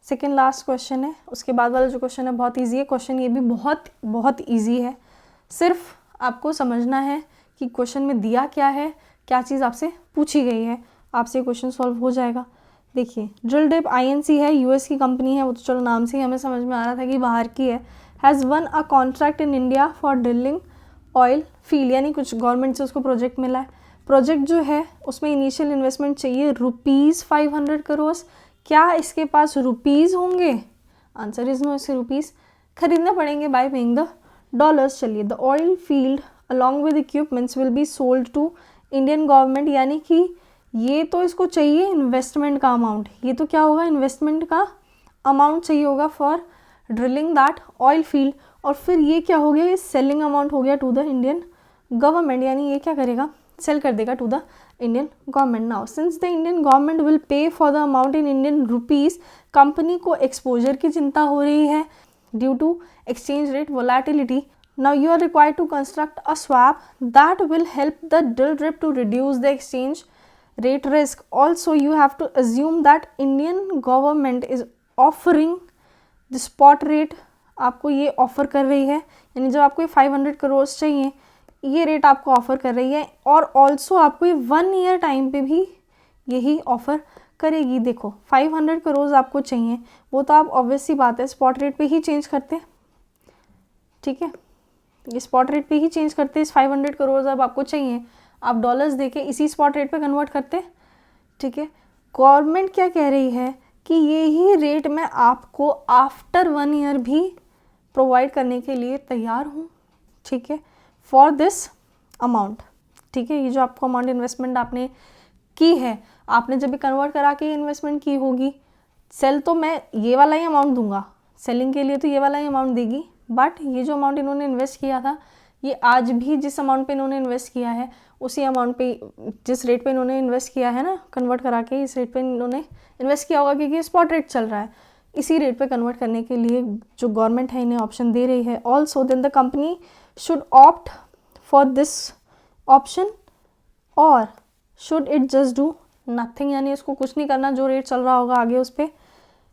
second last question है, उसके बाद वाला जो क्वेश्चन है बहुत इजी है। क्वेश्चन ये भी बहुत बहुत इजी है, सिर्फ आपको समझना है कि क्वेश्चन में दिया क्या है, क्या चीज़ आपसे पूछी गई है, आपसे क्वेश्चन सॉल्व हो जाएगा। देखिए ड्रिल डिप INC है, US की कंपनी है, वो तो चलो नाम से ही हमें समझ में आ रहा था कि बाहर की है। Has one a contract in India for drilling oil field, यानी कुछ गवर्नमेंट से उसको प्रोजेक्ट मिला है। प्रोजेक्ट जो है उसमें इनिशियल इन्वेस्टमेंट चाहिए ₹500 करोड़। क्या इसके पास रुपीज़ होंगे? आंसर इज नो, इससे रुपीज़ खरीदने पड़ेंगे बाय पेइंग द डॉलर्स। चलिए, the oil field along with equipments will be sold to Indian government, यानी कि ये तो इसको चाहिए इन्वेस्टमेंट का अमाउंट, ये तो क्या होगा, इन्वेस्टमेंट का अमाउंट चाहिए होगा for drilling that oil field, और फिर ये क्या हो गया, ये सेलिंग अमाउंट हो गया टू द इंडियन गवर्नमेंट, यानी ये क्या करेगा, सेल कर देगा to the Indian government. Now since the Indian government will pay for the amount in Indian rupees, company को एक्सपोजर की चिंता हो रही है due to exchange rate volatility. Now you are required to construct a swap that will help the drill rip to reduce the exchange rate risk. Also you have to assume that Indian government is offering the spot rate, आपको ये ऑफ़र कर रही है, यानी जब आपको ये 500 करोड़ चाहिए ये रेट आपको ऑफ़र कर रही है, और ऑल्सो आपको ये 1 ईयर टाइम पे भी यही ऑफ़र करेगी। देखो 500 करोड़ आपको चाहिए, वो तो आप ऑब्वियस सी बात है स्पॉट रेट पे ही चेंज करते, ठीक है, ये स्पॉट रेट पे ही चेंज करते। इस 500 करोड़ अब आपको चाहिए, आप डॉलर्स देके इसी स्पॉट रेट पे कन्वर्ट करते, ठीक है। गवर्नमेंट क्या कह रही है कि ये ही रेट मैं आपको आफ्टर 1 ईयर भी प्रोवाइड करने के लिए तैयार हूँ, ठीक है, फॉर दिस अमाउंट, ठीक है। ये जो आपको अमाउंट इन्वेस्टमेंट आपने की है, आपने जब भी कन्वर्ट करा के इन्वेस्टमेंट की होगी, सेल तो मैं ये वाला ही अमाउंट दूंगा, सेलिंग के लिए तो ये वाला ही अमाउंट देगी, बट ये जो अमाउंट इन्होंने इन्वेस्ट किया था, ये आज भी जिस अमाउंट पे इन्होंने इन्वेस्ट किया है उसी अमाउंट पे, जिस रेट पे इन्होंने इन्वेस्ट किया है ना, कन्वर्ट करा के इस रेट पे इन्होंने इन्वेस्ट किया होगा, क्योंकि स्पॉट रेट चल रहा है, इसी रेट पे कन्वर्ट करने के लिए जो गवर्नमेंट है इन्हें ऑप्शन दे रही है। Also then the company should opt for this option और should it just do nothing, यानी इसको कुछ नहीं करना, जो रेट चल रहा होगा आगे उस पर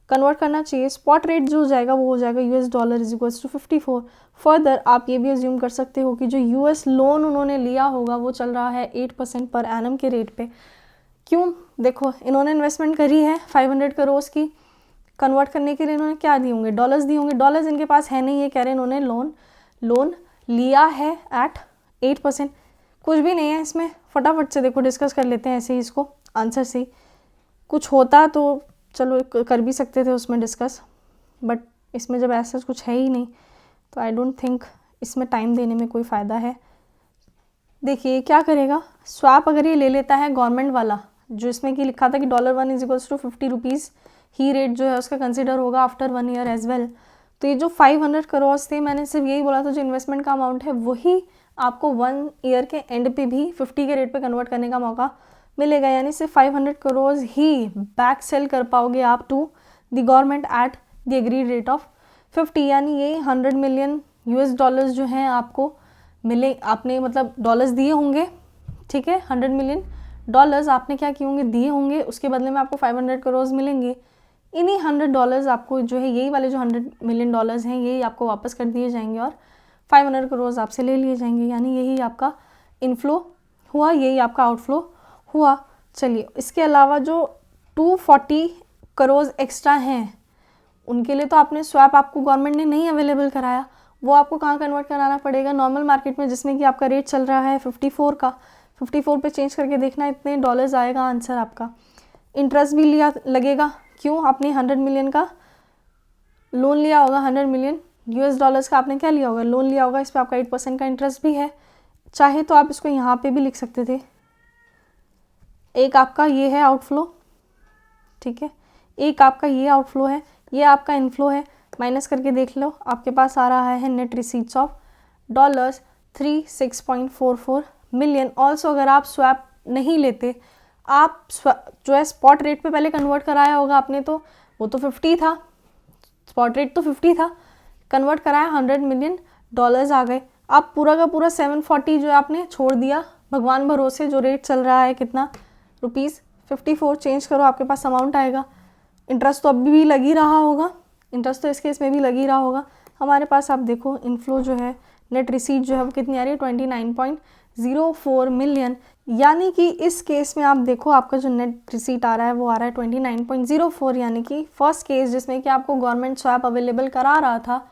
कन्वर्ट करना चाहिए। स्पॉट रेट जो हो जाएगा वो हो जाएगा $$ इज इक्वल्स टू 54। फर्दर आप ये भी अज्यूम कर सकते हो कि जो US लोन उन्होंने लिया होगा वो चल रहा है 8% पर एनम के रेट पे। क्यों? देखो इन्होंने इन्वेस्टमेंट करी है 500 करोड़ की, कन्वर्ट करने के लिए इन्होंने क्या दिए होंगे, डॉलर्स दिए होंगे। डॉलर्स इनके पास है नहीं, ये कह रहे हैं इन्होंने लोन लिया है एट 8%। कुछ भी नहीं है इसमें, फटाफट से देखो डिस्कस कर लेते हैं ऐसे ही इसको आंसर से। कुछ होता तो चलो कर भी सकते थे उसमें डिस्कस, बट इसमें जब ऐसा कुछ है ही नहीं तो आई डोंट थिंक इसमें टाइम देने में कोई फ़ायदा है। देखिए क्या करेगा, स्वैप अगर ये ले लेता है गवर्नमेंट वाला, जो इसमें कि लिखा था कि $1 इज इक्वल्स टू 50 रुपीज़ ही रेट जो है उसका कंसिडर होगा आफ्टर 1 ईयर एज वेल। तो ये जो 500 करोड़ थे, मैंने सिर्फ यही बोला था जो इन्वेस्टमेंट का अमाउंट है वही आपको 1 ईयर के एंड पे भी 50 के रेट पे कन्वर्ट करने का मौका मिलेगा, यानी सिर्फ 500 करोड़ ही बैक सेल कर पाओगे आप to the government at the agreed rate of 50, यानी ये $100 मिलियन जो हैं आपको मिले, आपने मतलब डॉलर्स दिए होंगे, ठीक है, $100 मिलियन आपने क्या किए होंगे, दिए होंगे, उसके बदले में आपको 500 करोड़ मिलेंगे। इन्हीं $100 आपको जो है, यही वाले जो $100 मिलियन हैं यही आपको वापस कर दिए जाएंगे और 500 करोड़ आपसे ले लिए जाएंगे, यानी यही आपका इनफ्लो हुआ, यही आपका आउटफ्लो हुआ। चलिए, इसके अलावा जो 240 करोड़ एक्स्ट्रा हैं उनके लिए तो आपने स्वैप आपको गवर्नमेंट ने नहीं अवेलेबल कराया, वो आपको कहाँ कन्वर्ट कराना पड़ेगा, नॉर्मल मार्केट में, जिसमें कि आपका रेट चल रहा है 54 का। 54 पे चेंज करके देखना इतने डॉलर्स आएगा आंसर आपका। इंटरेस्ट भी लिया लगेगा, क्यों, आपने 100 मिलियन का लोन लिया होगा, $100 मिलियन का आपने क्या लिया होगा, लोन लिया होगा, इस पर आपका 8% का इंटरेस्ट भी है। चाहे तो आप इसको यहाँ पे भी लिख सकते थे, एक आपका ये है आउटफ्लो, ठीक है, एक आपका ये आउटफ्लो है, ये आपका इनफ्लो है, माइनस करके देख लो, आपके पास आ रहा है net receipts of $36.44 million. Also अगर आप स्वैप नहीं लेते, आप जो है स्पॉट रेट पे पहले कन्वर्ट कराया होगा आपने, तो वो तो 50 था, स्पॉट रेट तो 50 था, कन्वर्ट कराया $100 मिलियन आ गए। आप पूरा का पूरा 740 जो आपने छोड़ दिया भगवान भरोसे, जो रेट चल रहा है कितना, ₹54 चेंज करो, आपके पास अमाउंट आएगा। इंटरेस्ट तो अभी भी लग ही रहा होगा, इंटरेस्ट तो इस केस में भी लग ही रहा होगा। हमारे पास आप देखो इनफ्लो जो है, नेट रिसीट जो है वो कितनी आ रही है, 29.04 मिलियन, यानी कि इस केस में आप देखो आपका जो नेट रिसीट आ रहा है वो आ रहा है 29.04, यानी कि फर्स्ट केस जिसमें कि आपको गवर्नमेंट स्वैप अवेलेबल करा रहा था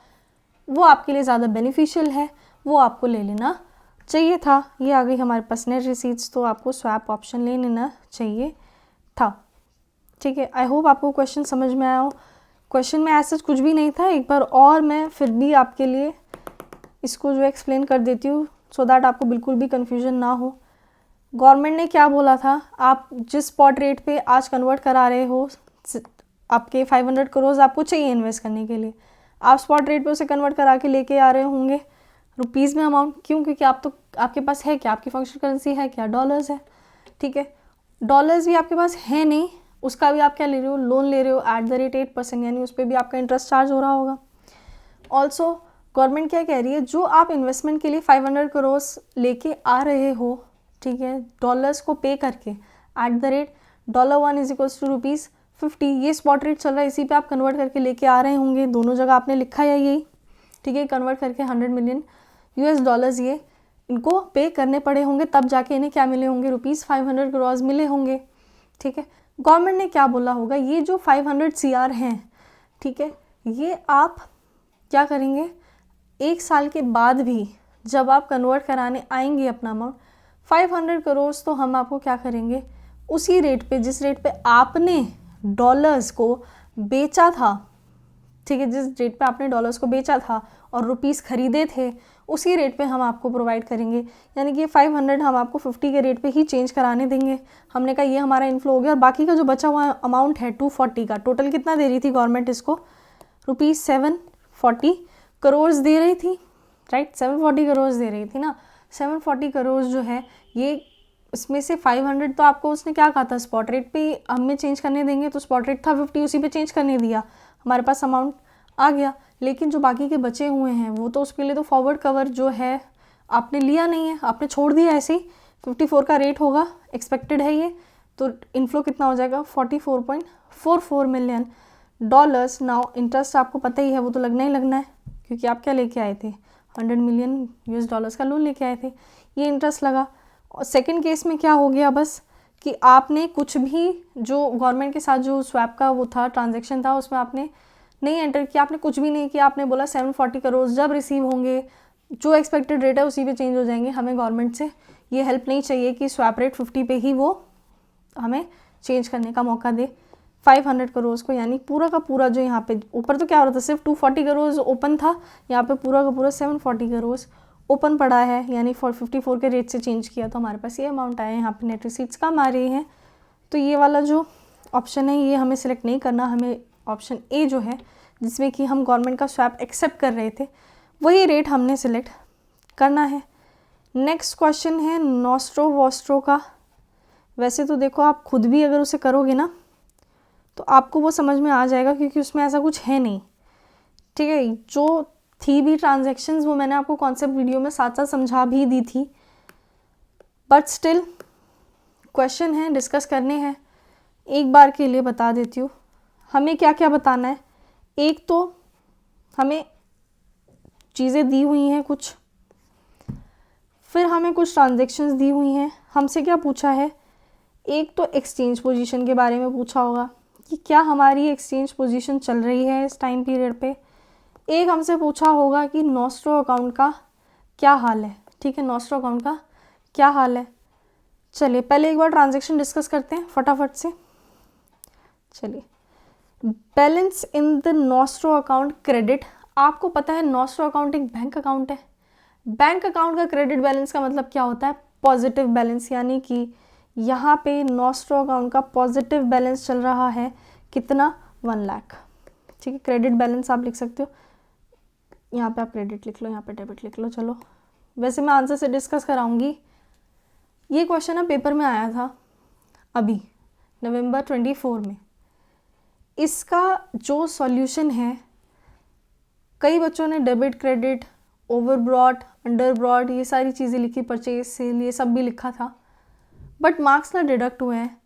वो आपके लिए ज़्यादा बेनिफिशियल है, वो आपको ले लेना चाहिए था। ये आ गई हमारे पास नेट रिसीट्स, तो आपको स्वैप ऑप्शन ले लेना चाहिए था। ठीक है, आई होप आपको क्वेश्चन समझ में आया हो। क्वेश्चन में ऐसा कुछ भी नहीं था, एक बार और मैं फिर भी आपके लिए इसको जो एक्सप्लेन कर देती हूँ सो दैट आपको बिल्कुल भी कन्फ्यूजन ना हो। गवर्नमेंट ने क्या बोला था, आप जिस स्पॉट रेट पे आज कन्वर्ट करा रहे हो, आपके 500 करोड़ आपको चाहिए इन्वेस्ट करने के लिए, आप स्पॉट रेट पे उसे कन्वर्ट करा के लेके आ रहे होंगे रुपीज़ में अमाउंट। क्यों? क्योंकि आपके पास है क्या, आपकी फंक्शनल करेंसी है क्या, डॉलर्स है। ठीक है, डॉलर्स भी आपके पास है नहीं, उसका भी आप क्या ले रहे हो, लोन ले रहे हो @8%, यानी उस पर भी आपका इंटरेस्ट चार्ज हो रहा होगा। ऑल्सो गवर्नमेंट क्या कह रही है, जो आप इन्वेस्टमेंट के लिए 500 करोड़ लेके आ रहे हो, ठीक है, डॉलर्स को पे करके $1 = ₹50, ये स्पॉट रेट चल रहा है, इसी पे आप कन्वर्ट करके लेके आ रहे होंगे। दोनों जगह आपने लिखा है यही, ठीक है, कन्वर्ट करके 100 मिलियन US ये इनको पे करने पड़े होंगे, तब जाके इन्हें क्या मिले होंगे, ₹500 करोड़ मिले होंगे। ठीक है, गवर्नमेंट ने क्या बोला होगा, ये जो 500 CR हैं, ठीक है, ये आप क्या करेंगे, 1 साल के बाद भी जब आप कन्वर्ट कराने आएंगे अपना अमाउंट 500 करोड़, तो हम आपको क्या करेंगे, उसी रेट पे जिस रेट पे आपने डॉलर्स को बेचा था, ठीक है, जिस रेट पे आपने डॉलर्स को बेचा था और रुपीस खरीदे थे, उसी रेट पे हम आपको प्रोवाइड करेंगे। यानी कि 500 हम आपको 50 के रेट पे ही चेंज कराने देंगे। हमने कहा ये हमारा इन्फ्लो हो गया, और बाकी का जो बचा हुआ अमाउंट है 240 का, टोटल कितना दे रही थी गवर्नमेंट इसको, ₹740 करोड़ दे रही थी, राइट, 740 करोड़ दे रही थी ना। 740 करोड़ जो है ये, इसमें से 500 तो आपको उसने क्या कहा था, स्पॉट रेट पे हमें चेंज करने देंगे, तो स्पॉट रेट था 50, उसी पे चेंज करने दिया, हमारे पास अमाउंट आ गया। लेकिन जो बाकी के बचे हुए हैं वो तो उसके लिए तो फॉरवर्ड कवर जो है आपने लिया नहीं है, आपने छोड़ दिया ऐसे ही। 54 का रेट होगा, एक्सपेक्टेड है ये, तो इनफ्लो कितना हो जाएगा, $44.44 मिलियन। नाउ इंटरेस्ट आपको पता ही है, वो तो लगना ही लगना है, क्योंकि आप क्या लेके आए थे, $100 मिलियन US का लोन लेके आए थे, ये इंटरेस्ट लगा। और सेकेंड केस में क्या हो गया, बस कि आपने कुछ भी जो गवर्नमेंट के साथ जो स्वैप का वो था, ट्रांजेक्शन था, उसमें आपने नहीं एंटर किया, आपने कुछ भी नहीं किया, आपने बोला 740 करोड़ जब रिसीव होंगे जो एक्सपेक्टेड रेट है उसी पे चेंज हो जाएंगे। हमें गवर्नमेंट से ये हेल्प नहीं चाहिए कि स्वैप रेट 50 पे ही वो हमें चेंज करने का मौका दे 500 करोड़ को। यानी पूरा का पूरा जो यहाँ पे ऊपर तो क्या हो रहा था, सिर्फ 240 करोड़ ओपन था, यहाँ पे पूरा का पूरा 740 करोड़ ओपन पड़ा है, यानी 54 के रेट से चेंज किया तो हमारे पास ये अमाउंट आया है। यहाँ पे नेट रिसीट्स कम आ रही हैं, तो ये वाला जो ऑप्शन है ये हमें सिलेक्ट नहीं करना, हमें ऑप्शन ए जो है जिसमें कि हम गवर्नमेंट का स्वैप एक्सेप्ट कर रहे थे वही रेट हमने सिलेक्ट करना है। नेक्स्ट क्वेश्चन है नॉस्ट्रो वॉस्ट्रो का। वैसे तो देखो आप खुद भी अगर उसे करोगे ना तो आपको वो समझ में आ जाएगा, क्योंकि उसमें ऐसा कुछ है नहीं, ठीक है। जो थी भी ट्रांजैक्शंस वो मैंने आपको कॉन्सेप्ट वीडियो में साथ साथ समझा भी दी थी, बट स्टिल क्वेश्चन है, डिस्कस करने हैं, एक बार के लिए बता देती हूँ। हमें क्या क्या बताना है, एक तो हमें चीज़ें दी हुई हैं कुछ, फिर हमें कुछ ट्रांजैक्शंस दी हुई हैं। हमसे क्या पूछा है, एक तो एक्सचेंज पोजीशन के बारे में पूछा होगा कि क्या हमारी एक्सचेंज पोजीशन चल रही है इस टाइम पीरियड पे। एक हमसे पूछा होगा कि नॉस्ट्रो अकाउंट का क्या हाल है, ठीक है, नॉस्ट्रो अकाउंट का क्या हाल है। चलिए पहले एक बार ट्रांजैक्शन डिस्कस करते हैं फटाफट से। चलिए, balance in the nostro account credit. आपको पता है नॉस्ट्रो अकाउंट एक बैंक अकाउंट है। बैंक अकाउंट का क्रेडिट बैलेंस का मतलब क्या होता है, पॉजिटिव बैलेंस, यानी कि यहाँ पे नॉस्ट्रो अकाउंट का पॉजिटिव बैलेंस चल रहा है, कितना, 1 लाख, ठीक है। क्रेडिट बैलेंस आप लिख सकते हो, यहाँ पे आप क्रेडिट लिख लो, यहाँ पे डेबिट लिख लो। चलो, वैसे मैं आंसर से डिस्कस कराऊंगी। ये क्वेश्चन ना पेपर में आया था अभी नवंबर 24 में। इसका जो सॉल्यूशन है, कई बच्चों ने डेबिट, क्रेडिट, ओवरब्रॉट, अंडरब्रॉट, ये सारी चीज़ें लिखी, परचेज, सेल, ये सब भी लिखा था, बट मार्क्स ना डिडक्ट हुए हैं।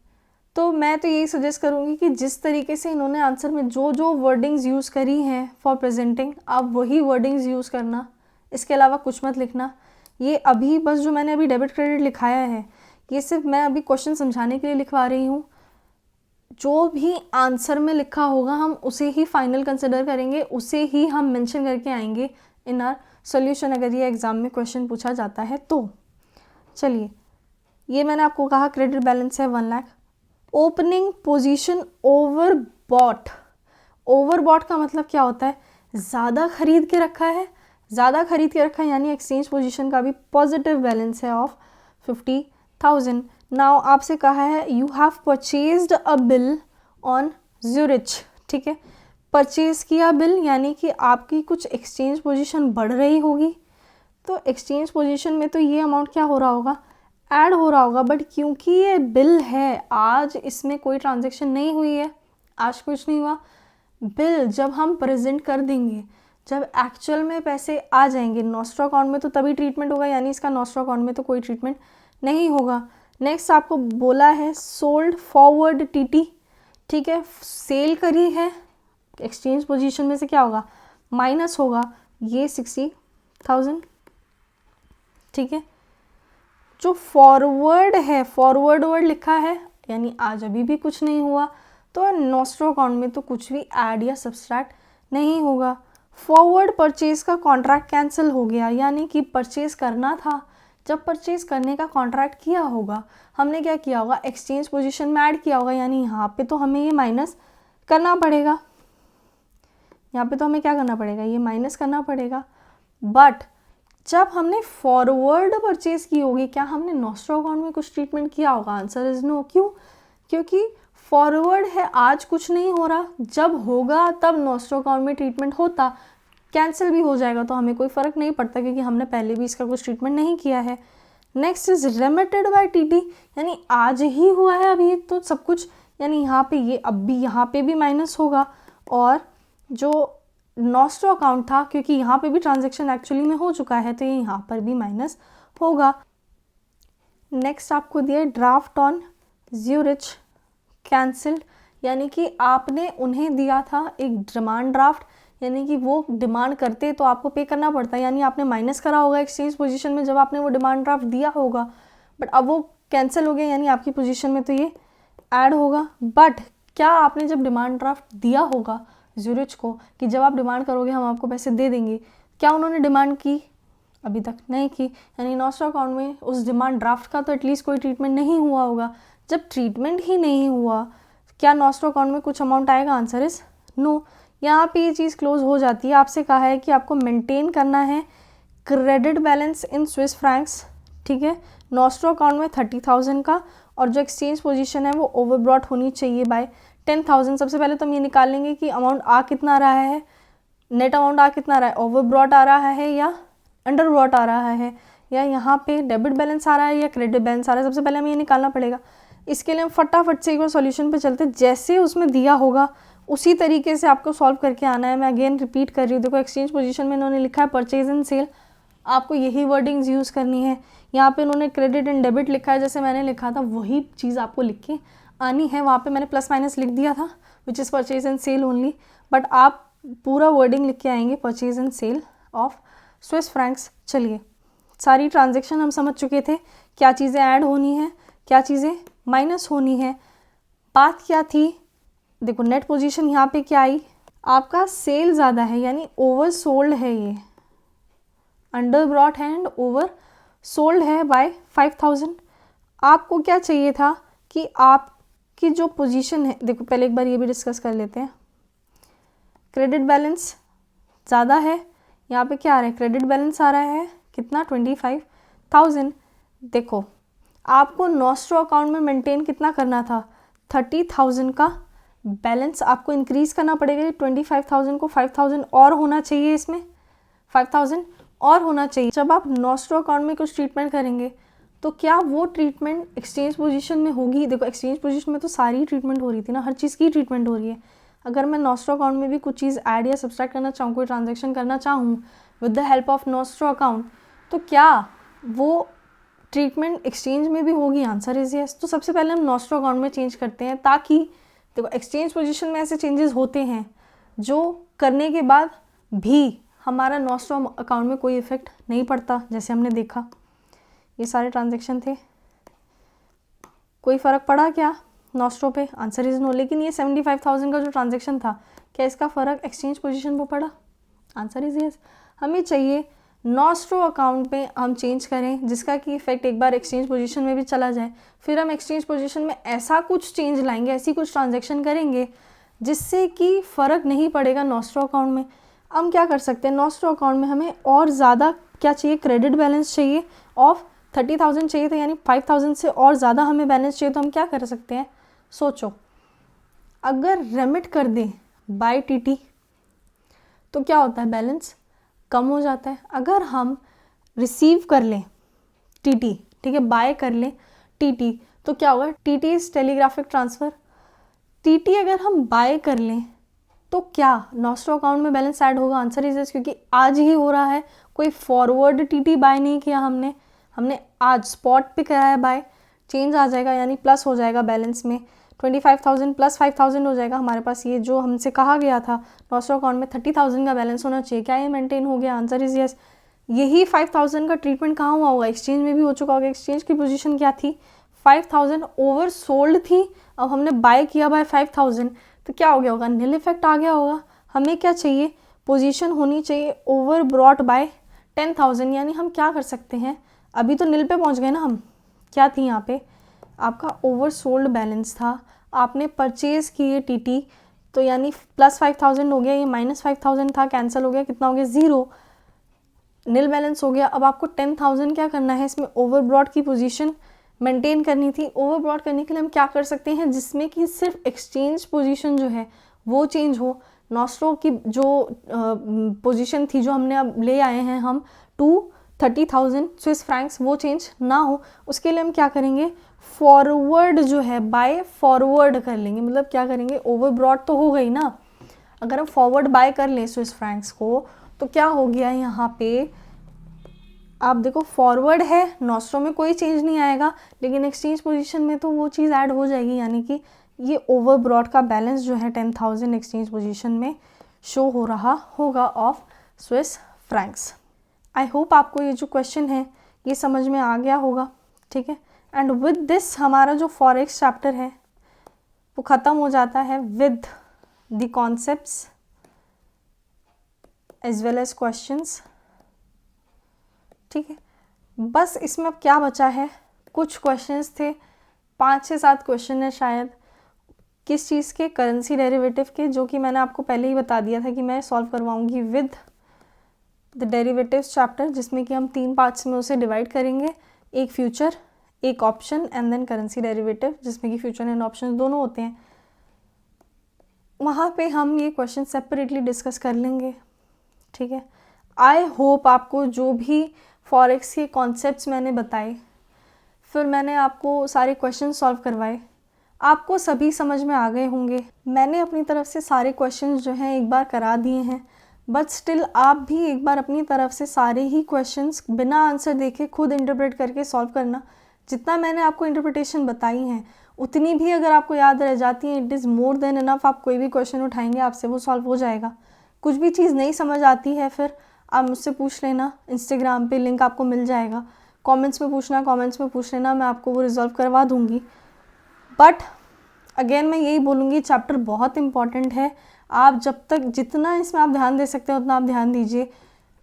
तो मैं तो यही सजेस्ट करूँगी कि जिस तरीके से इन्होंने आंसर में जो जो वर्डिंग्स यूज़ करी हैं फॉर प्रेजेंटिंग, आप वही वर्डिंग्स यूज़ करना, इसके अलावा कुछ मत लिखना। ये अभी बस जो मैंने अभी डेबिट क्रेडिट लिखाया है, ये सिर्फ मैं अभी क्वेश्चन समझाने के लिए लिखवा रही हूँ। जो भी आंसर में लिखा होगा हम उसे ही फाइनल कंसिडर करेंगे, उसे ही हम मेंशन करके आएंगे। इन आर सोल्यूशन, अगर ये एग्ज़ाम में क्वेश्चन पूछा जाता है तो। चलिए, ये मैंने आपको कहा क्रेडिट बैलेंस है 1 lakh. Opening position overbought. Overbought का मतलब क्या होता है? ज़्यादा खरीद के रखा है, ज़्यादा खरीद के रखा है, यानी एक्सचेंज पोजीशन का भी पॉजिटिव बैलेंस है ऑफ 50,000। नाउ आपसे कहा है you have purchased a bill on Zurich, ठीक है, परचेज किया बिल, यानी कि आपकी कुछ एक्सचेंज पोजीशन बढ़ रही होगी, तो एक्सचेंज पोजीशन में तो ये अमाउंट क्या हो रहा होगा? ऐड हो रहा होगा। बट क्योंकि ये बिल है, आज इसमें कोई ट्रांजैक्शन नहीं हुई है, आज कुछ नहीं हुआ। बिल जब हम प्रेजेंट कर देंगे, जब एक्चुअल में पैसे आ जाएंगे नॉस्ट्रो अकाउंट में, तो तभी ट्रीटमेंट होगा, यानी इसका नॉस्ट्रो अकाउंट में तो कोई ट्रीटमेंट नहीं होगा। नेक्स्ट आपको बोला है सोल्ड फॉरवर्ड टीटी, ठीक है, सेल करी है, एक्सचेंज पोजीशन में से क्या होगा? माइनस होगा, ये 60,000, ठीक है। जो फॉरवर्ड है, फॉरवर्ड वर्ड लिखा है, यानी आज अभी भी कुछ नहीं हुआ, तो नॉस्ट्रो अकाउंट में तो कुछ भी ऐड या सब्सट्रैक्ट नहीं होगा। फॉरवर्ड परचेज का कॉन्ट्रैक्ट कैंसिल हो गया, यानी कि परचेज करना था, जब परचेज करने का कॉन्ट्रैक्ट किया होगा, हमने क्या किया होगा? एक्सचेंज पोजीशन में ऐड किया होगा, यानी यहाँ पे तो हमें ये माइनस करना पड़ेगा, यहाँ पे तो हमें क्या करना पड़ेगा? ये माइनस करना पड़ेगा। बट जब हमने फॉरवर्ड परचेज की होगी, क्या हमने नॉस्ट्रो अकाउंट में कुछ ट्रीटमेंट किया होगा? Answer is no. क्यों? क्योंकि फॉरवर्ड है, आज कुछ नहीं हो रहा, जब होगा तब नॉस्ट्रो अकाउंट में ट्रीटमेंट होता। कैंसिल भी हो जाएगा तो हमें कोई फ़र्क नहीं पड़ता, क्योंकि हमने पहले भी इसका कुछ ट्रीटमेंट नहीं किया है। Next is remitted by TT, यानी आज ही हुआ है अभी तो सब कुछ, यानी यहाँ पे ये अब भी यहाँ पे भी माइनस होगा, और जो नॉस्ट्रो अकाउंट था, क्योंकि यहाँ पे भी ट्रांजैक्शन एक्चुअली में हो चुका है, तो ये यहाँ पर भी माइनस होगा। नेक्स्ट आपको दिया ड्राफ्ट ऑन ज्यूरिच कैंसिल्ड, यानी कि आपने उन्हें दिया था एक डिमांड ड्राफ्ट, यानी कि वो डिमांड करते तो आपको पे करना पड़ता है, यानी आपने माइनस करा होगा एक्सचेंज पोजीशन में जब आपने वो डिमांड ड्राफ्ट दिया होगा, बट अब वो कैंसिल हो गया, यानी आपकी पोजीशन में तो ये ऐड होगा। बट क्या आपने जब डिमांड ड्राफ्ट दिया होगा ज्यूरिच को कि जब आप डिमांड करोगे हम आपको पैसे दे देंगे, क्या उन्होंने डिमांड की? अभी तक नहीं की, यानी नॉस्ट्रो अकाउंट में उस डिमांड ड्राफ्ट का तो एटलीस्ट कोई ट्रीटमेंट नहीं हुआ होगा। जब ट्रीटमेंट ही नहीं हुआ, क्या नॉस्ट्रो अकाउंट में कुछ अमाउंट आएगा? Answer is no. यहाँ पे ये चीज़ क्लोज हो जाती है। आपसे कहा है कि आपको मेंटेन करना है क्रेडिट बैलेंस इन स्विस फ्रैंक्स, ठीक है, नॉस्ट्रो अकाउंट में 30,000 का, और जो एक्सचेंज पोजीशन है वो ओवरब्रॉट होनी चाहिए बाय 10,000। सबसे पहले तो हम ये निकाल लेंगे कि अमाउंट आ कितना रहा है, नेट अमाउंट आ कितना रहा है, ओवरब्रॉट आ रहा है या अंडरब्रॉट आ रहा है, या यहाँ पे डेबिट बैलेंस आ रहा है या क्रेडिट बैलेंस आ रहा है। सबसे पहले हमें ये निकालना पड़ेगा। इसके लिए हम फटाफट से एक बार सॉल्यूशन पे चलते, जैसे उसमें दिया होगा उसी तरीके से आपको सॉल्व करके आना है। मैं अगेन रिपीट कर रही हूँ, देखो एक्सचेंज पोजीशन में इन्होंने लिखा है परचेज एंड सेल, आपको यही वर्डिंग्स यूज़ करनी है। यहाँ पे उन्होंने क्रेडिट एंड डेबिट लिखा है, जैसे मैंने लिखा था वही चीज़ आपको लिख के आनी है। वहाँ पे मैंने प्लस माइनस लिख दिया था which is purchase and sale only, but आप पूरा वर्डिंग लिख के आएंगे purchase and sale of Swiss francs. चलिए, सारी ट्रांजेक्शन हम समझ चुके थे, क्या चीज़ें ऐड होनी है, क्या चीज़ें माइनस होनी है। बात क्या थी? देखो नेट पोजीशन यहाँ पे क्या आई, आपका सेल ज़्यादा है, यानी ओवर सोल्ड है, ये अंडर ब्रॉट है एंड ओवर सोल्ड है बाय 5,000। आपको क्या चाहिए था कि आपकी जो पोजीशन है, देखो पहले एक बार ये भी डिस्कस कर लेते हैं। क्रेडिट बैलेंस ज़्यादा है, यहाँ पे क्या आ रहा है? क्रेडिट बैलेंस आ रहा है कितना? 25,000। देखो आपको नॉस्ट्रो अकाउंट में मेंटेन कितना करना था? 30,000 का बैलेंस आपको इंक्रीज़ करना पड़ेगा। 25,000 को 5,000 और होना चाहिए, इसमें 5,000 और होना चाहिए। जब आप नॉस्ट्रो अकाउंट में कुछ ट्रीटमेंट करेंगे तो क्या वो ट्रीटमेंट एक्सचेंज पोजीशन में होगी? देखो एक्सचेंज पोजीशन में तो सारी ट्रीटमेंट हो रही थी ना, हर चीज़ की ट्रीटमेंट हो रही है। अगर मैं नॉस्ट्रो अकाउंट में भी कुछ चीज़ ऐड या सब्सट्रैक्ट करना चाहूँ, कोई ट्रांजैक्शन करना चाहूँ with the help of nostro account, तो क्या वो ट्रीटमेंट एक्सचेंज में भी होगी? Answer is yes. तो सबसे पहले हम नॉस्ट्रो अकाउंट में चेंज करते हैं, ताकि देखो एक्सचेंज पोजीशन में ऐसे चेंजेस होते हैं जो करने के बाद भी हमारा नॉस्ट्रो अकाउंट में कोई इफेक्ट नहीं पड़ता। जैसे हमने देखा ये सारे ट्रांजैक्शन थे, कोई फ़र्क पड़ा क्या नॉस्ट्रो पे? Answer is no. लेकिन ये 75,000 का जो ट्रांजैक्शन था, क्या इसका फ़र्क एक्सचेंज पोजीशन पर पड़ा? Answer is yes. हमें चाहिए नॉस्ट्रो अकाउंट में हम चेंज करें जिसका कि इफेक्ट एक बार एक्सचेंज पोजीशन में भी चला जाए, फिर हम एक्सचेंज पोजीशन में ऐसा कुछ चेंज लाएंगे, ऐसी कुछ ट्रांजैक्शन करेंगे जिससे कि फ़र्क नहीं पड़ेगा नॉस्ट्रो अकाउंट में। हम क्या कर सकते हैं, नॉस्ट्रो अकाउंट में हमें और ज़्यादा क्या चाहिए, क्रेडिट बैलेंस चाहिए ऑफ 30,000 चाहिए था, यानी 5,000 से और ज़्यादा हमें बैलेंस चाहिए। तो हम क्या कर सकते हैं, सोचो अगर रेमिट कर दें बाय टीटी तो क्या होता है, बैलेंस कम हो जाता है। अगर हम रिसीव कर लें टीटी, ठीक है, बाय कर लें टीटी, तो क्या होगा, TT is telegraphic transfer. TT अगर हम बाय कर लें तो क्या नॉस्ट्रो अकाउंट में बैलेंस ऐड होगा, आंसर इज यस, क्योंकि आज ही हो रहा है, कोई फॉरवर्ड टीटी बाय नहीं किया हमने आज स्पॉट पे कराया बाय, चेंज आ जाएगा यानी प्लस हो जाएगा बैलेंस में, 25,000 प्लस 5,000 हो जाएगा हमारे पास। ये जो हमसे कहा गया था नॉस्ट्रो अकाउंट में 30,000 का बैलेंस होना चाहिए, क्या ये मेंटेन हो गया, आंसर इज यस। यही 5,000 का ट्रीटमेंट कहाँ हुआ होगा, एक्सचेंज में भी हो चुका होगा। एक्सचेंज की पोजीशन क्या थी, 5,000 ओवर सोल्ड थी, अब हमने बाय किया बाय 5,000, तो क्या हो गया होगा, नील इफेक्ट आ गया होगा। हमें क्या चाहिए, पोजीशन होनी चाहिए ओवर ब्रॉट बाय 10,000, यानी हम क्या कर सकते हैं, अभी तो नील पे पहुंच गए ना हम, क्या थी यहाँ पे, आपका ओवर सोल्ड बैलेंस था, आपने परचेज किए टीटी, तो यानी प्लस 5,000 हो गया, ये माइनस 5,000 था, कैंसिल हो गया, कितना हो गया, 0, नील बैलेंस हो गया। अब आपको 10,000 क्या करना है, इसमें ओवर ब्रॉड की पोजीशन मेंटेन करनी थी। ओवर ब्रॉड करने के लिए हम क्या कर सकते हैं, जिसमें कि सिर्फ एक्सचेंज पोजीशन जो है वो चेंज हो, नॉस्ट्रो की जो पोजीशन थी जो हमने अब ले आए हैं हम टू 30,000 स्विस फ्रैंक्स, वो चेंज ना हो, उसके लिए हम क्या करेंगे, फॉरवर्ड जो है बाय फॉरवर्ड कर लेंगे। मतलब क्या करेंगे, ओवर ब्रॉड तो हो गई ना, अगर हम फॉरवर्ड बाय कर लें स्विस फ्रैंक्स को तो क्या हो गया यहाँ पे, आप देखो फॉरवर्ड है, नॉस्ट्रो में कोई चेंज नहीं आएगा, लेकिन एक्सचेंज पोजीशन में तो वो चीज़ ऐड हो जाएगी, यानी कि ये ओवर ब्रॉड का बैलेंस जो है 10,000 एक्सचेंज पोजीशन में शो हो रहा होगा of Swiss Franks. I hope आपको ये जो क्वेश्चन है ये समझ में आ गया होगा, ठीक है। एंड विद दिस हमारा जो फॉरेक्स चैप्टर है वो ख़त्म हो जाता है with the concepts as well as questions, ठीक है। बस इसमें अब क्या बचा है, कुछ क्वेश्चंस थे, 5 से 7 क्वेश्चन है शायद, किस चीज़ के, करेंसी डेरिवेटिव के, जो कि मैंने आपको पहले ही बता दिया था कि मैं सॉल्व करवाऊंगी विद द डेरिवेटिव्स चैप्टर, जिसमें कि हम 3 पार्ट्स में उसे डिवाइड करेंगे, एक फ्यूचर, एक option and then currency derivative, जिसमें कि फ्यूचर एंड ऑप्शन दोनों होते हैं। वहाँ पे हम ये क्वेश्चन सेपरेटली डिस्कस कर लेंगे, ठीक है। आई होप आपको जो भी फॉरेक्स के कॉन्सेप्ट्स मैंने बताए, फिर मैंने आपको सारे क्वेश्चन सॉल्व करवाए, आपको सभी समझ में आ गए होंगे। मैंने अपनी तरफ से सारे क्वेश्चंस जो हैं एक बार करा दिए हैं, बट स्टिल आप भी एक बार अपनी तरफ से सारे ही क्वेश्चंस बिना आंसर देखे खुद इंटरप्रेट करके सॉल्व करना। जितना मैंने आपको इंटरप्रिटेशन बताई हैं उतनी भी अगर आपको याद रह जाती है, it is more than enough. आप कोई भी क्वेश्चन उठाएंगे आपसे वो सॉल्व हो जाएगा। कुछ भी चीज़ नहीं समझ आती है फिर आप मुझसे पूछ लेना, इंस्टाग्राम पे लिंक आपको मिल जाएगा, कमेंट्स में पूछना, कमेंट्स में पूछ लेना, मैं आपको वो रिजॉल्व करवा दूँगी। बट अगेन मैं यही बोलूँगी, चैप्टर बहुत इंपॉर्टेंट है, आप जब तक जितना इसमें आप ध्यान दे सकते हैं उतना आप ध्यान दीजिए।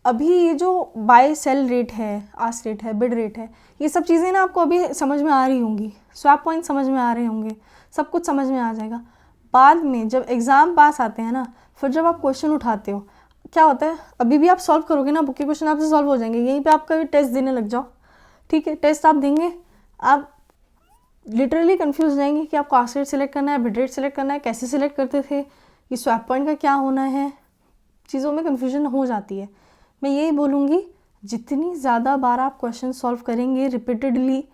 अभी ये जो बाय सेल रेट है, आस्क रेट है, बिड रेट है, ये सब चीज़ें ना आपको अभी समझ में आ रही होंगी, स्वैप पॉइंट समझ में आ रहे होंगे, सब कुछ समझ में आ जाएगा। बाद में जब एग्ज़ाम पास आते हैं ना, फिर जब आप क्वेश्चन उठाते हो क्या होता है, अभी भी आप सॉल्व करोगे ना, बुक के क्वेश्चन आपसे सॉल्व हो जाएंगे, यहीं पे आपका भी टेस्ट देने लग जाओ, ठीक है। टेस्ट आप देंगे, आप लिटरली कंफ्यूज जाएंगे कि आपको आस्क रेट सेलेक्ट करना है, बिड रेट सेलेक्ट करना है, कैसे सेलेक्ट करते थे, ये स्वैप पॉइंट का क्या होना है, चीज़ों में कन्फ्यूजन हो जाती है। मैं यही बोलूँगी, जितनी ज़्यादा बार आप क्वेश्चन सॉल्व करेंगे रिपीटेडली,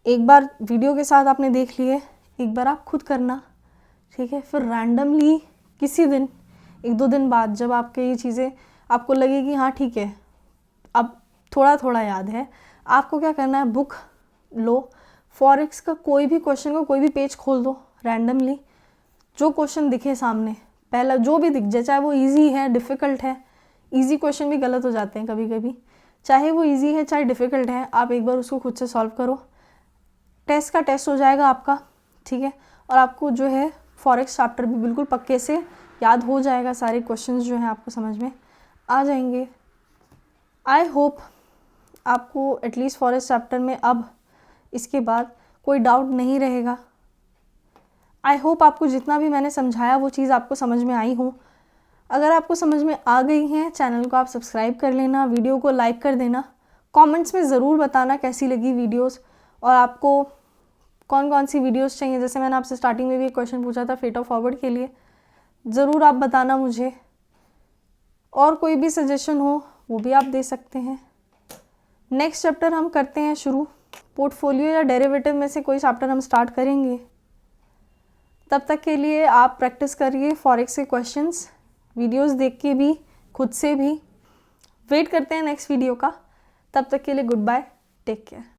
एक बार वीडियो के साथ आपने देख लिए, एक बार आप खुद करना, ठीक है। फिर रैंडमली किसी दिन 1-2 दिन बाद जब आपके ये चीज़ें आपको लगे कि हाँ ठीक है अब थोड़ा थोड़ा याद है, आपको क्या करना है, बुक लो, फॉरेक्स का कोई भी क्वेश्चन का कोई भी पेज खोल दो रैंडमली, जो क्वेश्चन दिखे सामने, पहला जो भी दिख जाए, चाहे वो इजी है डिफ़िकल्ट है, इजी क्वेश्चन भी गलत हो जाते हैं कभी कभी, चाहे वो इजी है चाहे डिफ़िकल्ट है, आप एक बार उसको खुद से सॉल्व करो, टेस्ट का टेस्ट हो जाएगा आपका, ठीक है। और आपको जो है फॉरेक्स चैप्टर भी बिल्कुल पक्के से याद हो जाएगा, सारे क्वेश्चंस जो हैं आपको समझ में आ जाएंगे। आई होप आपको एटलीस्ट फॉर इस चैप्टर में अब इसके बाद कोई डाउट नहीं रहेगा। आई होप आपको जितना भी मैंने समझाया वो चीज़ आपको समझ में आई हो। अगर आपको समझ में आ गई हैं, चैनल को आप सब्सक्राइब कर लेना, वीडियो को लाइक कर देना, कमेंट्स में ज़रूर बताना कैसी लगी वीडियोस और आपको कौन कौन सी वीडियोस चाहिए। जैसे मैंने आपसे स्टार्टिंग में भी एक क्वेश्चन पूछा था फेट ऑफ फॉरवर्ड के लिए, ज़रूर आप बताना मुझे। और कोई भी सजेशन हो वो भी आप दे सकते हैं। नेक्स्ट चैप्टर हम करते हैं शुरू, पोर्टफोलियो या डेरिवेटिव में से कोई चैप्टर हम स्टार्ट करेंगे। तब तक के लिए आप प्रैक्टिस करिए फॉरेक्स के क्वेश्चंस, वीडियोस देख के भी, खुद से भी। वेट करते हैं नेक्स्ट वीडियो का। तब तक के लिए गुड बाय, टेक केयर।